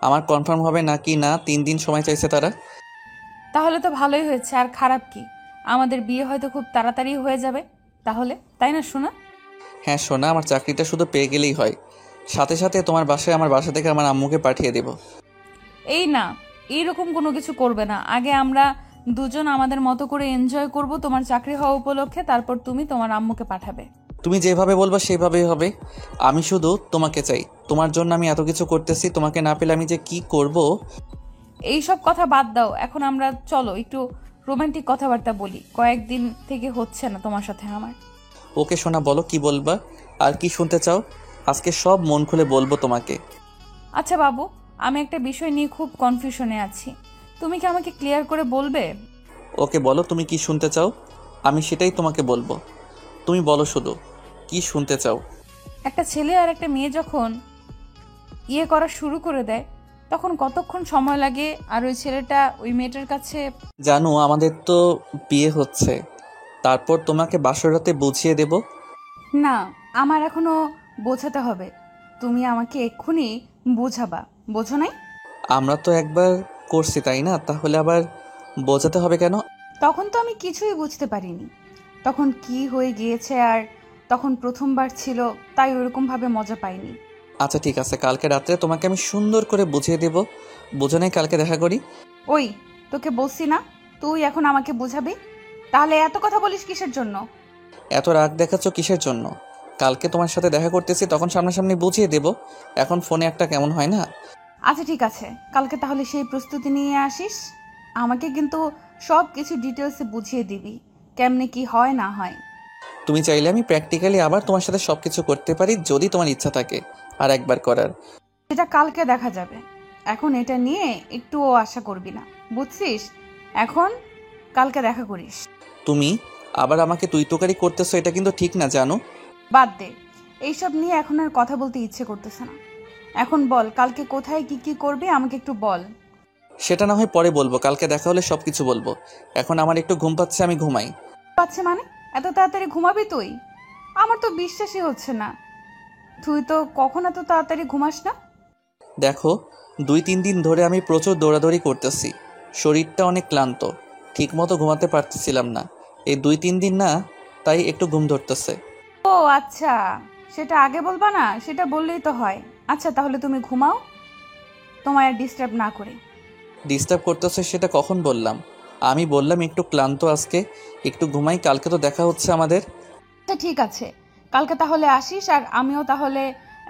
আমার কনফার্ম হবে নাকি না 3 দিন সময় চাইছে তারা। তাহলে তো ভালোই হয়েছে, আর খারাপ কি? আমাদের বিয়ে হয়তো খুব তাড়াতাড়ি হয়ে যাবে তাহলে, তাই না সোনা? হ্যাঁ সোনা, আমার চাকরিটা শুধু পেয়ে গেলেই হয়, সাথে সাথে তোমার বাসায় আমার বাসা থেকে আমার আম্মুকে পাঠিয়ে দেব। এই না, এইরকম কোনো কিছু করবে না। আগে আমরা দুজন আমাদের মতো করে এনজয় করব তোমার চাকরি হওয়া উপলক্ষে, তারপর তুমি তোমার আম্মুকে পাঠাবে। তুমি যেভাবে বলবা সেভাবেই হবে। আমি শুধু তোমাকে চাই, তোমার জন্য আমি এত কিছু করতেছি, তোমাকে না পেলে আমি যে কি করব। এই সব কথা বাদ দাও, এখন আমরা চলো একটু রোমান্টিক কথাবার্তা বলি, কয়েকদিন থেকে হচ্ছে না তোমার সাথে আমার। ওকে সোনা, বলো কি বলবা, আর কি শুনতে চাও? আজকে সব মন খুলে বলবো তোমাকে। আচ্ছা বাবু, আমি একটা বিষয় নিয়ে খুব কনফিউশনে আছি। তুমি কি আমাকে ক্লিয়ার করে বলবে? ওকে বলো তুমি কি শুনতে চাও, আমি সেটাই তোমাকে বলবো। তুমি বলো শুধু কি শুনতে চাও। একটা ছেলে আর একটা মেয়ে যখন করা শুরু করে দেয় তখন কতক্ষণ সময় লাগে, আর ওই ছেলেটা ওই মেয়েটার কাছে? জানো আমাদের তো বিয়ে হচ্ছে, তারপর তোমাকে বাসরাতে বুঝিয়ে দেব। না, আমার এখনো বোঝাতে হবে। তুমি আমাকে এক্ষুনি বোঝাবা, বোঝো নাই? আমরা তো একবার করছি তাই না, তাহলে আবার বোঝাতে হবে কেন? তখন তো আমি কিছুই বুঝতে পারিনি তখন কি হয়ে গিয়েছে, আর তখন প্রথমবার ছিল তাই ওরকমভাবে মজা পাইনি। আচ্ছা ঠিক আছে, কালকে রাত্রে তোমাকে আমি সুন্দর করে বুঝিয়ে দেব। বুঝো নাই, কালকে দেখা করি। ওই, তোকে বলছি না তুই এখন আমাকে বোঝাবি? তাহলে এত কথা বলিস কিসের জন্য? এত রাগ দেখাচ্ছ কিসের জন্য? কালকে তোমার সাথে দেখা করতেছি, তখন সামনাসামনি বুঝিয়ে দেব। এখন ফোনে একটা কেমন হয় না? আচ্ছা ঠিক আছে, কালকে তাহলে সেই প্রস্তুতি নিয়ে আসিস। আমাকে কিন্তু সব কিছু ডিটেলসে বুঝিয়ে দিবি, কেমনে কি হয় না হয়। তুমি চাইলে আমি প্র্যাকটিক্যালি আবার তোমার সাথে সবকিছু করতে পারি, যদি তোমার ইচ্ছা থাকে আর একবার করার। এটা কালকে দেখা যাবে, এখন এটা নিয়ে একটুও আশা করবি না, বুঝছিস? এখন কালকে দেখা করিস। তুমি আবার আমাকে তুই তোকারি করতেছো, এটা কিন্তু ঠিক না, জানো? বাদ দে, এইসব নিয়ে এখন আর কথা বলতে ইচ্ছে করতেছে না। এখন বল, কালকে কোথায় কি কি করবি আমাকে একটু বল। সেটা না হয় পরে বলবো, কালকে দেখা হলে সবকিছু বলবো। এখন আমার একটু ঘুম পাচ্ছে, আমি ঘুমাই। পাচ্ছে মানে? এত তাড়াতাড়ি ঘুমাবি তুই? আমার তো বিশ্বাসই হচ্ছে না, তুই তো কখন এত তাড়াতাড়ি ঘুমাস না। দেখো, 2-3 দিন ধরে আমি প্রচুর দৌড়াদৌড়ি করতেছি, শরীরটা অনেক ক্লান্ত, ঠিকমতো ঘুমাতে পারতেছিলাম না। এই 2-3 দিন না, তাই একটু ঘুম ধরতেছে। ও আচ্ছা, সেটা আগে বলবা না? সেটা বললেই তো হয়। আচ্ছা তাহলে তুমি ঘুমাও, তোমায় আর ডিস্টার্ব না করে। ডিস্টার্ব করতেছে সেটা কখন বললাম? আমি বললাম একটু ক্লান্ত আজকে, একটু ঘুমাই, কালকে তো দেখা হচ্ছে আমাদের। আচ্ছা ঠিক আছে, কালকে তাহলে আসিস, আর আমিও তাহলে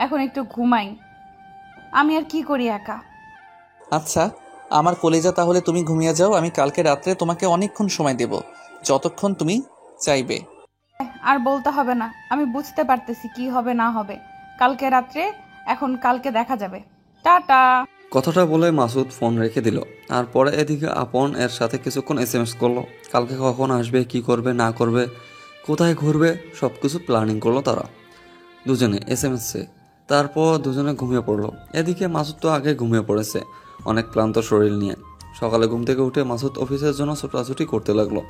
এখন একটু ঘুমাই। আমি আর কি করি একা। আচ্ছা আমার কলেজা, তাহলে তুমি ঘুমিয়ে যাও, আমি কালকে রাত্রে তোমাকে অনেকক্ষণ সময় দেব, যতক্ষণ তুমি চাইবে। আর বলতে হবে না, আমি বুঝতে পারতেছি কি হবে না হবে কালকে রাত্রে। এখন কালকে দেখা যাবে, টাটা। কথাটা বলে মাসুদ ফোন রেখে দিল। আর পরে এদিকে আপন এর সাথে কিছুক্ষণ এসএমএস করলো, কালকে কখন আসবে, কি করবে না করবে, কোথায় ঘুরবে, সব কিছু প্ল্যানিং করলো তারা দুজনে এসএমএসে। তারপর দুজনে ঘুমিয়ে পড়লো। এদিকে মাসুদ তো আগে ঘুমিয়ে পড়েছে অনেক ক্লান্ত শরীর নিয়ে। সকালে ঘুম থেকে উঠে মাসুদ অফিসের জন্য ছোটাছুটি করতে লাগলো।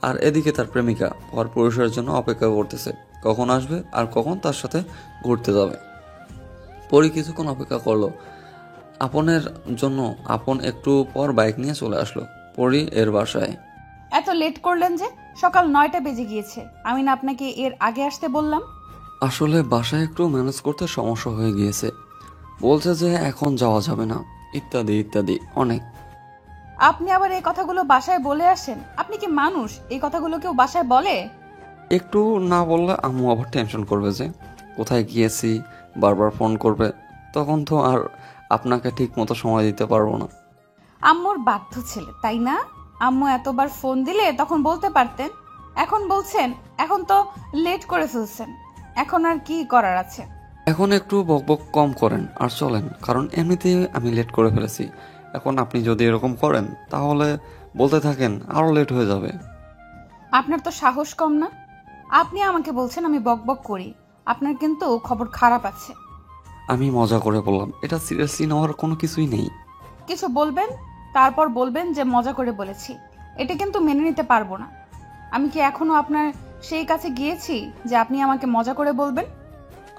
আর এদিকে তার প্রেমিকা পর পুরুষের জন্য অপেক্ষা করতেছে, কখন আসবে আর কখন তার সাথে ঘুরতে যাবে। পরি কিছুক্ষণ অপেক্ষা করলো আপনের জন্য। আপন একটু পর বাইক নিয়ে চলে আসলো পরি এর বাসায়। এত লেট করলেন যে? সকাল 9টা বেজে গিয়েছে, আমি না আপনাকে এর আগে আসতে বললাম? আসলে বাসায় একটু ম্যানেজ করতে সমস্যা হয়ে গিয়েছে, বলছে যে এখন যাওয়া যাবে না, ইত্যাদি ইত্যাদি অনেক। আপনি আবার এই কথাগুলো বাসায় বলে আসেন? আপনি কি মানুষ? এই কথাগুলো কেউ বাসায় বলে? একটু না বললে আম্মু আবার টেনশন করবে যে কোথায় গিয়েছি, বারবার ফোন করবে, তখন তো আর আপনাকে ঠিক মতো সময় দিতে পারবো না। আম্মুর বাধ্য ছেলে তাই না? আম্মু এতবার ফোন দিলে তখন বলতে পারতেন, এখন বলছেন? এখন তো লেট করে ফেলছেন, এখন আর কি করার আছে? এখন একটু বকবক কম করেন আর চলেন, কারণ এমনিতেই আমি লেট করে ফেলেছি। এখন আপনি যদি এরকম করেন তাহলে বলতে থাকেন আরও লেট হয়ে যাবে। আপনার তো সাহস কম না? আপনি আমাকে বলছেন আমি বকবক করি? আপনার কিন্তু খবর খারাপ আছে। আমি মজা করে বললাম, এটা সিরিয়াসলি নেওয়ার কোনো কিছুই নেই। কিছু বলবেন, তারপর বলবেন যে মজা করে বলেছি, এটা কিন্তু মেনে নিতে পারবো না। আমি কি এখনো আপনার সেই কাছে গিয়েছি যে আপনি আমাকে মজা করে বলবেন?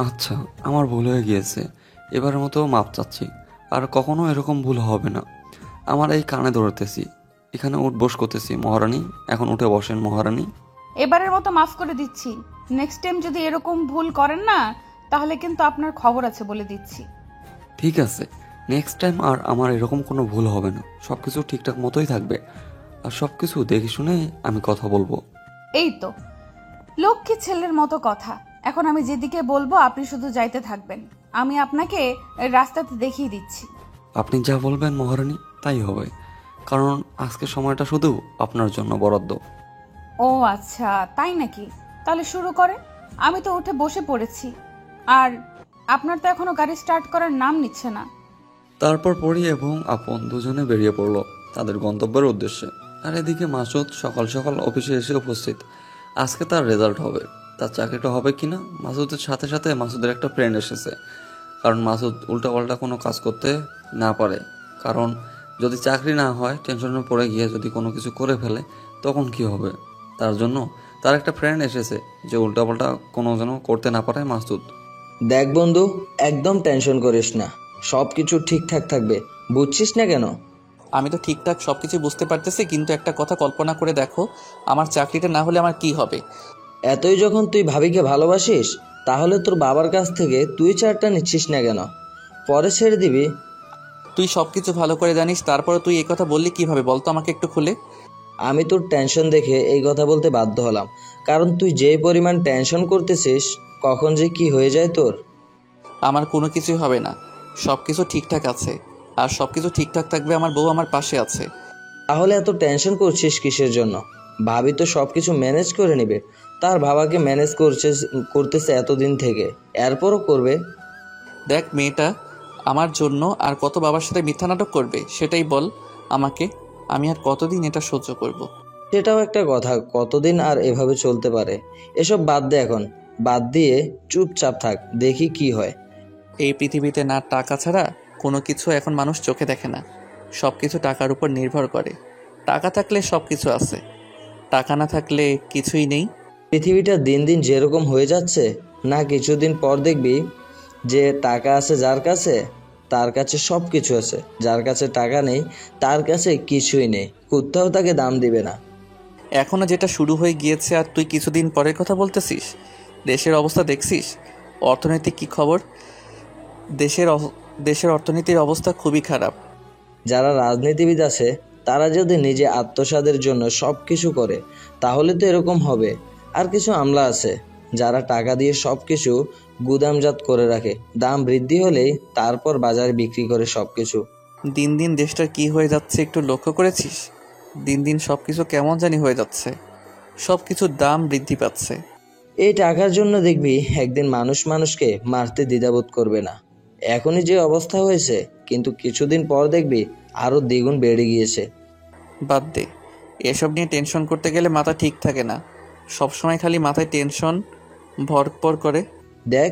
আচ্ছা আমার ভুল হয়ে গিয়েছে, এবারের মতো মাপ চাচ্ছি, আর কখনো এরকম ভুল হবে না। আমার এই কানে ধরতেছি, এখানে উঠ বস করতেছি মহারানী, এখন উঠে বসেন মহারানী। এবারের মতো মাফ করে দিচ্ছি, নেক্সট টাইম যদি এরকম ভুল করেন না তাহলে কিন্তু আপনার খবর আছে বলে দিচ্ছি। ঠিক আছে, নেক্সট টাইম আর আমার এরকম কোনো ভুল হবে না, সব কিছু ঠিকঠাক মতোই থাকবে, আর সব কিছু দেখে শুনে আমি কথা বলবো। এই তো লক্ষ্মী ছেলের মতো কথা। এখন আমি যেদিকে বলবো আপনি শুধু যাইতে থাকবেন, আমি আপনাকে রাস্তাতে দেখিয়ে দিচ্ছি। আপনি যা বলবেন মহারানী তাই হবে, কারণ আজকে সময়টা শুধু আপনার জন্য বরাদ্দ। ও আচ্ছা তাই নাকি? তাহলে শুরু করেন, আমি তো উঠে বসে পড়েছি। আর আপনার তো এখনো গাড়ি স্টার্ট করার নাম নিচ্ছে না। তারপর পরি এবং আপন দুজনে বেরিয়ে পড়লো। তাদের গন্তব্যের উদ্দেশ্যে। আর এদিকে মাসুদ সকাল সকাল অফিসে এসে উপস্থিত। আজকে তার রেজাল্ট হবে, তার চাকরিটা হবে কিনা। মাসুদের সাথে সাথে মাসুদের একটা ফ্রেন্ড এসেছে, কারণ মাসুদ উল্টাপাল্টা কোনো কাজ করতে না পারে। কারণ যদি চাকরি না হয়, টেনশনে পড়ে গিয়ে যদি কোনো কিছু করে ফেলে তখন কি হবে। তার জন্য তার একটা ফ্রেন্ড এসেছে যে উল্টাপাল্টা কোনো যেন করতে না পারে মাসুদ। দেখ বন্ধু, একদম টেনশন করিস না, সব কিছু ঠিকঠাক থাকবে, বুঝছিস না কেন? আমি তো ঠিকঠাক সব কিছু বুঝতে পারতেছি, কিন্তু একটা কথা কল্পনা করে দেখো, আমার চাকরিটা না হলে আমার কি হবে? এতই যখন তুই ভাবিকে ভালোবাসিস, তাহলে তোর বাবার কাছ থেকে তুই চারটা নিচ্ছিস না কেন? পরে ছেড়ে দিবি। তুই সব কিছু ভালো করে জানিস, তারপরে তুই এই কথা বললি কিভাবে বলতো আমাকে একটু খুলে? আমি তোর টেনশন দেখে এই কথা বলতে বাধ্য হলাম, কারণ তুই যে পরিমাণ টেনশন করতেছিস, কখন যে কি হয়ে যায় তোর। আমার কোনো কিছুই হবে না, সব কিছু ঠিকঠাক আছে, আর সব কিছু ঠিকঠাক থাকবে, আমার বউ আমার পাশে আছে। তাহলে এত টেনশন করছিস কিসের জন্য? ভাবি তো সব কিছু ম্যানেজ করে নিবে, তার বাবাকে ম্যানেজ করতেছে এতদিন থেকে, এরপরও করবে। দেখ, মেয়েটা আমার জন্য আর কত বাবার সাথে মিথ্যা নাটক করবে সেটাই বল আমাকে। আমি আর কতদিন এটা সহ্য করব? সেটাও একটা কথা, কতদিন আর এভাবে চলতে পারে? এসব বাদ দে এখন, বাদ দিয়ে চুপচাপ থাক, দেখি কি হয়। এই পৃথিবীতে না টাকা ছাড়া কোনো কিছু এখন মানুষ চোখে দেখে না, সব কিছু টাকার উপর নির্ভর করে। টাকা থাকলে সব কিছু আছে, টাকা না থাকলে কিছুই নেই। পৃথিবীটা দিন দিন যেরকম হয়ে যাচ্ছে না, কিছুদিন পর দেখবি যে টাকা আছে যার কাছে, তার কাছে সব কিছু আছে, যার কাছে টাকা নেই তার কাছে কিছুই নেই, কোথাও তাকে দাম দিবে না। এখনো যেটা শুরু হয়ে গিয়েছে আর তুই কিছুদিন পরের কথা বলতেছিস? দেশের অবস্থা দেখছিস? অর্থনৈতিক কি খবর? দেশের অর্থনীতির অবস্থা খুবই খারাপ। যারা রাজনীতিবিদ আছে তারা যদি নিজে আত্মসাদের জন্য সব কিছু করে, তাহলে তো এরকম হবে। আর কিছু আমলা আছে যারা টাকা দিয়ে সব কিছু গুদামজাত করে রাখে, দাম বৃদ্ধি হলেই তারপর বাজারে বিক্রি করে সব কিছু। দিন দিন দেশটার কি হয়ে যাচ্ছে একটু লক্ষ্য করেছিস? দিন দিন সব কিছু কেমন জানি হয়ে যাচ্ছে, সব কিছুর দাম বৃদ্ধি পাচ্ছে। এই টাকার জন্য দেখবি একদিন মানুষ মানুষকে মারতে দ্বিধাবোধ করবে না। এখনই যে অবস্থা হয়েছে, কিন্তু কিছুদিন পর দেখবি আরো দ্বিগুণ বেড়ে গিয়েছে। বাদ দে, এসব নিয়ে টেনশন করতে গেলে মাথা ঠিক থাকে না, সবসময় খালি মাথায় টেনশন ভরপর করে। দেখ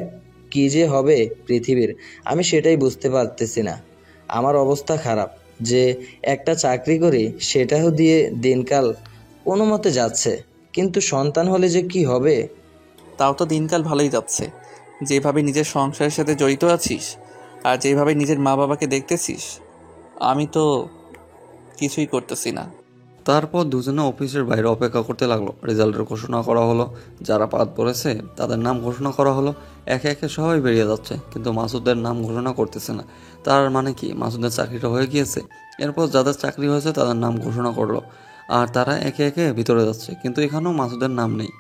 কি যে হবে পৃথিবীর, আমি সেটাই বুঝতে পারতেছি না। আমার অবস্থা খারাপ, যে একটা চাকরি করি সেটাও দিয়ে দিনকাল কোনো মতে যাচ্ছে, কিন্তু সন্তান হলে যে কি হবে। তাও তো দিনকাল ভালোই যাচ্ছে, যেভাবে নিজের সংসারের সাথে জড়িত আছিস আর যেভাবে নিজের মা বাবাকে দেখতেছিস। আমি তো কিছুই করতেছি না। তারপর দুজনে অফিসের বাইরে অপেক্ষা করতে লাগলো। রেজাল্টের ঘোষণা করা হলো, যারা বাদ পড়েছে তাদের নাম ঘোষণা করা হলো। একে একে সবাই বেরিয়ে যাচ্ছে, কিন্তু মাসুদের নাম ঘোষণা করতেছে না। তার মানে কি মাসুদের চাকরিটা হয়ে গিয়েছে? এরপর যাদের চাকরি হয়েছে তাদের নাম ঘোষণা করলো, আর তারা একে একে ভিতরে যাচ্ছে, কিন্তু এখানেও মাসুদের নাম নেই।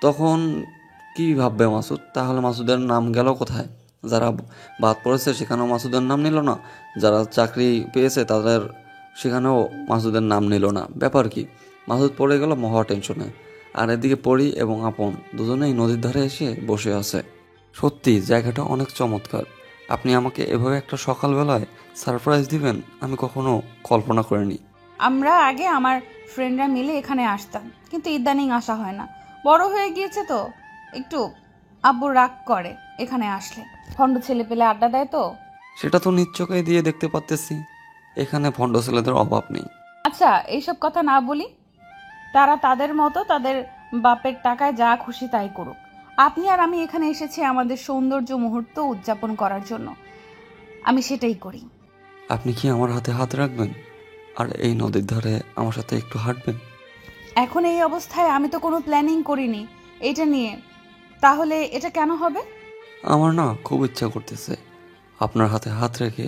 তখন কি ভাববে মাসুদ? তাহলে মাসুদের নাম গেল কোথায়? যারা বাদ পড়েছে সেখানেও মাসুদের নাম নিল না, যারা চাকরি পেয়েছে তাদের সেখানেও মাসুদের নাম নিল না। ব্যাপার কি? মাসুদ পড়ে গেল মহা টেনশনে। আর এদিকে পরি এবং আপন দুজনেই নদীর ধারে এসে বসে আছে। সত্যি জায়গাটা অনেক চমৎকার। আপনি আমাকে এভাবে একটা সকালবেলায় সারপ্রাইজ দিবেন আমি কখনো কল্পনা করিনি। আমরা আগে আমার ফ্রেন্ডরা মিলে এখানে আসতাম, কিন্তু ইদানিং আসা হয় না। বড় হয়ে গিয়েছে তো একটু আব্বু রাগ করে এখানে আসলে, ফন্ড ছেলে পেলে আড্ডা দেয় তো। সেটা তো নিশ্চয়ই দিয়ে দেখতে পাচ্তেছি, এখানে ভণ্ড ছেলেদের অভাব নেই। আচ্ছা এইসব কথা না বলি, তারা তাদের মতো তাদের বাপের টাকায় যা খুশি তাই করুক। আপনি আর আমি এখানে এসেছি আমাদের সৌন্দর্য মুহূর্ত উদযাপন করার জন্য, আমি সেটাই করি। আপনি কি আমার হাতে হাত রাখবেন আর এই নদীর ধারে আমার সাথে একটু হাঁটবেন? এখন এই অবস্থায় আমি তো কোনো প্ল্যানিং করিনি এটা নিয়ে, তাহলে এটা কেন হবে? আমার না খুব ইচ্ছা করতেছে, আপনার হাতে হাত রেখে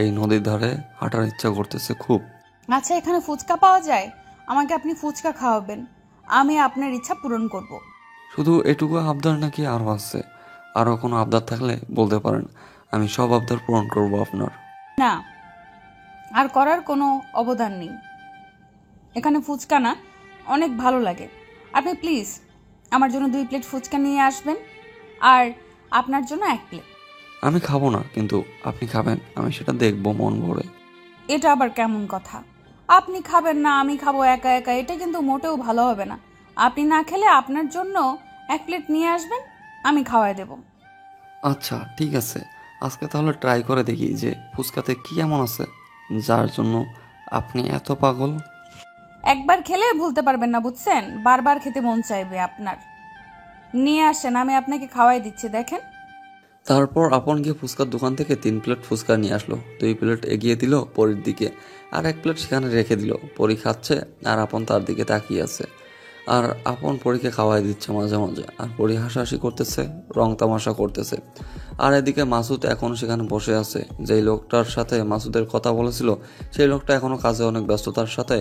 এই নদীর ধারে হাঁটার ইচ্ছা করতেছে খুব। আচ্ছা এখানে ফুচকা পাওয়া যায়, আমাকে আপনি ফুচকা খাওয়াবেন, আমি আপনার ইচ্ছা পূরণ করব। শুধু এটুকু আবদার নাকি আরও আছে? আরও কোনো আবদার থাকলে বলতে পারেন, আমি সব আবদার পূরণ করব আপনার। না, আর করার কোনো অবদান নেই। এখানে ফুচকা না অনেক ভালো লাগে, আপনি প্লিজ আমার জন্য 2 প্লেট ফুচকা নিয়ে আসবেন, আর আপনার জন্য 1 প্লেট। আমি খাবো না, কিন্তু আপনি খাবেন আমি সেটা দেখবো মন ভরে। এটা আবার কেমন কথা? আপনি খাবেন না, আমি খাবো একা একা, এটা কিন্তু মোটেও ভালো হবে না। আপনি না খেলে আপনার জন্য 1 প্লেট নিয়ে আসবেন, আমি খাওয়াই দেব। আচ্ছা ঠিক আছে, আজকে তাহলে ট্রাই করে দেখি যে ফুচকাতে কি এমন আছে যার জন্য আপনি এত পাগল। একবার খেলে ভুলতে পারবেন না, বুঝছেন? বারবার খেতে মন চাইবে আপনার। নিয়ে আসেন, আমি আপনাকে খাওয়াই দিচ্ছি, দেখেন। তারপর আপন গিয়ে ফুচকার দোকান থেকে 3 প্লেট ফুচকা নিয়ে আসলো। 2 প্লেট এগিয়ে দিল পরীর দিকে, আর 1 প্লেট সেখানে রেখে দিল। পরী খাচ্ছে আর আপন তার দিকে তাকিয়ে আছে। আর আপন পরীকে খাওয়াই দিচ্ছে মাঝে মাঝে, আর পরী হাসাহাসি করতেছে, রং তামাশা করতেছে। আর এদিকে মাসুদ এখন সেখানে বসে আছে। যেই লোকটার সাথে মাসুদের কথা বলেছিল সেই লোকটা এখনো কাজে অনেক ব্যস্ততার সাথে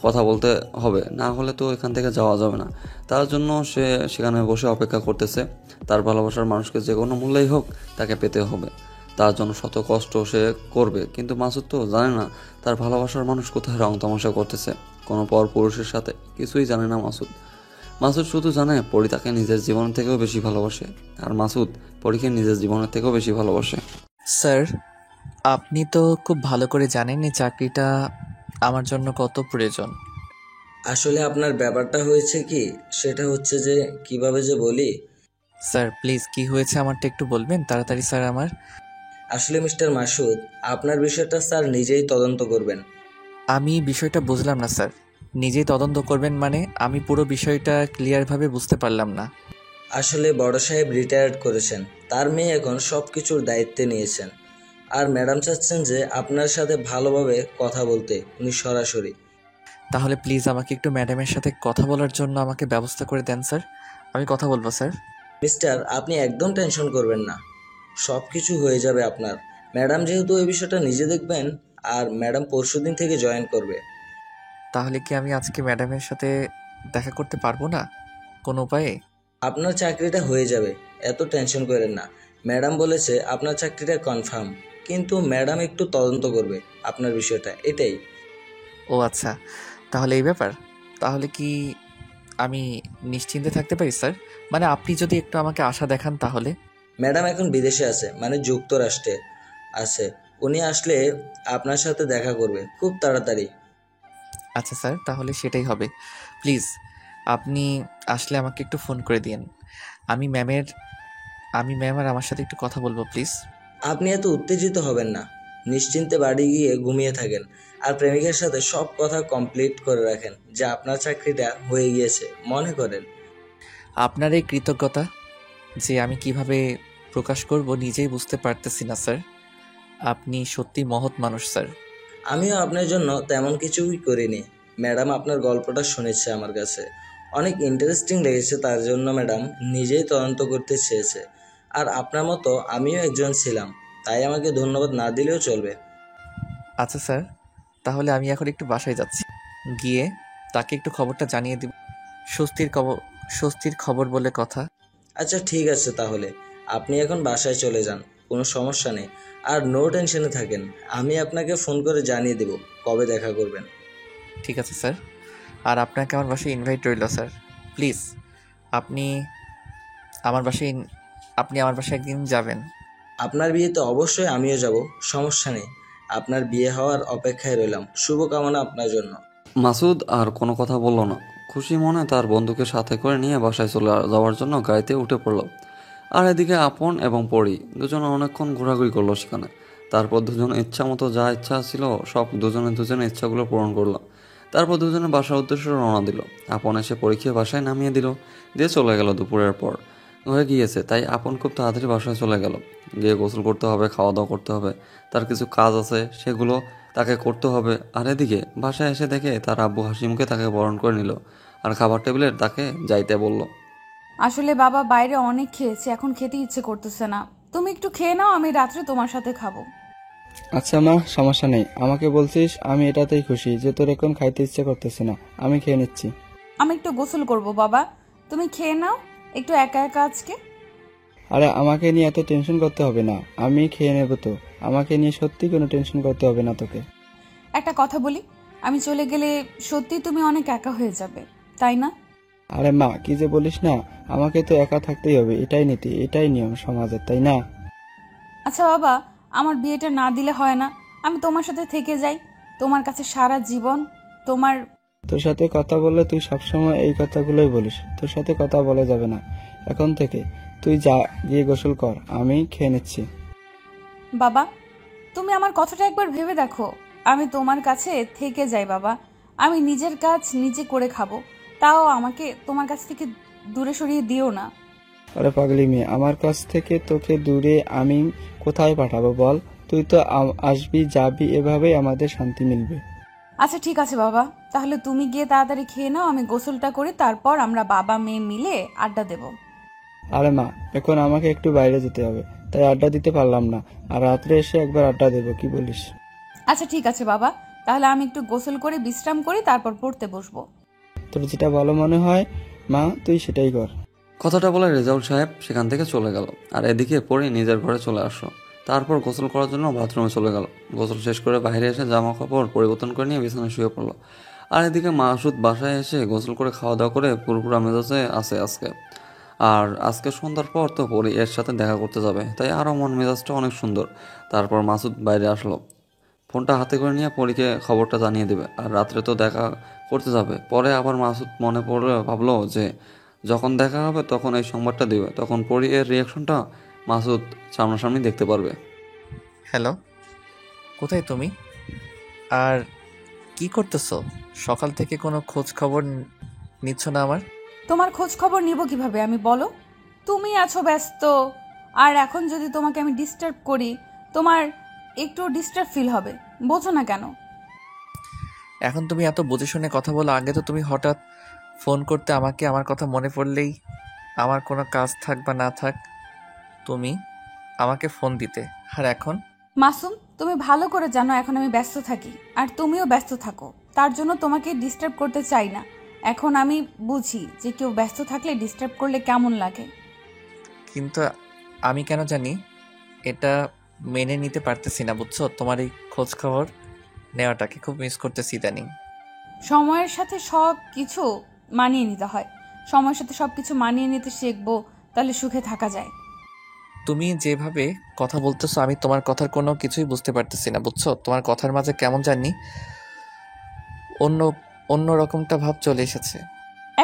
কথা বলতে হবে, না হলে তো এখান থেকে যাওয়া যাবে না। তার জন্য সে সেখানে বসে অপেক্ষা করতেছে। তার ভালোবাসার মানুষকে যে কোনো মূল্যেই হোক তাকে পেতে হবে, তার জন্য শত কষ্ট সে করবে। কিন্তু মাসুদ তো জানে না তার ভালোবাসার মানুষ কোথায় রং তামাশা করতেছে, কোনো পর পুরুষের সাথে। কিছুই জানে না মাসুদ। মাসুদ শুধু জানে পরী তাকে নিজের জীবন থেকেও বেশি ভালোবাসে, আর মাসুদ পরীকে নিজের জীবনের থেকেও বেশি ভালোবাসে। স্যার, আপনি তো খুব ভালো করে জানেন এই চাকরিটা আমার জন্য কত প্রয়োজন। আসলে আপনার ব্যাপারটা হয়েছে কি, সেটা হচ্ছে যে কিভাবে যে বলি। স্যার প্লিজ, কি হয়েছে আমারটা একটু বলবেন তাড়াতাড়ি স্যার আমার। আসলে মিস্টার মাসুদ, আপনার বিষয়টা স্যার নিজেই তদন্ত করবেন। আমি বিষয়টা বুঝলাম না স্যার। নিজেই তদন্ত করবেন মানে? আমি পুরো বিষয়টা ক্লিয়ারভাবে বুঝতে পারলাম না। আসলে বড় সাহেব রিটায়ার্ড করেছেন, তার মেয়ে এখন সব কিছুর দায়িত্বে নিয়েছেন। আর ম্যাডাম চাচ্ছেন যে আপনার সাথে ভালোভাবে কথা বলতে, উনি সরাসরি। তাহলে প্লিজ আমাকে একটু ম্যাডামের সাথে কথা বলার জন্য আমাকে ব্যবস্থা করে দেন স্যার। আমি কথা বলবো স্যার। মিস্টার, আপনি একদম টেনশন করবেন না, সব কিছু হয়ে যাবে আপনার। ম্যাডাম যেহেতু এই বিষয়টা নিজে দেখবেন, আর ম্যাডাম পরশুদিন থেকে জয়েন করবে। তাহলে কি আমি আজকে ম্যাডামের সাথে দেখা করতে পারবো না কোনো উপায়ে? আপনার চাকরিটা হয়ে যাবে, এত টেনশন করেন না। ম্যাডাম বলেছে আপনার চাকরিটা কনফার্ম, কিন্তু ম্যাডাম একটু তদন্ত করবে আপনার বিষয়টা, এটাই। ও আচ্ছা, তাহলে এই ব্যাপার। তাহলে কি আমি নিশ্চিন্তে থাকতে পারি স্যার? মানে আপনি যদি একটু আমাকে আশা দেখান তাহলে। ম্যাডাম এখন বিদেশে আছে, মানে যুক্তরাষ্ট্রে আছে। উনি আসলে আপনার সাথে দেখা করবে খুব তাড়াতাড়ি। আচ্ছা স্যার, তাহলে সেটাই হবে। প্লিজ আপনি আসলে আমাকে একটু ফোন করে দিন। আমি ম্যামের ম্যাম আর আমার সাথে একটু কথা বলবো প্লিজ। আপনি এত উত্তেজিত হবেন না, নিশ্চিন্তে বাড়ি গিয়ে ঘুমিয়ে থাকেন, আর প্রেমিকের সাথে সব কথা কমপ্লিট করে রাখেন যে আপনার চাকরিটা হয়ে গিয়েছে মনে করেন। আপনার এই কৃতজ্ঞতা যে আমি কিভাবে প্রকাশ করব নিজেই বুঝতে পারতেছি না স্যার। আপনি সত্যি মহৎ মানুষ স্যার। আমিও আপনার জন্য তেমন কিছুই করিনি। ম্যাডাম আপনার গল্পটা শুনেছে আমার কাছে, অনেক ইন্টারেস্টিং লেগেছে, তার জন্য ম্যাডাম নিজেই তদন্ত করতে চেয়েছে। আর আপনার মতো আমিও একজন ছিলাম, তাই আমাকে ধন্যবাদ না দিলেও চলবে। আচ্ছা স্যার, তাহলে আমি এখন একটু বাসায় যাচ্ছি। গিয়ে তাকে একটু খবরটা জানিয়ে দিব। স্বস্তির খবর বলে কথা। আচ্ছা ঠিক আছে, তাহলে আপনি এখন বাসায় চলে যান, কোনো সমস্যা নেই। আর নো টেনশনে থাকেন, আমি আপনাকে ফোন করে জানিয়ে দেব কবে দেখা করবেন। ঠিক আছে স্যার। আর আপনাকে আমার বাসায় ইনভাইট রইল স্যার। প্লিজ আপনি আমার বাসায় আপনি আমার বাসায় একদিন যাবেন। আপনার বিয়েতে অবশ্যই আমিও যাব, সমস্যা নেই। আপনার বিয়ে হওয়ার অপেক্ষায় রইলাম, শুভকামনা আপনার জন্য। মাসুদ আর কোনো কথা বলল না। খুশি মনে তার বন্ধুকে সাথে করে নিয়ে বাসায় চলে যাওয়ার জন্য গাড়িতে উঠে পড়ল। আর এদিকে আপন এবং পরি দুজনে অনেকক্ষণ ঘোরাঘুরি করলো সেখানে। তারপর দুজনে ইচ্ছা মতো যা ইচ্ছা ছিল সব দুজনের ইচ্ছাগুলো পূরণ করলো। তারপর দুজনে বাসার উদ্দেশ্যে রওনা দিল। আপন এসে পরীক্ষা বাসায় নামিয়ে দিল, দিয়ে চলে গেল। দুপুরের পর হয়ে গিয়েছে, তাই আপন খুব তাড়াতাড়ি বাসায় চলে গেল। গিয়ে গোসল করতে হবে, খাওয়া দাওয়া করতে হবে, তার কিছু কাজ আছে সেগুলো তাকে করতে হবে। আর এদিকে বাসায় এসে দেখে তার আব্বু হাসি মুখে তাকে বরণ করে নিল আর খাবার টেবিলে তাকে যাইতে বলল। আসলে বাবা, বাইরে অনেক খেয়েছি, এখন খেতে ইচ্ছে করতেছে না। তুমি একটু খেয়ে নাও, আমি রাত্রে তোমার সাথে খাবো। আচ্ছা মা, সমস্যা নেই, আমাকে বলছিস, আমি এটাতেই খুশি যে তোর এখন খাইতে ইচ্ছে করতেছে না। আমি খেয়ে নিচ্ছি। আমি একটু গোসল করব বাবা, তুমি খেয়ে নাও একটু একা একা আজকে। আরে আমাকে নিয়ে এত টেনশন করতে হবে না, আমি খেয়ে নেব তো। আমাকে নিয়ে সত্যি কোনো টেনশন করতে হবে না তোকে। একটা কথা বলি, আমি চলে গেলে সত্যি তুমি অনেক একা হয়ে যাবে, তাই না? আরে মা, কি যে বলিস না, আমাকে তো একা থাকতেই হবে, এটাই নীতি, এটাই নিয়ম সমাজের, তাই না? আচ্ছা বাবা, আমার বিয়েটা না দিলে হয় না? আমি তোমার সাথে থেকে যাই, তোমার কাছে সারা জীবন। তোমার তোর সাথে কথা বললে তুই সবসময় এই কথাগুলোই বলিস। তোর সাথে কথা বলা যাবে না এখন থেকে। তুই যা, গিয়ে গোসল কর, আমি খেয়ে নিচ্ছি। বাবা, তুমি আমার কথাটা একবার ভেবে দেখো। আমি তোমার কাছে থেকে যাই বাবা, আমি নিজের কাজ নিজে করে খাবো, তাও আমাকে তোমার কাছ থেকে দূরে সরিয়ে দিও না। আরে পাগলি মেয়ে, আমার কাছ থেকে তোকে দূরে আমি কোথায় পাঠাবো বল? তুই তো আসবি যাবি, এভাবেই আমাদের শান্তি মিলবে। আচ্ছা ঠিক আছে বাবা, তাহলে তুমি গিয়ে তাড়াতাড়ি খেয়ে নাও, আমি গোসলটা করি, তারপর আমরা বাবা মেয়ে মিলে আড্ডা দেব। আরে মা, এখন আমাকে একটু বাইরে যেতে হবে, তাই আড্ডা দিতে পারলাম না। আর রাত্রে এসে একবার আড্ডা দেবো, কি বলিস? আচ্ছা ঠিক আছে বাবা, তাহলে আমি একটু গোসল করে বিশ্রাম করি, তারপর পড়তে বসবো। তোর যেটা ভালো মনে হয় মা, তুই সেটাই কর। কথাটা বলে রেজাউল সাহেব সেখান থেকে চলে গেল। আর এদিকে পরি নিজের ঘরে চলে আসলো। তারপর গোসল করার জন্য বাথরুমে চলে গেল। গোসল শেষ করে বাইরে এসে জামা কাপড় পরিবর্তন করে নিয়ে বিছানায় শুয়ে পড়লো। আর এদিকে মাসুদ বাসায় এসে গোসল করে খাওয়া দাওয়া করে পুরোপুরা মেজাজে আছে আজকে। আর আজকে সন্ধ্যার পর তো পরি এর সাথে দেখা করতে যাবে, তাই আরও মন মেজাজটা অনেক সুন্দর। তারপর মাসুদ বাইরে আসলো, ফোনটা হাতে করে নিয়ে পরীকে খবরটা জানিয়ে দেবে। আর রাত্রে তো দেখা করতে যাবে। পরে আবার মাসুদ মনে পড়লে ভাবলো যে যখন দেখা হবে তখন এই সংবাদটা দিবে, তখন পরি এর রিয়াকশনটা মাসুদ সামনাসামনি দেখতে পারবে। হ্যালো, কোথায় তুমি? আর কি করতেছো? সকাল থেকে কোনো খোঁজ খবর নিচ্ছ না আমার। তোমার খোঁজ খবর নিব কিভাবে আমি, বলো? তুমি আছো ব্যস্ত, আর এখন যদি তোমাকে আমি ডিস্টার্ব করি, তোমার একটু ডিস্টার্ব ফিল হবে, বোঝো না কেন? এখন তুমি এত বুঝে শুনে কথা বলো, আগে তো তুমি হঠাৎ ফোন করতে আমাকে, আমার কথা মনে পড়লেই, আমার কোনো কাজ থাক বা না থাক তুমি আমাকে ফোন দিতে। আর এখন মাসুম, তুমি ভালো করে জানো এখন আমি ব্যস্ত থাকি, আর তুমিও ব্যস্ত থাকো, তার জন্য তোমাকে ডিস্টার্ব করতে চাই না। এখন আমি বুঝি যে কেউ ব্যস্ত থাকলে ডিস্টার্ব করলে কেমন লাগে। কিন্তু আমি কেন জানি এটা মেনে নিতে পারতেছি না, বুঝছো? তোমার এই খোঁজ খবর নেওয়াটাকে খুব মিস করতেছি ইদানিং। সময়ের সাথে সব কিছু মানিয়ে নিতে হয়, সময়ের সাথে সব কিছু মানিয়ে নিতে শিখবো, তাহলে সুখে থাকা যায়। তুমি যেভাবে কথা বলতেছো আমি তোমার কথার কোনো কিছুই বুঝতে পারতেছি না, বুঝছো? তোমার কথার মাঝে কেমন জানি অন্য অন্য রকমটা ভাব চলে এসেছে।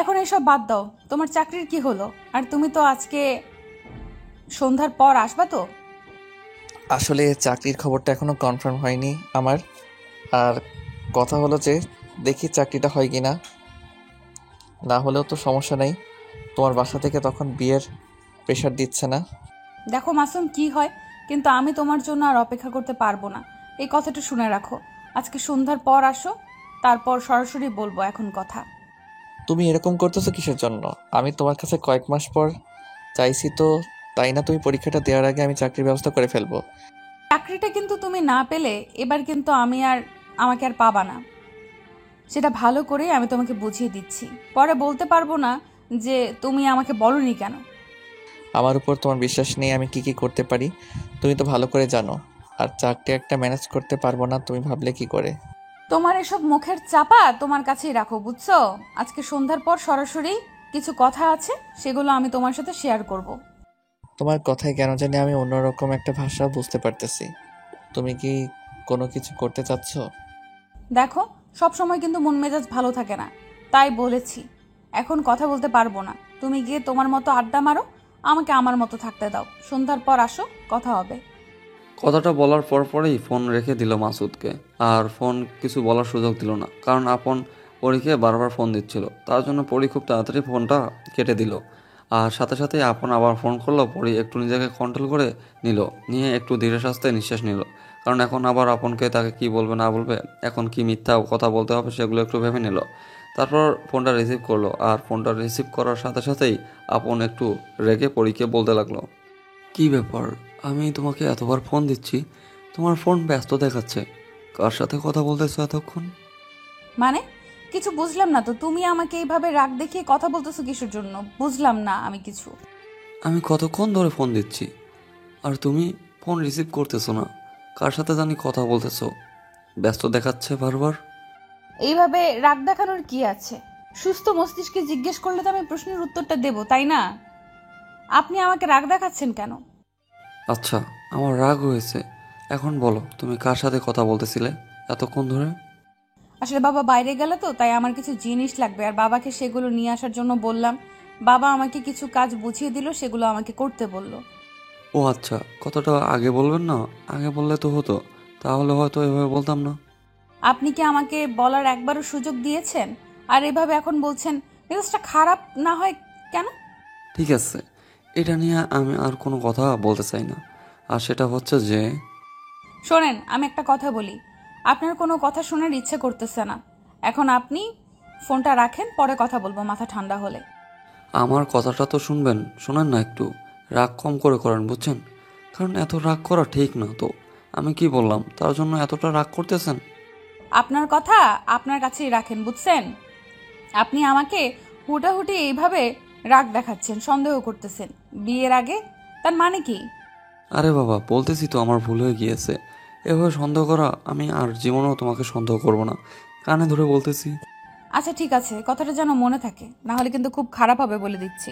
এখন এসব বাদ দাও, তোমার চাকরির কি হলো? আর তুমি তো আজকে সন্ধ্যার পর আসবা তো? আসলে চাকরির খবরটা এখনো কনফার্ম হয়নি আমার। আর কথা হলো যে দেখি চাকরিটা হয় কি না, না হলেও তো সমস্যা নেই। তোমার বাসা থেকে তখন বিয়ের প্রেশার দিচ্ছে না। দেখো মাসুম, কি হয়, কিন্তু আমি তোমার জন্য আর অপেক্ষা করতে পারবো না, এই কথাটা শুনে রাখো। আজকে সন্ধ্যার পর আসো, তারপর সরাসরি বলবো এখন কথা। তুমি এরকম করতেছো কিসের জন্য? আমি তোমার কাছে কয়েক মাস পর চাইছি তো, তাই না? তুমি পরীক্ষাটা দেওয়ার আগে আমি চাকরির ব্যবস্থা করে ফেলবো। চাকরিটা কিন্তু তুমি না পেলে এবার কিন্তু আমাকে আর পাবা না, সেটা ভালো করে আমি তোমাকে বুঝিয়ে দিচ্ছি। পরে বলতে পারবো না যে তুমি আমাকে বলনি কেন। আমার উপর তোমার বিশ্বাস নেই আমি কি কি করতে পারি, তুমি তো ভালো করে জানো। আর চাকরি একটা ম্যানেজ করতে পারবো না তুমি ভাবলে কি করে? তোমার এসব মুখের চাপা তোমার কাছেই রাখো, বুঝছো? আজকে সন্ধ্যার পর সরাসরি কিছু কথা আছে, সেগুলো আমি তোমার সাথে শেয়ার করব। তোমার কথায় কেন জানি আমি অন্যরকম একটা ভাষা বুঝতে পারতেছি। তুমি কি কোনো কিছু করতে চাচ্ছ? দেখো, সব সময় কিন্তু মন মেজাজ ভালো থাকে না, তাই বলেছি এখন কথা বলতে পারবো না। তুমি গিয়ে তোমার মতো আড্ডা মারো, আমাকে আমার মতো থাকতে দাও। সন্ধ্যার পর আসো, কথা হবে। কথাটা বলার পরেই ফোন রেখে দিল মাসুদকে। আর ফোন কিছু বলার সুযোগ দিল না, কারণ আপন পরীকে বারবার ফোন দিচ্ছিল। তার জন্য পরী খুব তাড়াতাড়ি ফোনটা কেটে দিল। আর সাথে সাথে আপন আবার ফোন করলো। পরী একটু নিজেকে কন্ট্রোল করে নিয়ে একটু ধীরে সাস্তে নিঃশ্বাস নিল। কারণ এখন আবার আপনকে তাকে কি বলবে না বলবে, এখন কি মিথ্যা কথা বলতে হবে সেগুলো একটু ভেবে নিল। তারপর ফোনটা রিসিভ করলো। আর ফোনটা রিসিভ করার সাথে সাথেই আপন একটু রেগে পরীকে বলতে লাগলো, কি ব্যাপার, আমি তোমাকে এতবার ফোন দিচ্ছি, তোমার ফোন ব্যস্ত দেখাচ্ছে, কার সাথে কথা বলতেছো এতক্ষণ? মানে কিছু বুঝলাম না তো, তুমি আমাকে এইভাবে রাগ দেখিয়ে কথা বলতেছো কিসের জন্য? বুঝলাম না আমি কিছু। আমি কতক্ষণ ধরে ফোন দিচ্ছি আর তুমি ফোন রিসিভ করতেছো না, কার সাথে জানি কথা বলতেছো, ব্যস্ত দেখাচ্ছে বারবার। এইভাবে রাগ দেখানোর কি আছে? সুস্থ মস্তিষ্কে জিজ্ঞেস করলে তো আমি প্রশ্নের উত্তরটা দেব, তাই না? আপনি আমাকে রাগ দেখাচ্ছেন কেন? আচ্ছা, আমার রাগ হয়েছে, এখন বলো তুমি কার সাথে কথা বলতেছিলে এতক্ষণ ধরে? আসলে বাবা বাইরে গেল তো, তাই আমার কিছু জিনিস লাগবে, আর বাবাকে সেগুলো নিয়ে আসার জন্য বললাম। বাবা আমাকে কিছু কাজ বুঝিয়ে দিল, সেগুলো আমাকে করতে বলল। ও আচ্ছা, কথাটা আগে বলবেন না? আগে বললে তো হতো, তাহলে হয়তো এভাবে বলতাম না। আপনি কি আমাকে বলার একবারও সুযোগ দিয়েছেন? আর এভাবে এখন বলছেন, মেজাজটা খারাপ না হয় কেন? ঠিক আছে, এটা নিয়ে আমি আর কোনো কথা বলতে চাই না। আর সেটা হচ্ছে যে শোনেন, আমি একটা কথা বলি, আপনার কোনো কথা শোনার ইচ্ছে করতেছে না। এখন আপনি ফোনটা রাখেন, পরে কথা বলবো মাথা ঠান্ডা হলে। আমার কথাটা তো শুনবেন, শোনেন না একটু। রাগ কম করে করেন, বুঝছেন? কারণ এত রাগ করা ঠিক না তো। আমি কি বললাম তার জন্য এতটা রাগ করতেছেন? আপনার কথা আপনার কাছেই রাখেন, বুঝছেন? আপনি আমাকে হুটাহুটি এইভাবে রাগ দেখাচ্ছেন, সন্দেহ করতেছেন বিয়ের আগে, তার মানে কি? আরে বাবা, বলতেছি তো আমার ভুল হয়ে গিয়েছে। এভাবে সন্দেহ করা, আমি আর জীবনেও তোমাকে সন্দেহ করব না। কানে ধরে বলতেছি। আচ্ছা ঠিক আছে, কথাটা যেন মনে থাকে, না হলে কিন্তু খুব খারাপ হবে বলে দিচ্ছি।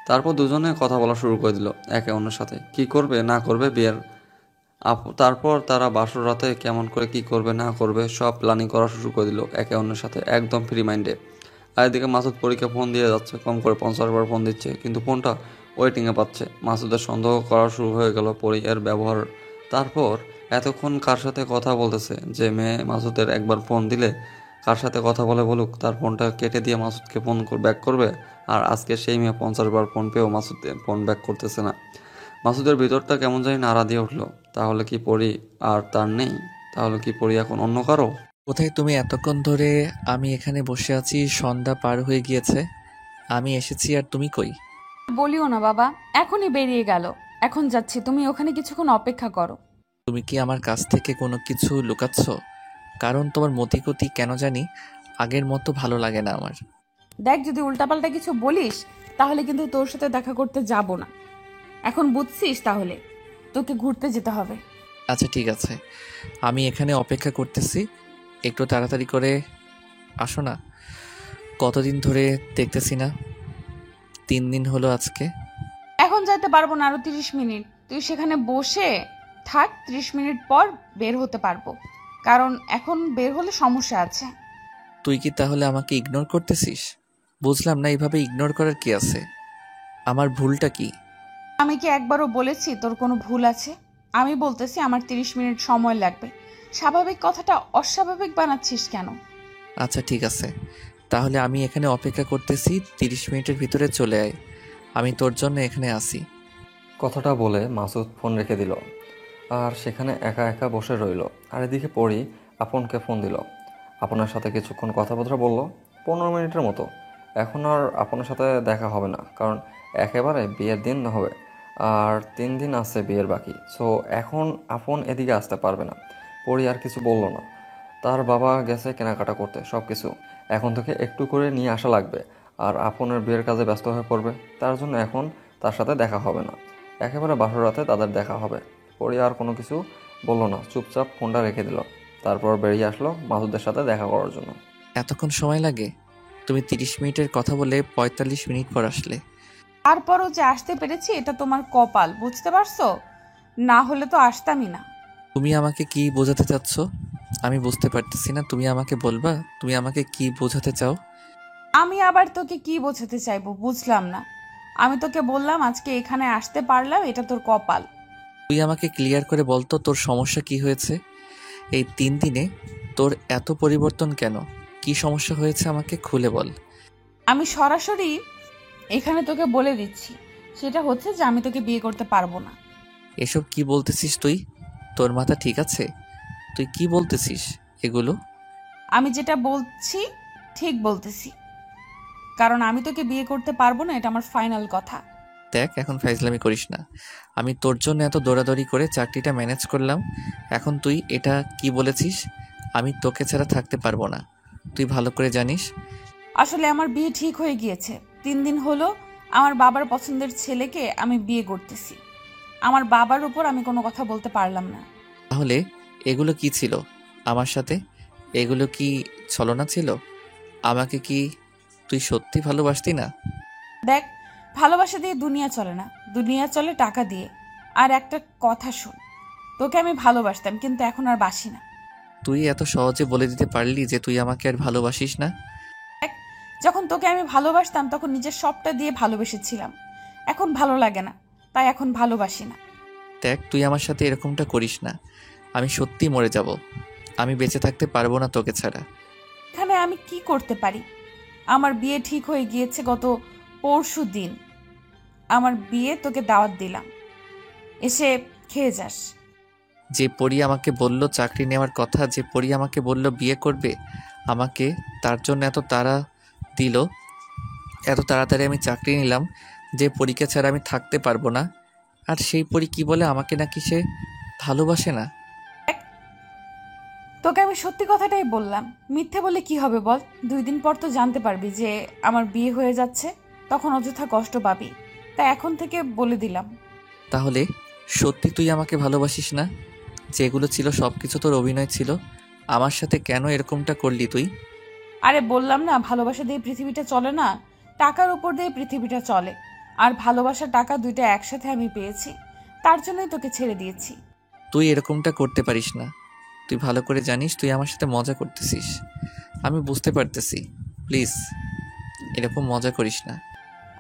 তারপর দুজনে কথা বলা শুরু করে দিল একে অন্যের সাথে, কি করবে না করবে বিয়ের। তারপর তারা বাসর রাতে কেমন করে কি করবে না করবে সব প্ল্যানিং করা শুরু করে দিল একে অন্যের সাথে, একদম ফ্রি মাইন্ডে। আর এদিকে মাসুদ পরীকে ফোন দিয়ে যাচ্ছে, কম করে 50 বার ফোন দিচ্ছে, কিন্তু ফোনটা ওয়েটিংয়ে পাচ্ছে। মাসুদের সন্দেহ করা শুরু হয়ে গেল পরী এর ব্যবহার। তারপর এতক্ষণ কার সাথে কথা বলতেছে যে মেয়ে, মাসুদের একবার ফোন দিলে কার সাথে কথা বলে বলুক, তার ফোনটা কেটে দিয়ে মাসুদকে ফোন ব্যাক করবে। আর আজকে সেই মেয়ে 50 বার ফোন পেয়েও মাসুদ ফোন ব্যাক করতেছে না। মাসুদের ভিতরটা কেমন জানি নাড়া দিয়ে উঠলো। তাহলে কি পরি আর তার নেই? তাহলে কি পরি এখন অন্য কারো? কোথায় তুমি এতক্ষণ ধরে? আমি এখানে বসে আছি, সন্ধ্যা পার হয়ে গিয়েছে, আমি এসেছি আর তুমি কই? বলিও না বাবা, এখনই বেরিয়ে গেল। এখন যাচ্ছি, তুমি ওখানে কিছুক্ষণ অপেক্ষা করো। তুমি কি আমার কাছ থেকে কোনো কিছু লুকাচ্ছ? কারণ তোমার মতিগতি কেন জানি আগের মতো ভালো লাগে না আমার। দেখ, যদি উল্টাপাল্টা কিছু বলিস তাহলে কিন্তু তোর সাথে দেখা করতে যাব না। এখন বুঝছিস? তাহলে তোকে ঘুরতে যেতে হবে। আচ্ছা ঠিক আছে, আমি এখানে অপেক্ষা করতেছি, একটু তাড়াতাড়ি করে আসো না। কতদিন ধরে দেখতেছি না, 3 দিন হলো আজকে। এখন যাইতে পারবো না, আরো 30 মিনিট। তুই সেখানে বসে থাক, 30 মিনিট পর বের হতে পারবো, কারণ এখন বের হলে সমস্যা আছে। তুই কি তাহলে আমাকে ইগনোর করতেছিস? বুঝলাম না, এইভাবে ইগনোর করার কি আছে? আমার ভুলটা কি? আমি কি একবারও বলেছি তোর কোনো ভুল আছে? আমি বলতেছি আমার 30 মিনিট সময় লাগবে। স্বাভাবিক কথাটা অস্বাভাবিক বানাচ্ছিস কেন? আচ্ছা ঠিক আছে, তাহলে আমি এখানে অপেক্ষা করতেছি, 30 মিনিটের ভিতরে চলে আয়, আমি তোর জন্য এখানে আসি। কথাটা বলে মাসুদ ফোন রেখে দিল আর সেখানে একা একা বসে রইল। আর এদিকে পড়ি আপনকে ফোন দিল। আপনার সাথে কিছুক্ষণ কথাবার্তা বলল, 15 মিনিটের মতো। এখন আর আপনার সাথে দেখা হবে না, কারণ একেবারে বিয়ের দিন হবে আর 3 দিন আছে বিয়ের বাকি। সো এখন আপন এদিকে আসতে পারবে না। পড়ি আর কিছু বলল না। তার বাবা গেছে কেনাকাটা করতে, সব কিছু এখন থেকে একটু করে নিয়ে আসা লাগবে। আর আপনের বিয়ের কাজে ব্যস্ত হয়ে পড়বে, তার জন্য এখন তার সাথে দেখা হবে না। একেবারে বাসর রাতে তাদের দেখা হবে। পরি আর কোনো কিছু বলল না, চুপচাপ ফোনটা রেখে দিল। তারপর বেরিয়ে আসলো মাসুদের সাথে দেখা করার জন্য। এতক্ষণ সময় লাগে? তুমি 30 মিনিটের কথা বলে 45 মিনিট পর আসলে। তারপরও যে আসতে পেরেছি এটা তোমার কপাল, বুঝতে পারছো? না হলে তো আসতামই না। তুমি আমাকে কি বোঝাতে চাচ্ছ? আমি বুঝতে পারতেছি না, তুমি আমাকে বলবা তুমি আমাকে কি বোঝাতে চাও? আমি আবার তোকে কি বোঝাতে চাইবো বুঝলাম না। আমি তোকে বললাম আজকে এখানে আসতে পারলাম, এটা তোর কপাল। তুই আমাকে ক্লিয়ার করে বলতো তোর সমস্যা কি হয়েছে? এই 3 দিনে তোর এত পরিবর্তন কেন? কি সমস্যা হয়েছে আমাকে খুলে বল। আমি সরাসরি এখানে তোকে বলে দিচ্ছি, সেটা হচ্ছে যে আমি তোকে বিয়ে করতে পারবো না। এসব কি বলতেছিস তুই? তোর মাথা ঠিক আছে? তুই কি বলতেছিস এগুলো? আমি যেটা বলছি ঠিক বলতেছি, কারণ আমি তোকে বিয়ে করতে পারবো না, এটা আমার ফাইনাল কথা। দেখ, এখন ফাইজলামি করিস না। আমি তোর জন্য এত দৌড়াদৌড়ি করে চাকরিটা ম্যানেজ করলাম, এখন তুই এটা কি বলেছিস? আমি তোকে ছাড়া থাকতে পারবো না, তুই ভালো করে জানিস। আসলে আমার বিয়ে ঠিক হয়ে গিয়েছে। 3 দিন হলো আমার বাবার পছন্দের ছেলেকে আমি বিয়ে করতেছি। আমার বাবার উপর আমি কোনো কথা বলতে পারলাম না। তাহলে এগুলো কি ছিল আমার সাথে? এগুলো কি ছলনা ছিল? আমাকে কি তুই সত্যি ভালোবাসতি না? দেখ, ভালোবাসা দিয়ে দুনিয়া চলে না, দুনিয়া চলে টাকা দিয়ে। আর একটা কথা শোন, তোকে আমি ভালোবাসতাম কিন্তু এখন আর বাসি না। তুই এত সহজে বলে দিতে পারলি যে তুই আমাকে আর ভালোবাসিস না? যখন তোকে আমি ভালোবাসতাম তখন নিজের সবটা দিয়ে ভালোবেসেছিলাম। এখন ভালো লাগে না, তাই এখন ভালোবাসি না। দেখ, তুই আমার সাথে এরকমটা করিস না। আমি সত্যিই মরে যাব। আমি বেঁচে থাকতে পারবো না তোকে ছাড়া। এখানে আমি কি করতে পারি? আমার বিয়ে ঠিক হয়ে গিয়েছে গত পরশু দিন। আমার বিয়ে তোকে দাওয়াত দিলাম, এসে খেয়ে যাস। যে পরি আমাকে বলল চাকরি নেওয়ার কথা, যে পরি আমাকে বলল বিয়ে করবে আমাকে, তার জন্য এত তাড়া দিল, এত তাড়াতাড়ি আমি চাকরি নিলাম, যে পরীকে ছাড়া আমি থাকতে পারবো না। আর সেই পরি কি বলে আমাকে নাকি সে ভালোবাসে না? তোকে আমি সত্যি কথাটাই বললাম, মিথ্যে বলে কি হবে বল? 2 দিন পর তো জানতে পারবি যে আমার বিয়ে হয়ে যাচ্ছে, তখন অযথা কষ্ট পাবি। তাই এখন থেকে বলে দিলাম। তাহলে সত্যি তুই আমাকে ভালোবাসিস না? যেগুলো ছিল সব কিছু তোর অভিনয় ছিল। আমার সাথে কেন এরকমটা করলি তুই? আরে বললাম না, ভালোবাসা দিয়ে পৃথিবীটা চলে না, টাকার উপর দিয়ে পৃথিবীটা চলে। আর ভালোবাসা টাকা দুইটা একসাথে আমি পেয়েছি, তার জন্যই তোকে ছেড়ে দিয়েছি। তুই এরকমটা করতে পারিস না। তুই ভালো করে জানিস তুই আমার সাথে মজা করতেছিস। আমি বুঝতে পারতেছি। প্লিজ এরকম মজা করিস না।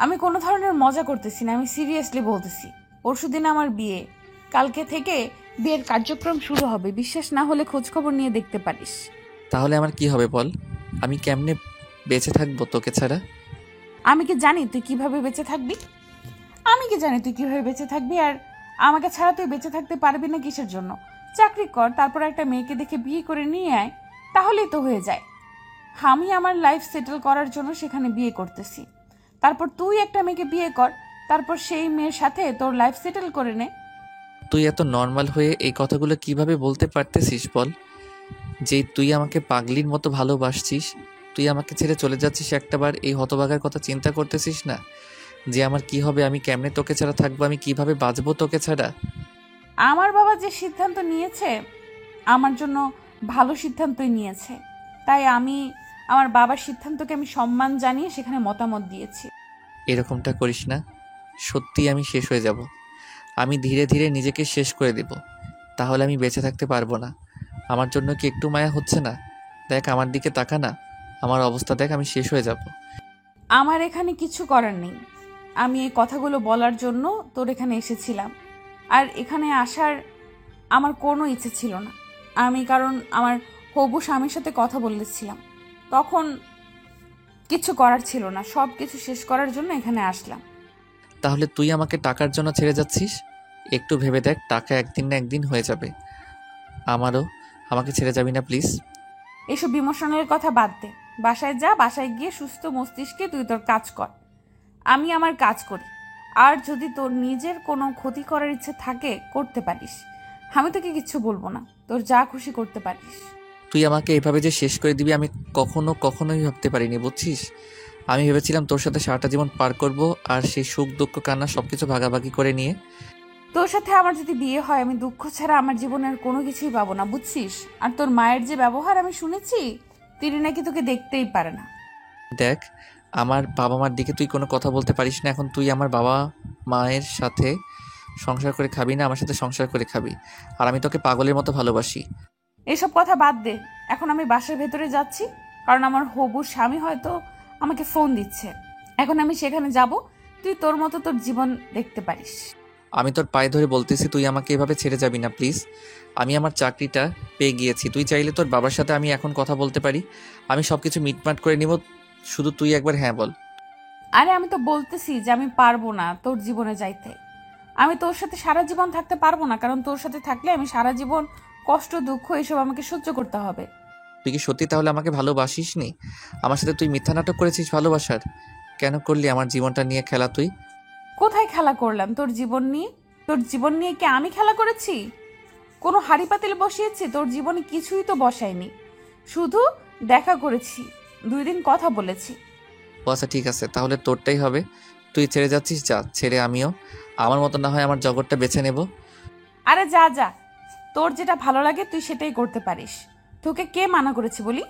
আমি কোনো ধরনের মজা করতেছি না, আমি সিরিয়াসলি বলতেছি। পরশুদিন আমার বিয়ে, কালকে থেকে বিয়ের কার্যক্রম শুরু হবে। বিশ্বাস না হলে খোঁজ খবর নিয়ে দেখতে পারিস। তাহলে আমার কি হবে বল? আমি কেমনে বেঁচে থাকবো তোকে ছাড়া? আমি কি জানি তুই কিভাবে বেঁচে থাকবি? আমি কি জানি তুই কিভাবে বেঁচে থাকবি? আর আমাকে ছাড়া তুই বেঁচে থাকতে পারবি না কিসের জন্য? চাকরি কর, তারপর একটা মেয়েকে দেখে বিয়ে করে নিয়ে আয়, তাহলেই তো হয়ে যায়। আমি আমার লাইফ সেটেল করার জন্য সেখানে বিয়ে করতেছি। তারপর তুই একটা মেয়েকে বিয়ে কর, তারপর সেই মেয়ের সাথে তোর লাইফ সেটেল করে নে। তুই এত নর্মাল হয়ে এই কথাগুলো কিভাবে বলতে পারতেছিস বল? যে তুই আমাকে পাগলির মতো ভালোবাসছিস, তুই আমাকে ছেড়ে চলে যাচ্ছিস, একটাবার এই হতভাগার কথা চিন্তা করতেছিস না? যে আমার কি হবে, আমি কেমনে তোকে ছাড়া থাকবো, আমি কিভাবে বাঁচবো তোকে ছাড়া? আমার বাবা যে সিদ্ধান্ত নিয়েছে আমার জন্য ভালো সিদ্ধান্তই নিয়েছে, তাই আমি আমার বাবার সিদ্ধান্তকে আমি সম্মান জানিয়ে সেখানে মতামত দিয়েছি। এরকমটা করিস না। সত্যি আমি শেষ হয়ে যাব। আমি ধীরে ধীরে নিজেকে শেষ করে দেব। তাহলে আমি বেঁচে থাকতে পারবো না। আমার জন্য কি একটু মায়া হচ্ছে না? দেখ আমার দিকে তাকা না, আমার অবস্থা দেখ, আমি শেষ হয়ে যাব। আমার এখানে কিছু করার নেই। আমি এই কথাগুলো বলার জন্য তোর এখানে এসেছিলাম। আর এখানে আসার আমার কোনো ইচ্ছে ছিল না। আমি কারণ আমার হবু স্বামীর সাথে কথা বলেছিলাম, তখন কিছু করার ছিল না, সব কিছু শেষ করার জন্য এখানে আসলাম। তাহলে তুই আমাকে টাকার জন্য ছেড়ে যাচ্ছিস? একটু ভেবে দেখ, টাকা একদিন না একদিন হয়ে যাবে। আমাকে ছেড়ে যাবি না প্লিজ? এসব ইমোশনাল কথা বাদ দে, বাসায় যা, বাসায় গিয়ে সুস্থ মস্তিষ্কে তুই তোর কাজ কর, আমি আমার কাজ করি। আর যদি তোর নিজের কোনো ক্ষতি করার ইচ্ছে থাকে করতে পারিস, আমি তোকে কিচ্ছু বলবো না, তোর যা খুশি করতে পারিস। তুই আমাকে এভাবে যে শেষ করে দিবি আমি কখনোই ভাবতে পারিনি, বুঝছিস? আমি ভেবেছিলাম তোর সাথে সারাটা জীবন পার করব, আর সেই সুখ দুঃখ কান্না সবকিছু ভাগাভাগি করে নিয়ে। তোর সাথে আমার যদি বিয়ে হয় আমি দুঃখ ছাড়া আমার জীবনের কোনো কিছুই পাবো না, বুঝছিস? আর তোর মায়ের যে ব্যবহার আমি শুনেছি, তিনি নাকি তোকে দেখতেই পারে না। দেখ, আমার বাবা মার দিকে তুই কোনো কথা বলতে পারিস না। এখন তুই আমার বাবা মায়ের সাথে সংসার করে খাবি না, আমার সাথে সংসার করে খাবি। আর আমি তোকে পাগলের মতো ভালোবাসি। এসব কথা বাদ দে, এখন আমি বাসার ভেতরে যাচ্ছি, কারণ আমার হবু স্বামী হয়তো আমাকে ফোন দিচ্ছে। এখন আমি সেখানে যাব, তুই তোর মতো তোর জীবন দেখতে পারিস। আমি তোর পায়ে ধরে বলতেছি তুই আমাকে এভাবে ছেড়ে যাবি না প্লিজ। আমি আমার চাকরিটা পেয়ে গিয়েছি, তুই চাইলে তোর বাবার সাথে আমি এখন কথা বলতে পারি। আমি সব কিছু মিটমাট করে নিব, শুধু তুই একবার হ্যাঁ বল। আরে আমি তো বলতেছি যে আমি পারবো না তোর জীবনে যাইতে। আমি তোর সাথে সারা জীবন থাকতে পারবো না, কারণ তোর সাথে থাকলে আমি সারা জীবন কষ্ট দুঃখ এসব আমাকে সহ্য করতে হবে। তুই কি সত্যি তাহলে আমাকে ভালোবাসিস নি? আমার সাথে তুই মিথ্যা নাটক করেছিস ভালোবাসার? কেন করলি আমার জীবনটা নিয়ে খেলা তুই? কোথায় খেলা করলাম তোর জীবন নিয়ে? তোর জীবন নিয়ে কি আমি খেলা করেছি? কোনো হাড়ি পাতিল বসিয়েছি? তোর জীবনে কিছুই তো বসাইনি, শুধু দেখা করেছি, 2 দিন কথা বলেছি। ও আচ্ছা ঠিক আছে, তাহলে তোরটাই হবে। তুই ছেড়ে যাচ্ছিস, যা, ছেড়ে আমিও আমার মতো না হয় আমার জগৎটা বেছে নেব। আরে যা যা, তোর যেটা ভালো লাগে তুই সেটাই করতে পারিস। তোকে কে মানা করেছি বলি?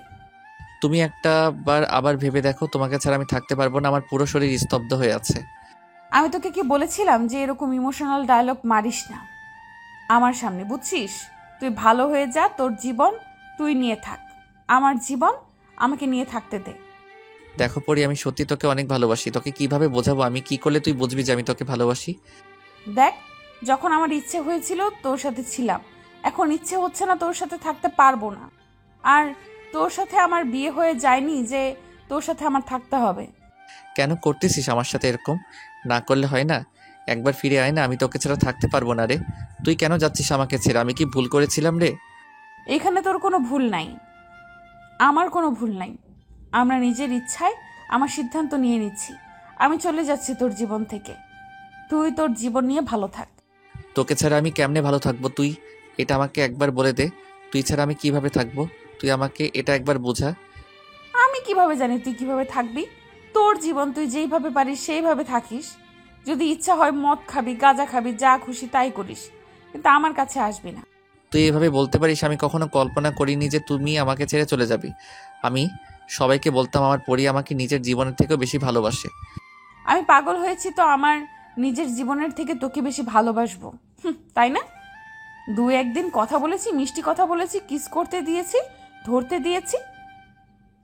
তুমি একটা বার আবার ভেবে দেখো, তোমাকে ছাড়া আমি থাকতে পারবো না, আমার পুরো শরীর স্তব্ধ হয়ে আছে। আমি তোকে কি বলেছিলাম যে এরকম ইমোশনাল ডায়লগ মারিস না আমার সামনে, বুঝছিস? তুই ভালো হয়ে যা, তোর জীবন তুই নিয়ে থাক, আমার জীবন আমাকে নিয়ে থাকতে দে। দেখো পরি, আমি সত্যি তোকে অনেক ভালোবাসি। তোকে কিভাবে বোঝাবো? আমি কি করলে তুই বুঝবি যে আমি তোকে ভালোবাসি? দেখ, যখন আমার ইচ্ছে হয়েছিল তোর সাথে ছিলাম, এখন ইচ্ছে হচ্ছে না, তোর সাথে থাকতে পারবো না। আর তোর সাথে আমার বিয়ে হয়ে যায়নি যে তোর সাথে আমার থাকতে হবে। কেন করতেছিস আমার সাথে এরকম? না করলে হয় না? একবার ফিরে আয় না, আমি তোকে ছাড়া থাকতে পারবো না রে। তুই কেন যাচ্ছিস আমাকে ছেড়ে? আমি কি ভুল করেছিলাম রে? এখানে তোর কোনো ভুল নাই, আমার কোনো ভুল নাই। আমরা নিজের ইচ্ছায় আমার সিদ্ধান্ত নিয়ে নিচ্ছি। আমি চলে যাচ্ছি তোর জীবন থেকে। তুই তোর জীবন নিয়ে ভালো থাক। তোকে ছাড়া আমি কেমনে ভালো থাকবো? তুই এটা আমাকে একবার বলে দে। তুই ছাড়া আমি কিভাবে থাকবো? তুই আমাকে এটা একবার বোঝা। আমি কিভাবে জানি তুই কিভাবে থাকবি? তোর জীবন তুই যেইভাবে পারিস সেইভাবে থাকিস। যদি ইচ্ছা হয় মদ খাবি, গাঁজা খাবি, যা খুশি তাই করিস, কিন্তু আমার কাছে আসবি না। তুই এভাবে বলতে পারিস? আমি কখনো কল্পনা করিনি যে তুমি আমাকে ছেড়ে চলে যাবি। আমি সবাইকে বলতাম আমার পরি আমাকে নিজের জীবনের থেকেও বেশি ভালোবাসে। আমি পাগল হয়েছি তো আমার নিজের জীবনের থেকে তোকে বেশি ভালোবাসবো, তাই না? দু একদিন কথা বলেছি, মিষ্টি কথা বলেছি, কিস করতে দিয়েছি, ধরতে দিয়েছি,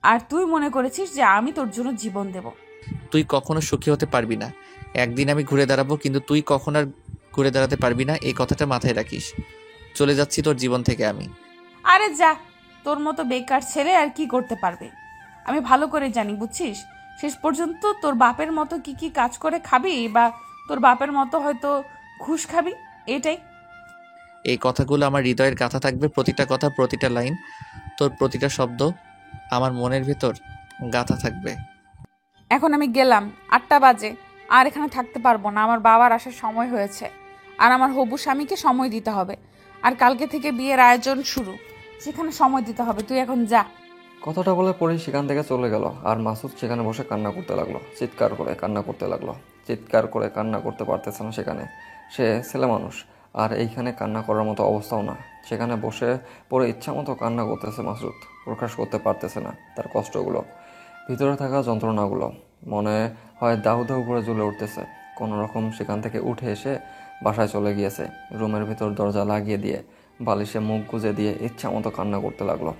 আর তুই মনে করেছিস যে আমি তোর জন্য জীবন দেব। তুই কখনো সুখী হতে পারবি না। একদিন আমি ঘুরে দাঁড়াবো, কিন্তু তুই কখনো আর ঘুরে দাঁড়াতে পারবি না, এই কথাটা মাথায় রাখিস। চলে যাচ্ছি তোর জীবন থেকে আমি। আরে যা, তোর মতো বেকার ছেলে আর কি করতে পারবে? আমি ভালো করে জানি, বুঝছিস? শেষ পর্যন্ত তোর বাপের মতো কি কি কাজ করে খাবি, বা তোর বাপের মতো হয়তো ঘুষ খাবি, এটাই। এই কথাগুলো আমার হৃদয়ের গাথা থাকবে, প্রতিটা কথা, প্রতিটা লাইন, তোর প্রতিটা শব্দ আমার মনের ভেতর গাথা থাকবে। এখন আমি গেলাম, 8টা বাজে, আর এখানে থাকতে পারবো না। আমার বাবার আসার সময় হয়েছে, আর আমার হবু স্বামীকে সময় দিতে হবে। আর কালকে থেকে বিয়ের আয়োজন শুরু, সেখানে সময় দিতে হবে। তুই এখন যা। কথাটা বলে পরেই সেখান থেকে চলে গেল। আর মাসুদ সেখানে বসে কান্না করতে লাগলো, চিৎকার করে কান্না করতে লাগলো। চিৎকার করে কান্না করতে পারতেছে না সেখানে, সে ছেলে মানুষ, আর এইখানে কান্না করার মতো অবস্থাও না। সেখানে বসে পরে ইচ্ছা মতো কান্না করতেছে মাসুদ, প্রকাশ করতে পারতেছে না তার কষ্টগুলো, ভিতরে থাকা যন্ত্রণাগুলো। মনে হয় দাউ দাউ করে জ্বলে উঠতেছে। কোনো রকম সেখান থেকে উঠে এসে বাসায় চলে গিয়েছে, রুমের ভিতর দরজা লাগিয়ে দিয়ে বালিশে মুখ গুজে দিয়ে ইচ্ছা মতো কান্না করতে লাগলো।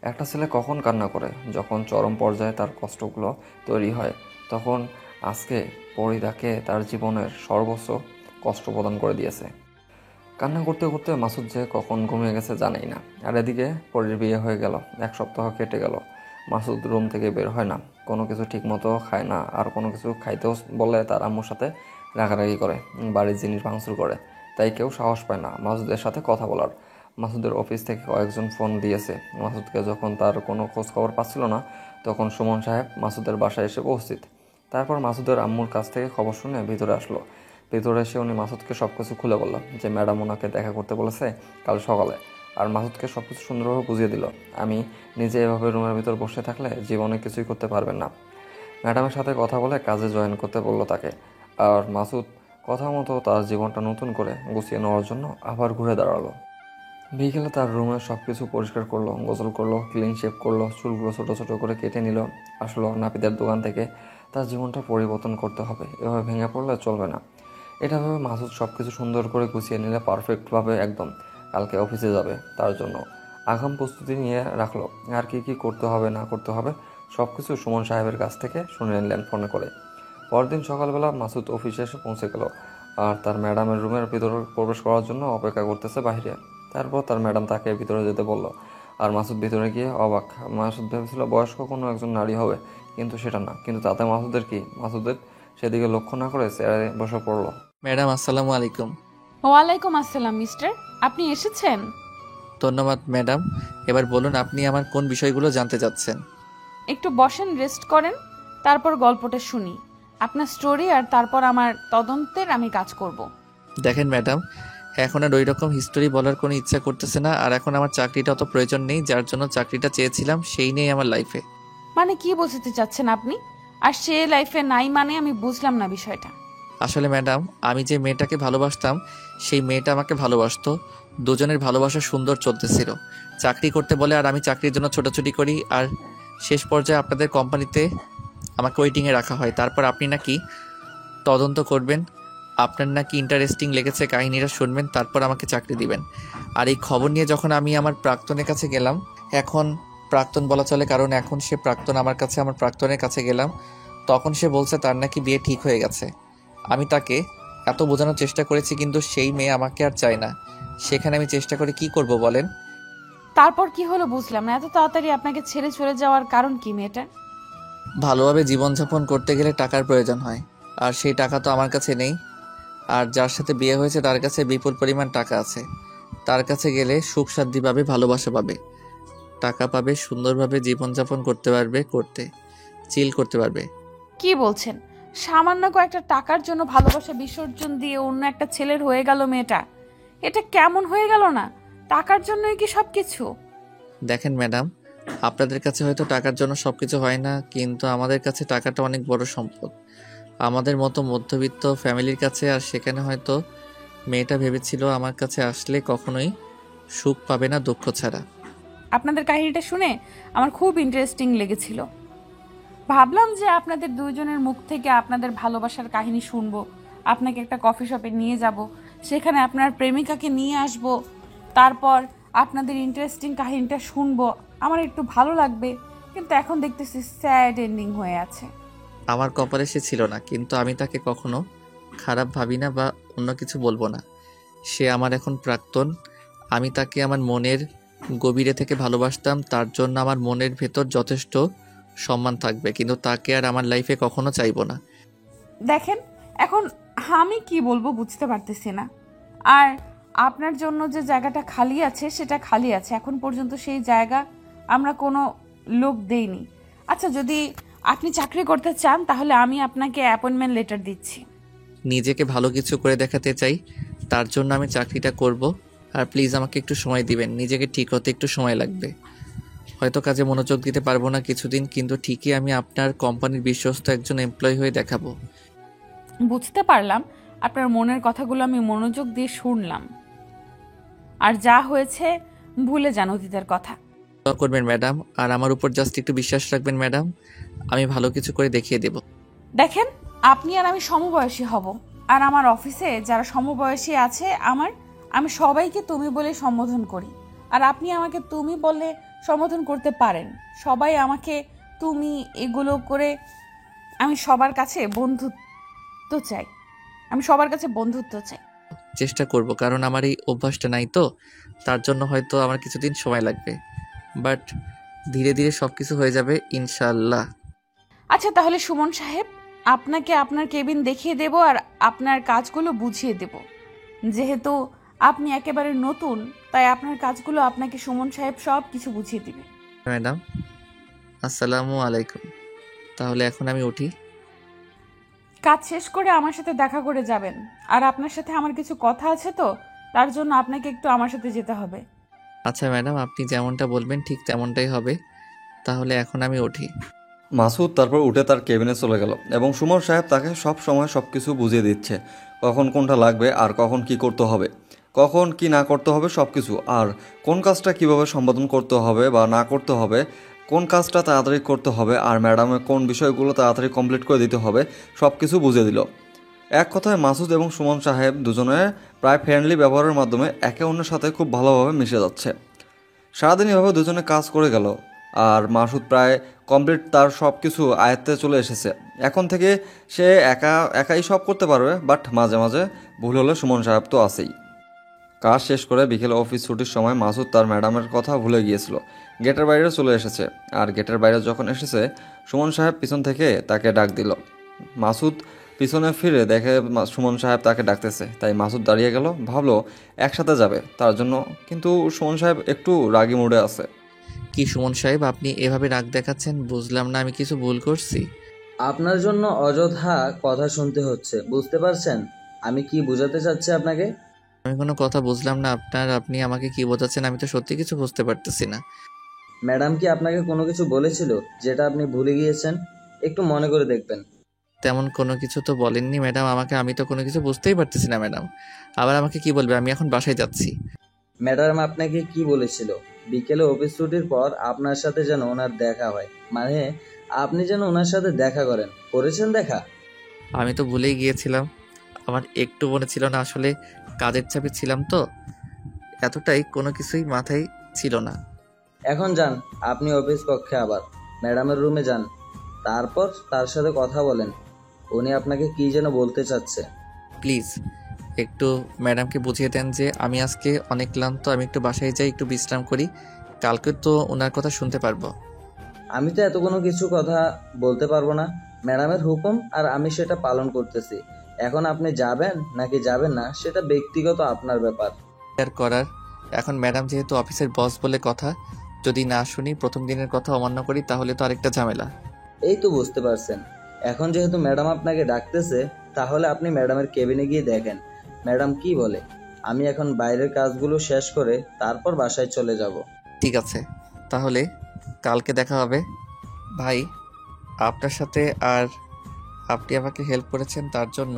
একটা ছেলে কখন কান্না করে? যখন চরম পর্যায়ে তার কষ্টগুলো তৈরি হয়, তখন আজকে পরিদাকে তার জীবনের সর্বোচ্চ কষ্ট প্রদান করে দিয়েছে। কান্না করতে করতে মাসুদ যে কখন ঘুমিয়ে গেছে জানেই না। আর এদিকে পরির বিয়ে হয়ে গেল, 1 সপ্তাহ কেটে গেল। মাসুদ রুম থেকে বের হয় না, কোনো কিছু ঠিকমতো খায় না, আর কোনো কিছু খাইতেও বলে তার আম্মুর সাথে রাগারাগি করে, বাড়ির জিনিস ভাঙচুর করে। তাই কেউ সাহস পায় না মাসুদের সাথে কথা বলার। মাসুদের অফিস থেকে কয়েকজন ফোন দিয়েছে মাসুদকে। যখন তার কোনো খোঁজ খবর পাচ্ছিল না, তখন সুমন সাহেব মাসুদের বাসায় এসে উপস্থিত। তারপর মাসুদের আম্মুর কাছ থেকে খবর শুনে ভিতরে আসলো। ভিতরে এসে উনি মাসুদকে সব কিছু খুলে বলল যে ম্যাডাম ওনাকে দেখা করতে বলেছে কাল সকালে। আর মাসুদকে সব কিছু সুন্দরভাবে বুঝিয়ে দিল, আমি নিজে এভাবে রুমের ভিতর বসে থাকলে জীবনে কিছুই করতে পারবেন না। ম্যাডামের সাথে কথা বলে কাজে জয়েন করতে বলল তাকে। আর মাসুদ কথা মতো তার জীবনটা নতুন করে গুছিয়ে নেওয়ার জন্য আবার ঘুরে দাঁড়ালো। বিকেলে তার রুমে সব কিছু পরিষ্কার করলো, গোসল করলো, ক্লিন শেভ করলো, চুলগুলো ছোটো ছোটো করে কেটে নিল। আসলো নাপিতের দোকান থেকে। তার জীবনটা পরিবর্তন করতে হবে, এভাবে ভেঙে পড়লে চলবে না। এটা ভেবে মাসুদ সব কিছু সুন্দর করে গুছিয়ে নিলে পারফেক্টভাবে একদম কালকে অফিসে যাবে, তার জন্য আগাম প্রস্তুতি নিয়ে রাখলো। আর কি কি করতে হবে না করতে হবে সব কিছু সুমন সাহেবের কাছ থেকে শুনে নিলেন ফোনে করে। পরদিন সকালবেলা মাসুদ অফিসে এসে পৌঁছে গেল, আর তার ম্যাডামের রুমের ভিতরে প্রবেশ করার জন্য অপেক্ষা করতেছে বাইরে। তারপর তার ম্যাডাম তাকে ভিতরে যেতে বলল, আর মাসুদ ভিতরে গিয়ে অবাক। মাসুদ ভেবেছিল বয়স্ক কোনো একজন নারী হবে, কিন্তু সেটা না। কিন্তু তাতে মাসুদের কি? মাসুদের সেদিকে লক্ষ্য না করে চেয়ারে বসে পড়লো। ম্যাডাম আসসালামু আলাইকুম। ওয়ালাইকুম আসসালাম মিস্টার, আপনি এসেছেন? ধন্যবাদ ম্যাডাম। এবার বলুন আপনি আমার কোন বিষয়গুলো জানতে চাচ্ছেন? একটু বসেন, রেস্ট করেন, তারপর গল্পটা শুনি, আপনার স্টোরি, আর তারপর আমার তদন্তের আমি কাজ করব। দেখেন ম্যাডাম, এখন আর ওই রকম হিস্টোরি বলার কোনো ইচ্ছা করতেছে না। আর এখন আমার চাকরিটা অত প্রয়োজন নেই, যার জন্য চাকরিটা চেয়েছিলাম সেই নেই আমার লাইফে। মানে কি বোঝাতে চাচ্ছেন আপনি? আর সে লাইফে নাই মানে আমি বুঝলাম না বিষয়টা। আসলে ম্যাডাম, আমি যে মেয়েটাকে ভালোবাসতাম সেই মেয়েটা আমাকে ভালোবাসতো। দুজনের ভালোবাসা সুন্দর চলতেছিল। চাকরি করতে বলে আর আমি চাকরির জন্য ছোটাছুটি করি, আর শেষ পর্যায়ে আপনাদের কোম্পানিতে আমাকে ওয়েটিংয়ে রাখা হয়। তারপর আপনি নাকি তদন্ত করবেন আপনার নাকি ইন্টারেস্টিং লেগেছে, কাহিনীটা শুনবেন, তারপর আমাকে চাকরি দিবেন। আর এই খবর নিয়ে যখন আমি আমার প্রাক্তনের কাছে গেলাম, এখন প্রাক্তন বলা চলে কারণ এখন সে প্রাক্তন, আমার প্রাক্তনের কাছে গেলাম, তখন সে বলছে তার নাকি বিয়ে ঠিক হয়ে গেছে। আমি তাকে এত বোঝানোর চেষ্টা করেছি, কিন্তু সেই মেয়ে আমাকে আর চায় না। সেখানে আমি চেষ্টা করে কি করব বলেন? তারপর কি হলো বুঝলাম না, এত তাড়াতাড়ি আপনাকে ছেড়ে চলে যাওয়ার কারণ কি মেয়েটা? ভালোভাবে জীবনযাপন করতে গেলে টাকার প্রয়োজন হয়, আর সেই টাকা তো আমার কাছে নেই। আর যার সাথে বিয়ে হয়েছে তার কাছে বিপুল পরিমাণ টাকা আছে। তার কাছে গেলে সুখ শান্তি পাবে, ভালোবাসা পাবে, টাকা পাবে, সুন্দরভাবে জীবনযাপন করতে পারবে, চিল করতে পারবে। কি বলছেন? সামান্য কয়েকটা টাকার জন্য ভালোবাসা বিসর্জন দিয়ে অন্য একটা ছেলের হয়ে গেল মেয়েটা? এটা কেমন হয়ে গেল না? টাকার জন্যই কি সবকিছু? দেখেন ম্যাডাম, আপনাদের কাছে হয়তো টাকার জন্য সবকিছু হয় না, কিন্তু আমাদের কাছে টাকাটা অনেক বড় সম্পদ, আমাদের মতো মধ্যবিত্ত ফ্যামিলির কাছে। আর সেখানে হয়তো মেয়েটা ভেবেছিল আমার কাছে আসলে কখনোই সুখ পাবে না, দুঃখ ছাড়া। আপনাদের কাহিনীটা শুনে আমার খুব ইন্টারেস্টিং লেগেছিল। ভাবলাম যে আপনাদের দুইজনের মুখ থেকে আপনাদের ভালোবাসার কাহিনী শুনবো, আপনাকে একটা কফি শপে নিয়ে যাব, সেখানে আপনার প্রেমিকাকে নিয়ে আসব, তারপর আপনাদের ইন্টারেস্টিং কাহিনীটা শুনবো, আমার একটু ভালো লাগবে। কিন্তু এখন দেখতেছি স্যাড এন্ডিং হয়ে আছে। আমার কপালে সে ছিল না, কিন্তু আমি তাকে কখনো খারাপ ভাবি না বা অন্য কিছু বলবো না। সে আমার এখন প্রাক্তন। আমি তাকে আমার মনের গভীরে থেকে ভালোবাসতাম, তার জন্য আমার মনের ভেতর যথেষ্ট সম্মান থাকবে, কিন্তু তাকে আর আমার লাইফে কখনো চাইবো না। দেখেন, এখন আমি কি বলবো বুঝতে পারতেছি না। আর আপনার জন্য যে জায়গাটা খালি আছে সেটা খালি আছে, এখন পর্যন্ত সেই জায়গা আমরা কোনো লোক দেইনি। আচ্ছা, যদি আপনি চাকরি করতে চান তাহলে আমি আপনাকে অ্যাপয়েন্টমেন্ট লেটার দিচ্ছি। নিজেকে ভালো কিছু করে দেখাতে চাই, তার জন্য আমি চাকরিটা করব। আর প্লিজ আমাকে একটু সময় দিবেন, নিজেকে ঠিক হতে একটু সময় লাগবে। হয়তো কাজে মনোযোগ দিতে পারবো না কিছুদিন, কিন্তু ঠিকই আমি আপনার কোম্পানির বিশ্বস্ত একজন এমপ্লয়ি হয়ে দেখাবো। বুঝতে পারলাম, আপনার মনের কথাগুলো আমি মনোযোগ দিয়ে শুনলাম। আর যা হয়েছে ভুলে যান অতীতের কথা। দোয়া করবেন ম্যাডাম, আর আমার উপর জাস্ট একটু বিশ্বাস রাখবেন ম্যাডাম, আমি ভালো কিছু করে দেখিয়ে দেব। দেখেন, আপনি আর আমি সমবয়সী হব, আর আমার অফিসে যারা সমবয়সী আছে আমি সবাইকে তুমি বলে সম্বোধন করি, আর আপনি আমাকে তুমি বলে সম্বোধন করতে পারেন। সবাই আমাকে তুমি এগুলো করে আমি সবার কাছে বন্ধুত্ব চাই, চেষ্টা করব, কারণ আমার এই অভ্যাসটা নাই তো, তার জন্য হয়তো আমার কিছুদিন সময় লাগবে, বাট ধীরে ধীরে সব কিছু হয়ে যাবে ইনশাল্লাহ। আচ্ছা, তাহলে সুমন সাহেব, আপনাকে আপনার কেবিন দেখিয়ে দেব আর আপনার কাজগুলো বুঝিয়ে দেব। যেহেতু আপনি একেবারে নতুন, তাই আপনার কাজগুলো আপনাকে সুমন সাহেব সব কিছু বুঝিয়ে দিবে। ম্যাডাম, আসসালামু আলাইকুম। তাহলে এখন আমি উঠি। কাজ শেষ করে আমার সাথে দেখা করে যাবেন, আর আপনার সাথে আমার কিছু কথা আছে, তো তার জন্য আপনাকে একটু আমার সাথে যেতে হবে। আচ্ছা ম্যাডাম, আপনি যেমনটা বলবেন ঠিক তেমনটাই হবে। তাহলে এখন আমি উঠি। মাসুদ তারপর উঠে তার কেবিনে চলে গেল এবং সুমন সাহেব তাকে সব সময় সব কিছু বুঝিয়ে দিচ্ছে, কখন কোনটা লাগবে আর কখন কি করতে হবে, কখন কি না করতে হবে সব কিছু, আর কোন কাজটা কিভাবে সম্পাদন করতে হবে বা না করতে হবে, কোন কাজটা তাড়াতাড়ি করতে হবে, আর ম্যাডামের কোন বিষয়গুলো তাড়াতাড়ি কমপ্লিট করে দিতে হবে, সব কিছু বুঝিয়ে দিল। এক কথায় মাসুদ এবং সুমন সাহেব দুজনে প্রায় ফ্রেন্ডলি ব্যবহারের মাধ্যমে একে অন্যের সাথে খুব ভালোভাবে মিশে যাচ্ছে। সারাদিন এভাবে দুজনে কাজ করে গেল, আর মাসুদ প্রায় কমপ্লিট, তার সব কিছু আয়ত্তে চলে এসেছে। এখন থেকে সে একাই সব করতে পারবে, বাট মাঝে মাঝে ভুল হলে সুমন সাহেব তো আছেই। কাজ শেষ করে বিকেলে অফিস ছুটির সময় মাসুদ তার ম্যাডামের কথা ভুলে গিয়েছিল, গেটের বাইরে চলে এসেছে। আর গেটের বাইরে যখন এসেছে, সুমন সাহেব পিছন থেকে তাকে ডাক দিল। মাসুদ পিছনে ফিরে দেখে সুমন সাহেব তাকে ডাকতেছে, তাই মাসুদ দাঁড়িয়ে গেল, ভাবলো একসাথে যাবে তার জন্য, কিন্তু সুমন সাহেব একটু রাগি মুডে আছে। কি সুমন সাহেব, আপনি এভাবে রাগ দেখাচ্ছেন? বুঝলাম না আমি কিছু ভুল করছি? আপনার জন্য অযথা কথা শুনতে হচ্ছে, বুঝতে পারছেন আমি কি বোঝাতে চাচ্ছি আপনাকে? আমি কোনো কথা বুঝলাম না আপনার, আপনি আমাকে কি বোঝাচ্ছেন? আমি তো সত্যি কিছু বুঝতে পারতেছি না। ম্যাডাম কি আপনাকে কোনো কিছু বলেছিল যেটা আপনি ভুলে গিয়েছেন? একটু মনে করে দেখবেন। তেমন কোনো কিছু তো বলেননি ম্যাডাম আমাকে, আমি তো কোনো কিছু বুঝতেই পারতেছি না ম্যাডাম। আবার আমাকে কি বলবে? আমি এখন বাসায় যাচ্ছি। ম্যাডাম আপনাকে কি বলেছিল? বিকেলে অফিস ছুটির পর আপনার সাথে যেন ওনার দেখা হয়, মানে আপনি যেন ওনার সাথে দেখা করেছেন দেখা? আমি তো ভুলেই গিয়েছিলাম, আমার একটু মনে ছিল না, আসলে কাজের চাপে ছিলাম তো, এতটাই কোনো কিছুই মাথায় ছিল না। এখন যান আপনি অফিস কক্ষে, আবার ম্যাডামের রুমে যান, তারপর তার সাথে কথা বলেন। উনি আপনাকে কি যেন বলতে চাচ্ছে। প্লিজ একটু ম্যাডামকে বুঝিয়ে দেন যে আমি আজকে অনেক ক্লান্ত, আমি একটু বাসায় যাই, একটু বিশ্রাম করি, কালকে তো ওনার কথা শুনতে পারবো। আমি তো এত কোনো কিছু কথা বলতে পারবো না। ম্যাডামের হুকুম আর আমি সেটা পালন করতেছি। এখন আপনি যাবেন নাকি যাবেন না সেটা ব্যক্তিগত আপনার ব্যাপার। আর করার, এখন ম্যাডাম যেহেতু অফিসের বস বলে কথা, যদি না শুনি, প্রথম দিনের কথা অমান্য করি, তাহলে তো আরেকটা ঝামেলা। এই তো বুঝতে পারছেন। এখন যেহেতু ম্যাডাম আপনাকে ডাকতেছে, তাহলে আপনি ম্যাডামের কেবিনে গিয়ে দেখেন ম্যাডাম কি বলে। আমি এখন বাইরের কাজগুলো শেষ করে তারপর বাসায় চলে যাব। ঠিক আছে, তাহলে কালকে দেখা হবে। ভাই, আপনার সাথে, আর আপনি আমাকে হেল্প করেছেন তার জন্য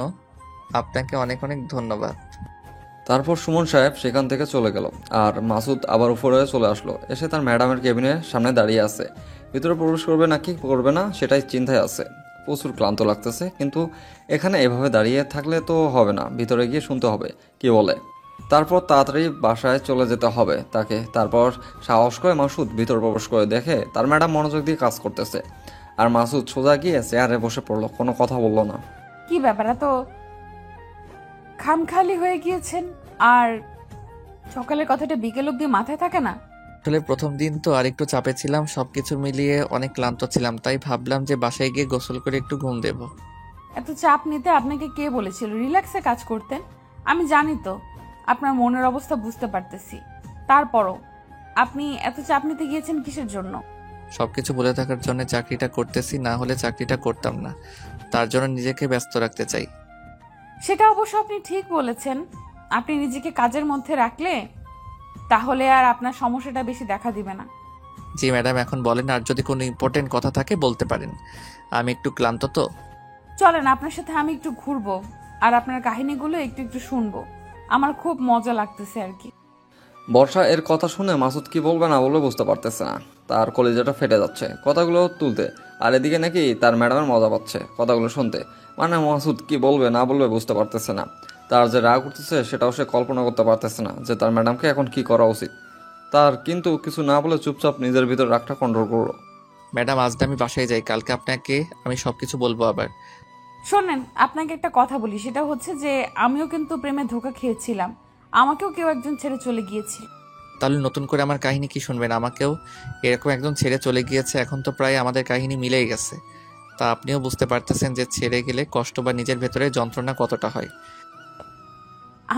আপনাকে অনেক অনেক ধন্যবাদ। তারপর সুমন সাহেব সেখান থেকে চলে গেল আর মাসুদ আবার উপরে চলে আসলো। এসে তার ম্যাডামের কেবিনের সামনে দাঁড়িয়ে আছে। ভিতরে প্রবেশ করবে নাকি করবে না সেটাই চিন্তায় আছে। প্রচুর ক্লান্ত লাগতেছে, কিন্তু এখানে এভাবে দাঁড়িয়ে থাকলে তো হবে না, ভিতরে গিয়ে শুনতে হবে কি বলে। তারপর তাড়াতাড়ি বাসায় চলে যেতে হবে তাকে। তারপর সাহস করে মাসুদ ভিতরে প্রবেশ করে দেখে তার ম্যাডাম মনোযোগ দিয়ে কাজ করতেছে। আর মাসুদ সোজা গিয়ে চেয়ারে বসে পড়লো, কোনো কথা বললো না। কি ব্যাপার, এত খামখালি হয়ে গিয়েছেন? আর সকালের কথাটা বিকেল অব্দি মাথায় থাকে না? আসলে প্রথম দিন তো আর একটু চাপে ছিলাম, সবকিছু মিলিয়ে অনেক ক্লান্ত ছিলাম, তাই ভাবলাম যে বাসায় গিয়ে গোসল করে একটু ঘুম দেব। এত চাপ নিতে আপনাকে কে বলেছিল? রিল্যাক্সে কাজ করতেন। আমি জানি তো, আপনার মনের অবস্থা বুঝতে পারতেছি। তারপরও আপনি এত চাপ নিতে গিয়েছেন কিসের জন্য? সবকিছু বলে থাকার জন্য চাকরিটা করতেছি, না হলে চাকরিটা করতাম না, তার জন্য নিজেকে ব্যস্ত রাখতে চাই। সেটা অবশ্য আপনি ঠিক বলেছেন। আপনি নিজেকে কাজের মধ্যে রাখলে তাহলে আর আপনার সমস্যাটা বেশি দেখা দিবে না। জি ম্যাডাম, এখন বলেন, আর যদি কোনো ইম্পর্টেন্ট কথা থাকে বলতে পারেন, আমি একটু ক্লান্ত তো। চলেন, আপনার সাথে আমি একটু ঘুরবো আর আপনার কাহিনীগুলো একটু একটু শুনবো। আমার খুব মজা লাগতেছে আর কি। বর্ষা এর কথা শুনে মাসুদ কি বলবে না বলবে বুঝতে পারতেছে না। তার কলিজাটা ফেটে যাচ্ছে কথাগুলো তুলতে, আর এদিকে নাকি তার ম্যাডামের মজা পাচ্ছে কথাগুলো শুনতে। মানে মাসুদ কি বলবে না বলবে বুঝতে পারতেছে না। তার যে রাগ উঠতেছে সেটাও সে কল্পনা করতে পারতেছে না যে তার ম্যাডামকে এখন কি করা উচিত তার। কিন্তু কিছু না বলে চুপচাপ নিজের ভিতর রাগটা কন্ট্রোল করলো। ম্যাডাম, আজ আমি বাসায় যাই, কালকে আপনাকে আমি সবকিছু বলবো আবার। শোনেন, আপনাকে একটা কথা বলি, সেটা হচ্ছে যে আমিও কিন্তু প্রেমে ধোঁকা খেয়েছিলাম। আমাকেও কেউ একজন ছেড়ে চলে গিয়েছিল। তাহলে নতুন করে আমার কাহিনী কি শুনবেন? আমাকেও এরকম একজন ছেড়ে চলে গিয়েছে, এখন তো প্রায় আমাদের কাহিনী মিলেই গেছে। তা আপনিও বুঝতে পারতেছেন যে ছেড়ে গেলে কষ্ট বা নিজের ভেতরে যন্ত্রণা কতটা হয়।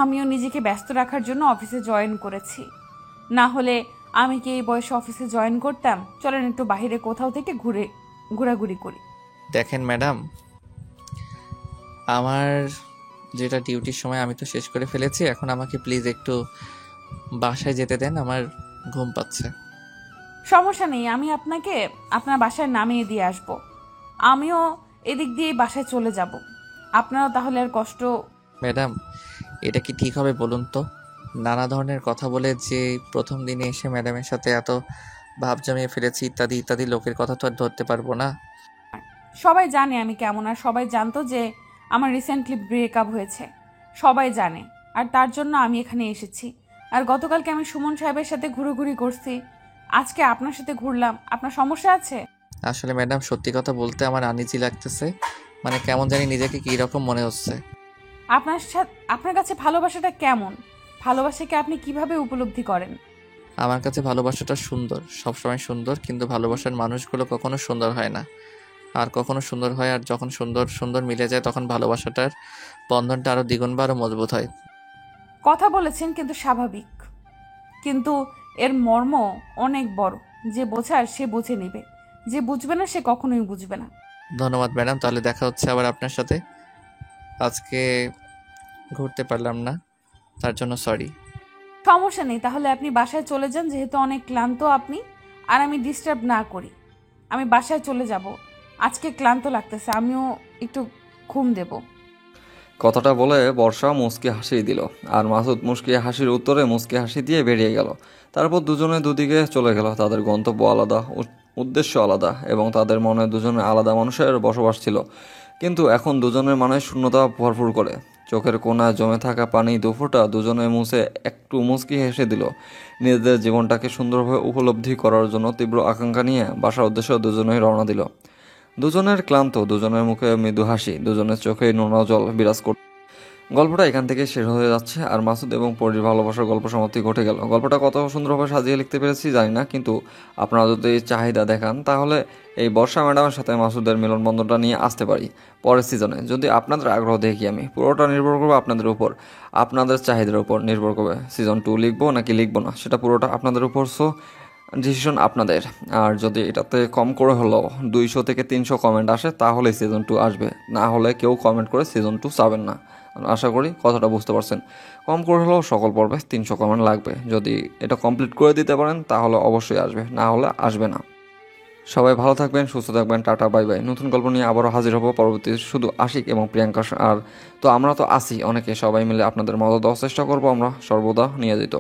আমিও নিজেকে ব্যস্ত রাখার জন্য অফিসে জয়েন করেছি, না হলে আমি কি এই বয়সে অফিসে জয়েন করতাম? চলেন একটু বাইরে কোথাও থেকে ঘোরাঘুরি করি। দেখেন ম্যাডাম, আমার যেটা ডিউটির সময় আমি তো শেষ করে ফেলেছি, এখন আমাকে প্লিজ একটু বাসায় যেতে দেন, আমার ঘুম পাচ্ছে। সমস্যা নেই, আমি আপনাকে আপনার বাসায় নামিয়ে দিয়ে আসব। আমিও এদিক দিয়ে বাসায় চলে যাব। আপনারও তাহলে আর কষ্ট। ম্যাডাম, এটা কি ঠিক হবে বলুন তো? নানা ধরনের কথা বলে যে প্রথম দিনে এসে ম্যাডামের সাথে এত ভাব জমিয়ে ফেলেছি, ইত্যাদি ইত্যাদি, লোকের কথা তো আর ধরতে পারবো না। সবাই জানে আমি কেমন, আর সবাই জানতো যে আমার রিসেন্টলি ব্রেকআপ হয়েছে, সবাই জানে। আর তার জন্য আমি এখানে এসেছি। আর গতকালকে আমি সুমন সাহেবের সাথে ঘুরোঘুরি করছি, আজকে আপনার সাথে ঘুরলাম। আপনার সমস্যা আছে? আসলে ম্যাডাম, সত্যি কথা বলতে আমার আনইজি লাগতেছে, মানে কেমন জানি নিজেকে কী রকম মনে হচ্ছে। আপনার কাছে ভালোবাসাটা কেমন? ভালোবাসাকে আপনি কিভাবে উপলব্ধি করেন? আমার কাছে ভালোবাসাটা সুন্দর, সবসময় সুন্দর, কিন্তু ভালোবাসার মানুষগুলো কখনো সুন্দর হয় না, আর কখনো সুন্দর হয়। আর যখন সুন্দর সুন্দর মিলে যায় তখন ভালোবাসাটার বন্ধনটা আরও দ্বিগুণ বা আরও মজবুত হয়। কথা বলেছেন কিন্তু স্বাভাবিক, কিন্তু এর মর্ম অনেক বড়। যে বোঝার সে বুঝে নেবে, যে বুঝবে না সে কখনোই বুঝবে না। ধন্যবাদ ম্যাডাম, তাহলে দেখা হচ্ছে আবার আপনার সাথে। আজকে ঘুরতে পারলাম না, তার জন্য সরি। সমস্যা নেই, তাহলে আপনি বাসায় চলে যান, যেহেতু অনেক ক্লান্ত আপনি। আর আমি ডিস্টার্ব না করি, আমি বাসায় চলে যাব। আজকে ক্লান্ত লাগতেছে, আমিও একটু ঘুম দেব। কথাটা বলে বর্ষা মুচকি হাসি দিল, আর মাসুদ মুচকি হাসির উত্তরে মুচকি হাসি দিয়ে বেরিয়ে গেল। তারপর দুজনে দুদিকে চলে গেল। তাদের গন্তব্য আলাদা, উদ্দেশ্য আলাদা, এবং তাদের মনে দুজনে আলাদা মানুষের বসবাস ছিল। কিন্তু এখন দুজনের মনে শূন্যতা ভরপুর করে। চোখের কোণায় জমে থাকা পানি দুফোঁটা দুজনে মুছে একটু মুচকি হেসে দিল। নিজেদের জীবনটাকে সুন্দরভাবে উপলব্ধি করার জন্য তীব্র আকাঙ্ক্ষা নিয়ে বাসার উদ্দেশ্যে দুজনেই রওনা দিল। দুজনের ক্লান্ত, দুজনের মুখে মৃদু হাসি, দুজনের চোখে নোনা জল বিরাজ করত। গল্পটা এখান থেকে শেষ হয়ে যাচ্ছে আর মাসুদ এবং পরীর ভালোবাসার গল্প সমাপ্তি ঘটে গেল। গল্পটা কত সুন্দরভাবে সাজিয়ে লিখতে পেরেছি জানি না, কিন্তু আপনারা যদি চাহিদা দেখান তাহলে এই বর্ষা ম্যাডামের সাথে মাসুদের মিলনবন্ধনটা নিয়ে আসতে পারি পরের সিজনে, যদি আপনাদের আগ্রহ দেখি আমি। পুরোটা নির্ভর করবে আপনাদের উপর, আপনাদের চাহিদার উপর নির্ভর করবে সিজন 2 লিখবো নাকি লিখবো না, সেটা পুরোটা আপনাদের উপর। সো ডিসিশন আপনাদের। আর যদি এটাতে কম করে হলেও 200 থেকে 300 কমেন্ট আসে তাহলে সিজন 2 আসবে, না হলে কেউ কমেন্ট করে সিজন 2 চাবেন না। আশা করি কথাটা বুঝতে পারছেন। কম করে হলেও সকল পর্বে 300 কমেন্ট লাগবে। যদি এটা কমপ্লিট করে দিতে পারেন তাহলে অবশ্যই আসবে, না হলে আসবে না। সবাই ভালো থাকবেন, সুস্থ থাকবেন, টাটা বাই বাই। নতুন গল্প নিয়ে আবারও হাজির হবো পরবর্তী। শুধু আশিক এবং প্রিয়াঙ্কা আর তো আমরা তো আসি অনেকে, সবাই মিলে আপনাদের মদত দেওয়ার চেষ্টা করবো আমরা সর্বদা নিয়োজিত।